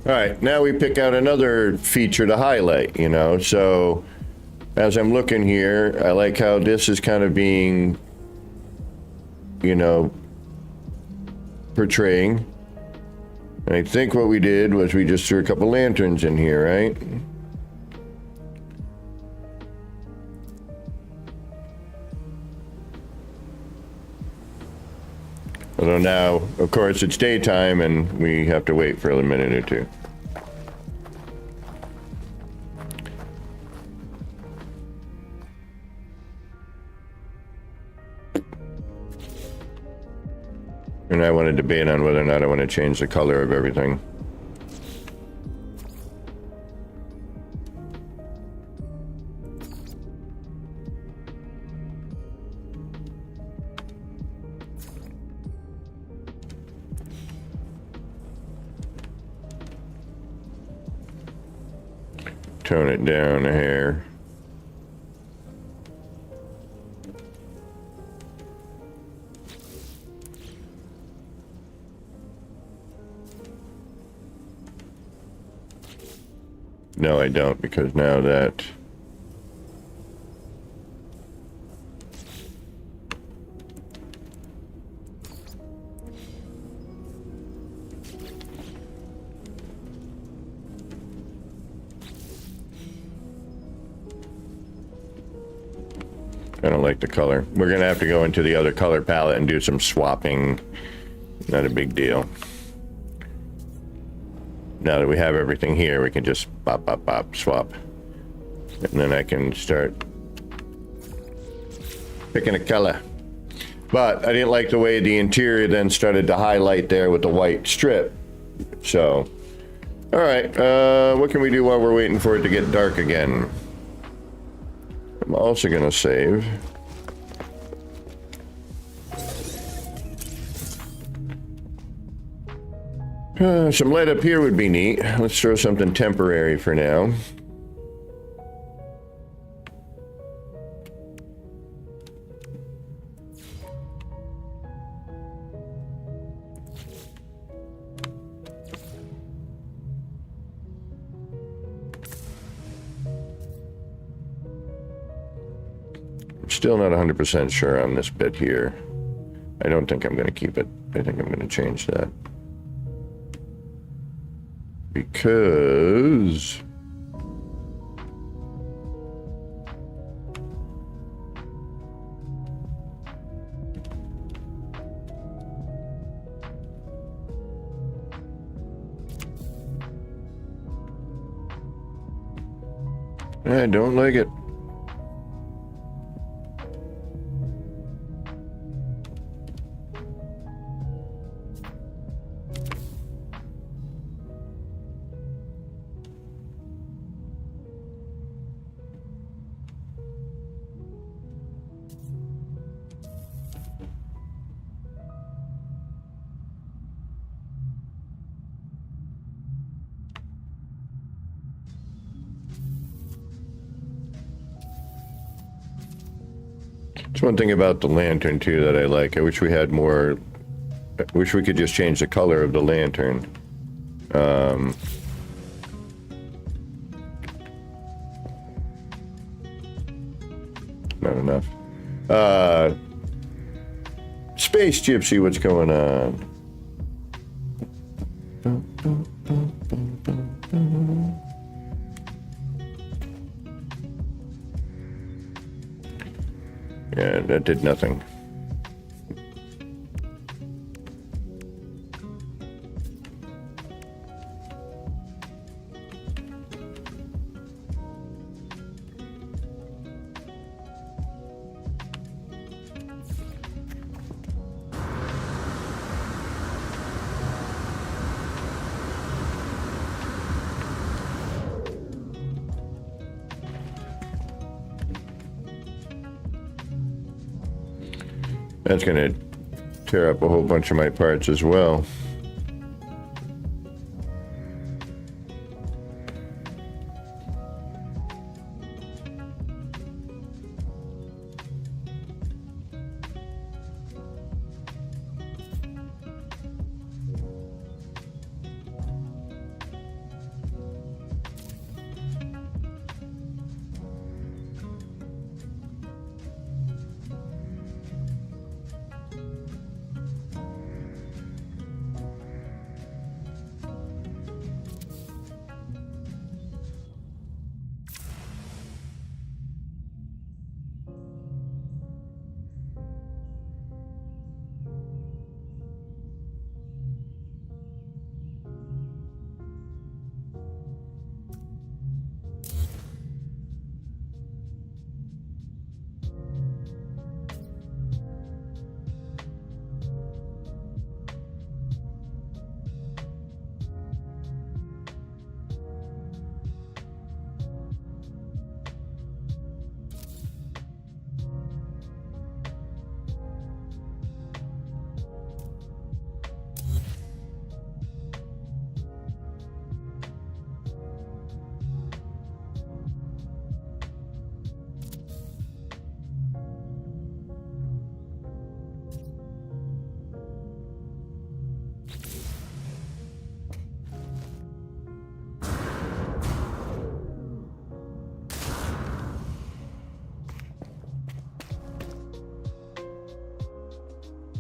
All right, now we pick out another feature to highlight, you know, so as I'm looking here, I like how this is kind of being, you know, portraying. And I think what we did was we just threw a couple lanterns in here, right? Although now, of course, it's daytime and we have to wait for a minute or two. And I want to debate on whether or not I want to change the color of everything. Tone it down a hair. No, I don't, because now that... I don't like the color. We're gonna have to go into the other color palette and do some swapping. Not a big deal. Now that we have everything here, we can just pop, swap. And then I can start picking a color. But I didn't like the way the interior then started to highlight there with the white strip. So, all right, what can we do while we're waiting for it to get dark again? I'm also gonna save. Some light up here would be neat. Let's throw something temporary for now. I'm still not 100% sure on this bit here. I don't think I'm going to keep it. I think I'm going to change that. Because I don't like it. It's one thing about the lantern too that I like. I wish we had more. I wish we could just change the color of the lantern. Not enough. Space Gypsy, what's going on? Yeah, that did nothing. That's going to tear up a whole bunch of my parts as well.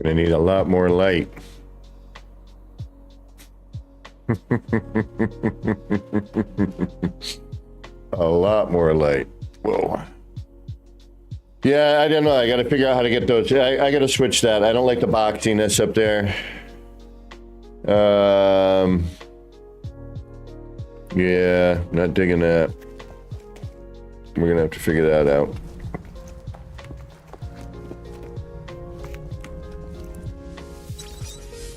Gonna need a lot more light. A lot more light. Whoa. Yeah, I don't know. I got to figure out how to get those. I got to switch that. I don't like the boxiness up there. Yeah, not digging that. We're gonna have to figure that out.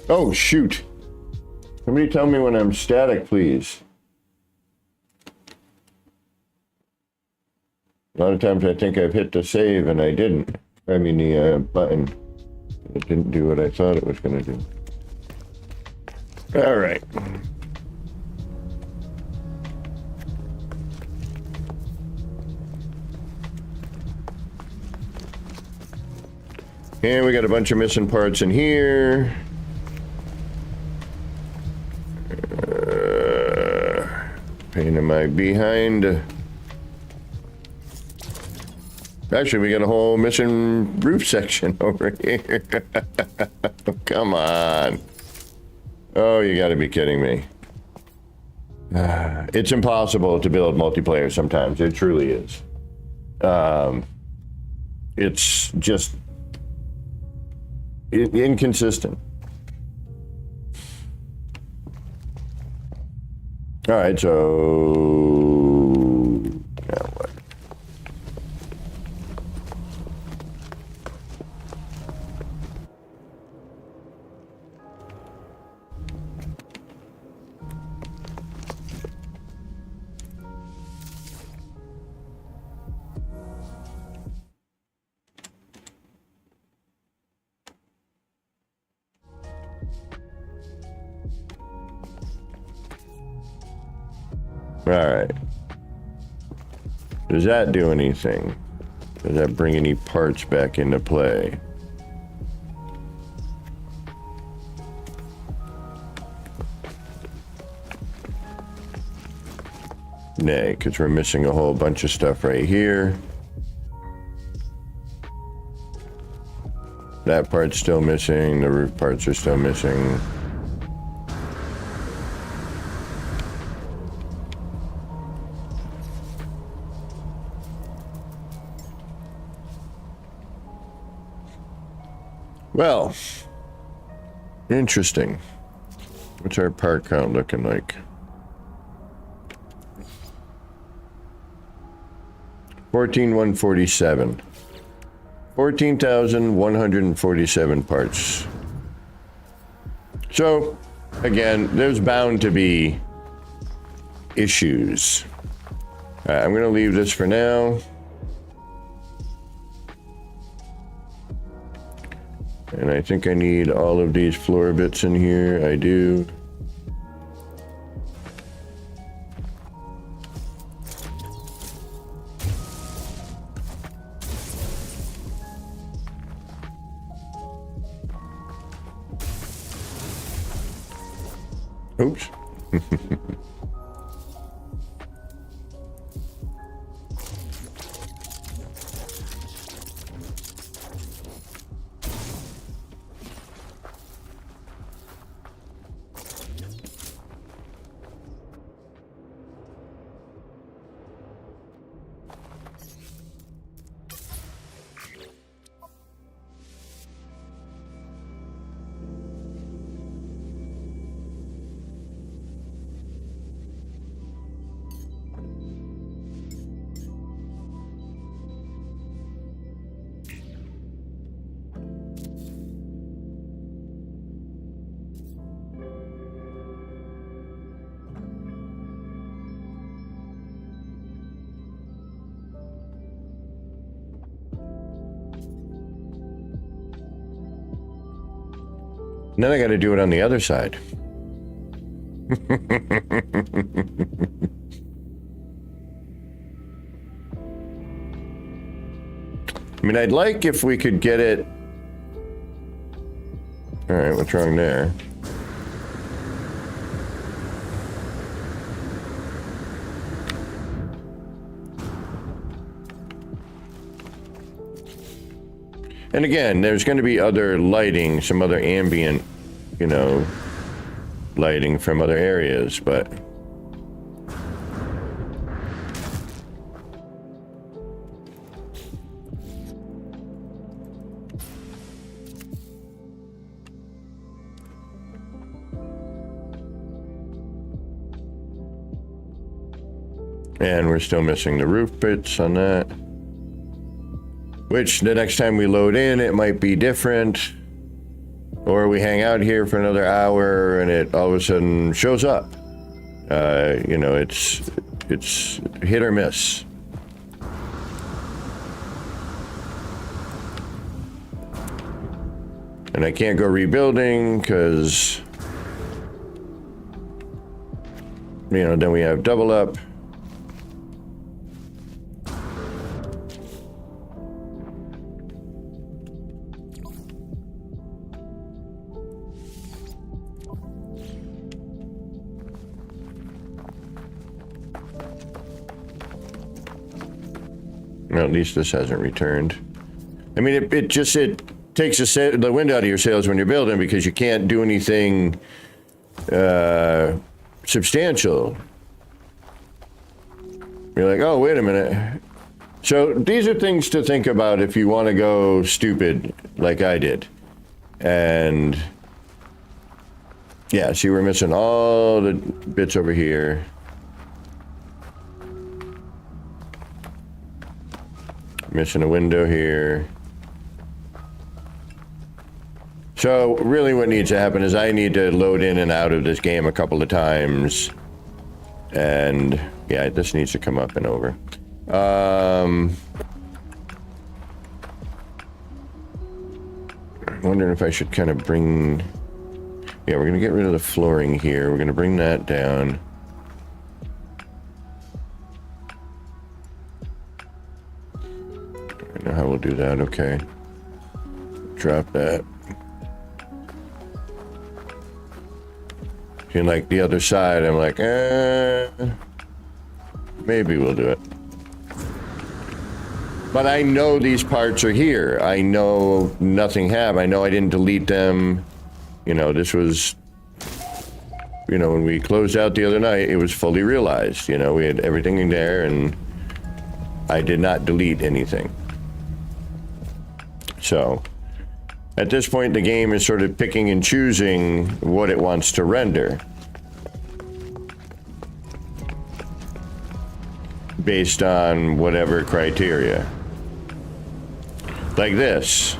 Oh, shoot. Somebody tell me when I'm static, please. A lot of times I think I've hit the save and I didn't. I mean the button. It didn't do what I thought it was going to do. All right. And we got a bunch of missing parts in here. Pain in my behind. Actually, we got a whole missing roof section over here. Come on. Oh, you gotta be kidding me. It's impossible to build multiplayer sometimes. It truly is. It's just inconsistent. All right, so now what? All right. Does that do anything? Does that bring any parts back into play? Nay, because we're missing a whole bunch of stuff right here. That part's still missing. The roof parts are still missing. Well, interesting. What's our part count looking like? 14,147. 14,147 parts. So, again, there's bound to be issues. I'm going to leave this for now. And I think I need all of these floor bits in here. I do. Oops. And then I got to do it on the other side. I mean, I'd like if we could get it. All right, what's wrong there? And again, there's going to be other lighting, some other ambient, you know, lighting from other areas, but... And we're still missing the roof bits on that. Which, the next time we load in, it might be different. Or we hang out here for another hour and it all of a sudden shows up. You know, it's hit or miss. And I can't go rebuilding because, you know, then we have double up. Well, at least this hasn't returned. I mean, it takes the wind out of your sails when you're building because you can't do anything substantial. You're like, oh, wait a minute. So these are things to think about if you want to go stupid like I did. And yeah, see, we're missing all the bits over here. Missing a window here. So really what needs to happen is I need to load in and out of this game a couple of times. And yeah, this needs to come up and over. I'm wondering if I should kind of bring... Yeah, we're going to get rid of the flooring here. We're going to bring that down. I know how we'll do that. Okay. Drop that. And like the other side, I'm like, maybe we'll do it. But I know these parts are here. I know nothing happened. I know I didn't delete them. You know, this was, you know, when we closed out the other night, it was fully realized. You know, we had everything in there and I did not delete anything. So, at this point, the game is sort of picking and choosing what it wants to render. Based on whatever criteria. Like this.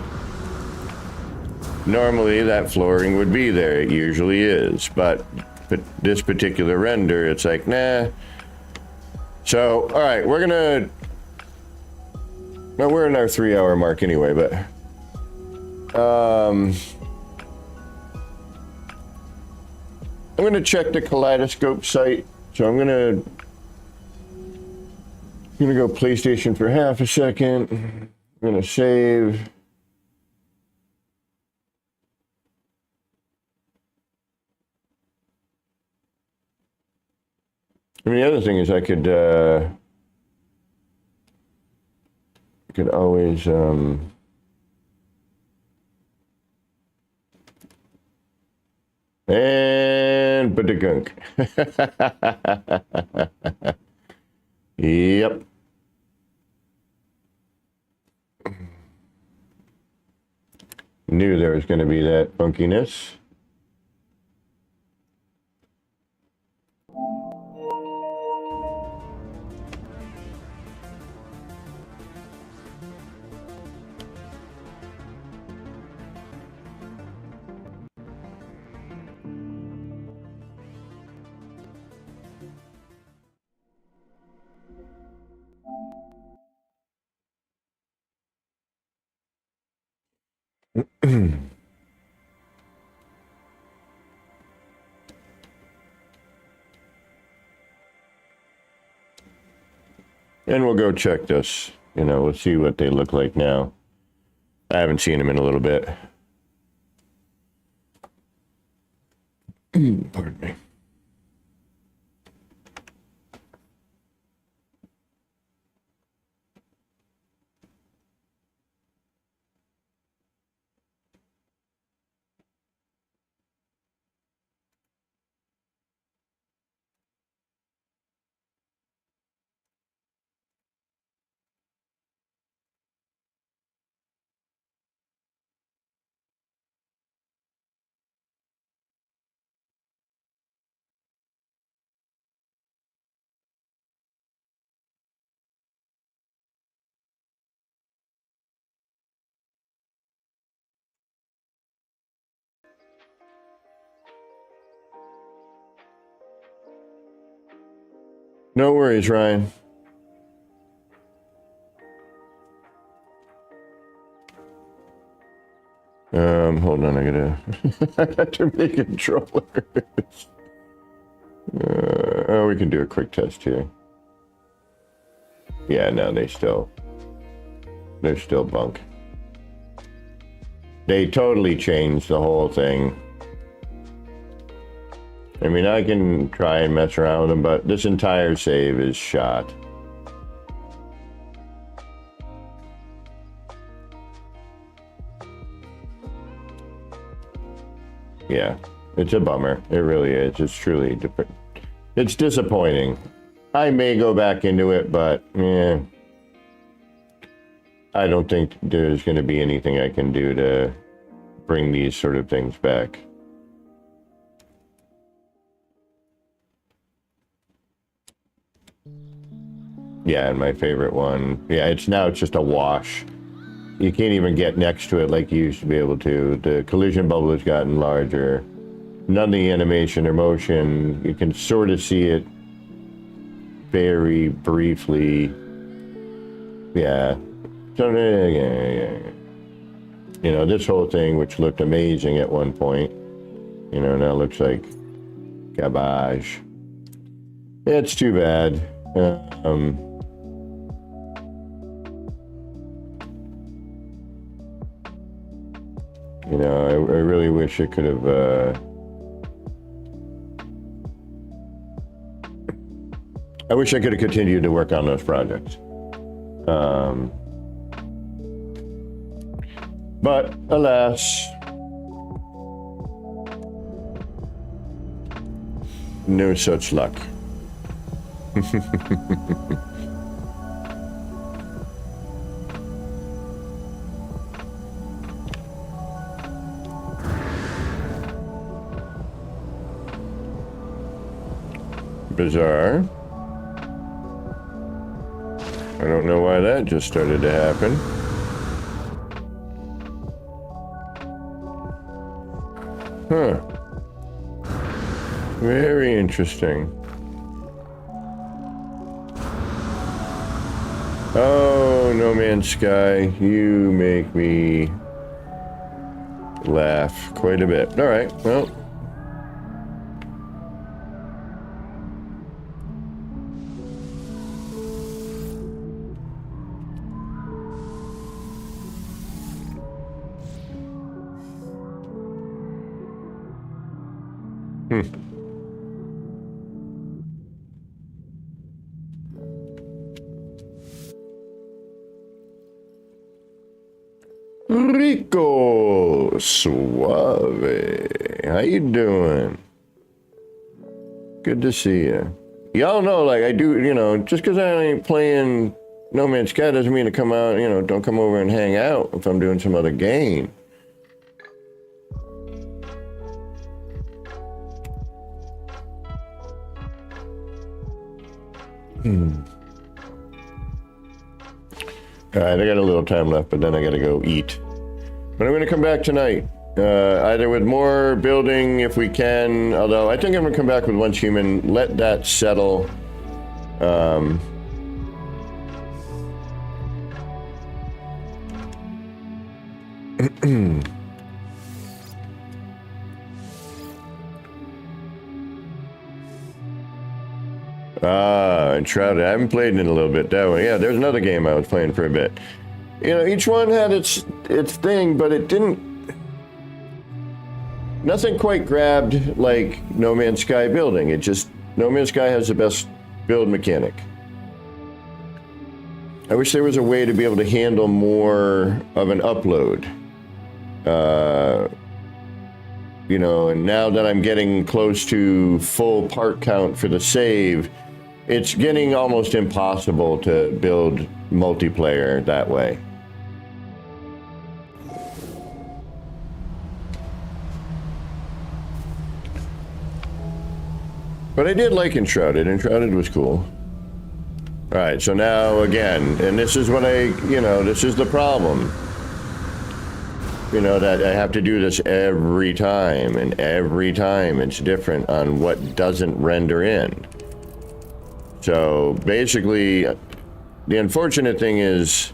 Normally, that flooring would be there. It usually is. But this particular render, it's like, nah. So, alright, we're gonna... Well, we're in our 3-hour mark anyway, but... I'm gonna check the Kaleidoscope site, so I'm gonna go PlayStation for half a second. I'm gonna save. I mean, the other thing is I could always and put the gunk. Yep. Knew there was going to be that funkiness. And we'll go check this. You know, we'll see what they look like now. I haven't seen them in a little bit. Pardon me. No worries, Ryan. Hold on, I got to make a controller. Oh, we can do a quick test here. Yeah, no, they're still bunk. They totally changed the whole thing. I mean, I can try and mess around with them, but this entire save is shot. Yeah, it's a bummer. It really is. It's truly different. It's disappointing. I may go back into it, but yeah, I don't think there's going to be anything I can do to bring these sort of things back. Yeah, and my favorite one. Yeah, it's just a wash. You can't even get next to it like you used to be able to. The collision bubble has gotten larger. None of the animation or motion. You can sort of see it very briefly. Yeah. So, yeah. You know, this whole thing, which looked amazing at one point, you know, now looks like garbage. It's too bad. You know, I really wish it could have, I wish I could have continued to work on those projects. But alas, no such luck. Bizarre. I don't know why that just started to happen. Huh. Very interesting. Oh, No Man's Sky, you make me laugh quite a bit. All right, well. Rico Suave, how you doing? Good to see you. Y'all know, like, I do, you know, just because I ain't playing No Man's Sky doesn't mean to come out, you know, don't come over and hang out if I'm doing some other game. All right, I got a little time left, but then I got to go eat. But I'm going to come back tonight, either with more building if we can, although I think I'm going to come back with Once Human, let that settle. Enshrouded. I haven't played it in a little bit. That one. Yeah, there's another game I was playing for a bit. You know, each one had its thing, but it didn't. Nothing quite grabbed like No Man's Sky building. It just No Man's Sky has the best build mechanic. I wish there was a way to be able to handle more of an upload. You know, and now that I'm getting close to full part count for the save, it's getting almost impossible to build multiplayer that way. But I did like Enshrouded. Enshrouded was cool. All right, so now again, and this is what this is the problem. You know, that I have to do this every time, and every time it's different on what doesn't render in. So basically, the unfortunate thing is,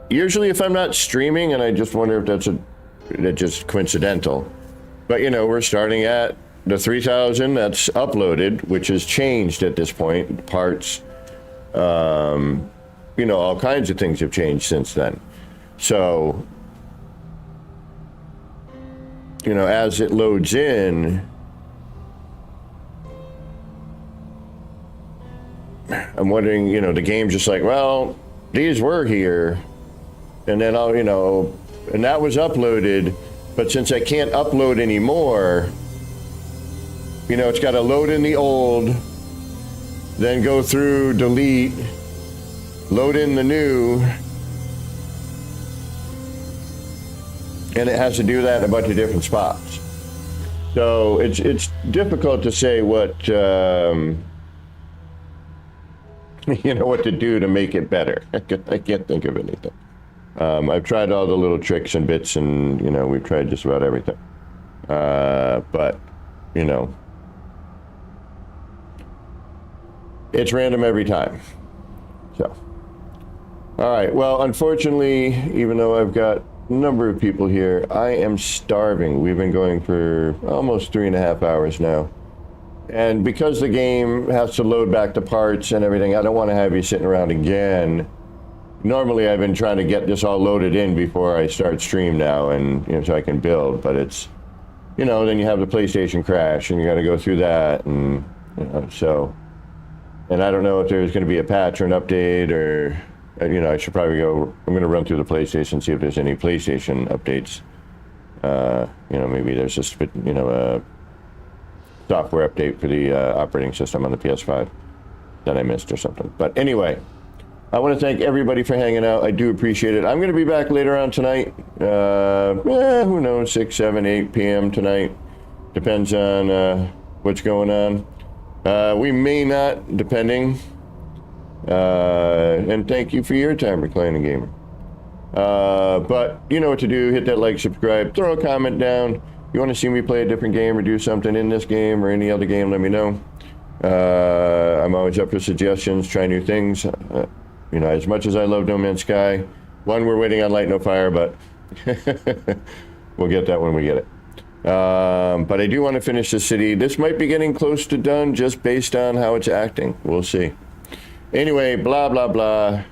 usually if I'm not streaming, and I just wonder if that's just coincidental, but you know, we're starting at the 3,000 that's uploaded, which has changed at this point, parts, you know, all kinds of things have changed since then. So, you know, as it loads in, I'm wondering, you know, the game's just like, well, these were here, and then I'll, you know, and that was uploaded, but since I can't upload anymore, you know, it's got to load in the old, then go through, delete, load in the new, and it has to do that in a bunch of different spots. So it's difficult to say what, you know, what to do to make it better. I can't think of anything. I've tried all the little tricks and bits, and, you know, we've tried just about everything. But, you know, it's random every time. So, all right. Well, unfortunately, even though I've got a number of people here, I am starving. We've been going for almost 3.5 hours now. And because the game has to load back the parts and everything, I don't want to have you sitting around again. Normally, I've been trying to get this all loaded in before I start stream now, and, you know, so I can build. But it's, you know, then you have the PlayStation crash, and you got to go through that, and, you know, so. And I don't know if there's going to be a patch or an update, or, you know, I should probably go. I'm going to run through the PlayStation, see if there's any PlayStation updates. You know, maybe there's just, you know, a software update for the operating system on the PS5 that I missed or something. But anyway, I want to thank everybody for hanging out. I do appreciate it. I'm going to be back later on tonight. Who knows, 6, 7, 8 p.m. tonight. Depends on what's going on. We may not, depending. And thank you for your time, Reclining Gamer. But you know what to do. Hit that like, subscribe, throw a comment down. You want to see me play a different game or do something in this game or any other game, let me know. I'm always up for suggestions, try new things. You know, as much as I love No Man's Sky, we're waiting on Light No Fire, but we'll get that when we get it. But I do want to finish the city. This might be getting close to done just based on how it's acting. We'll see. Anyway, blah, blah, blah.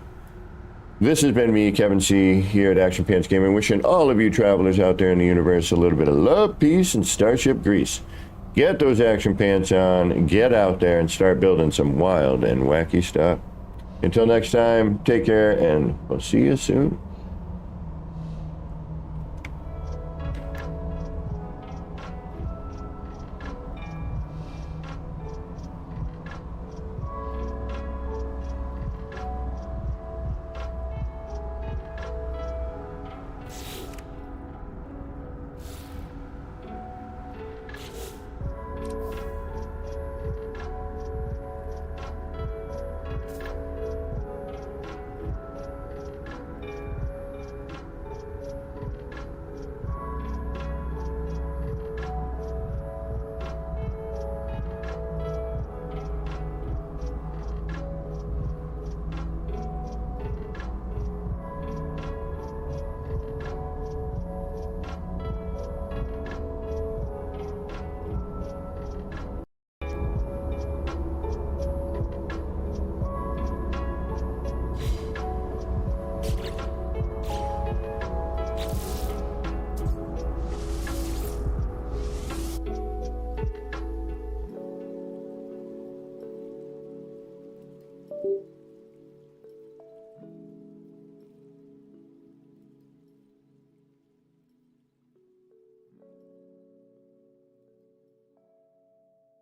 This has been me, Kevin C., here at Action Pants Gaming, wishing all of you travelers out there in the universe a little bit of love, peace, and starship grease. Get those action pants on, get out there, and start building some wild and wacky stuff. Until next time, take care, and we'll see you soon.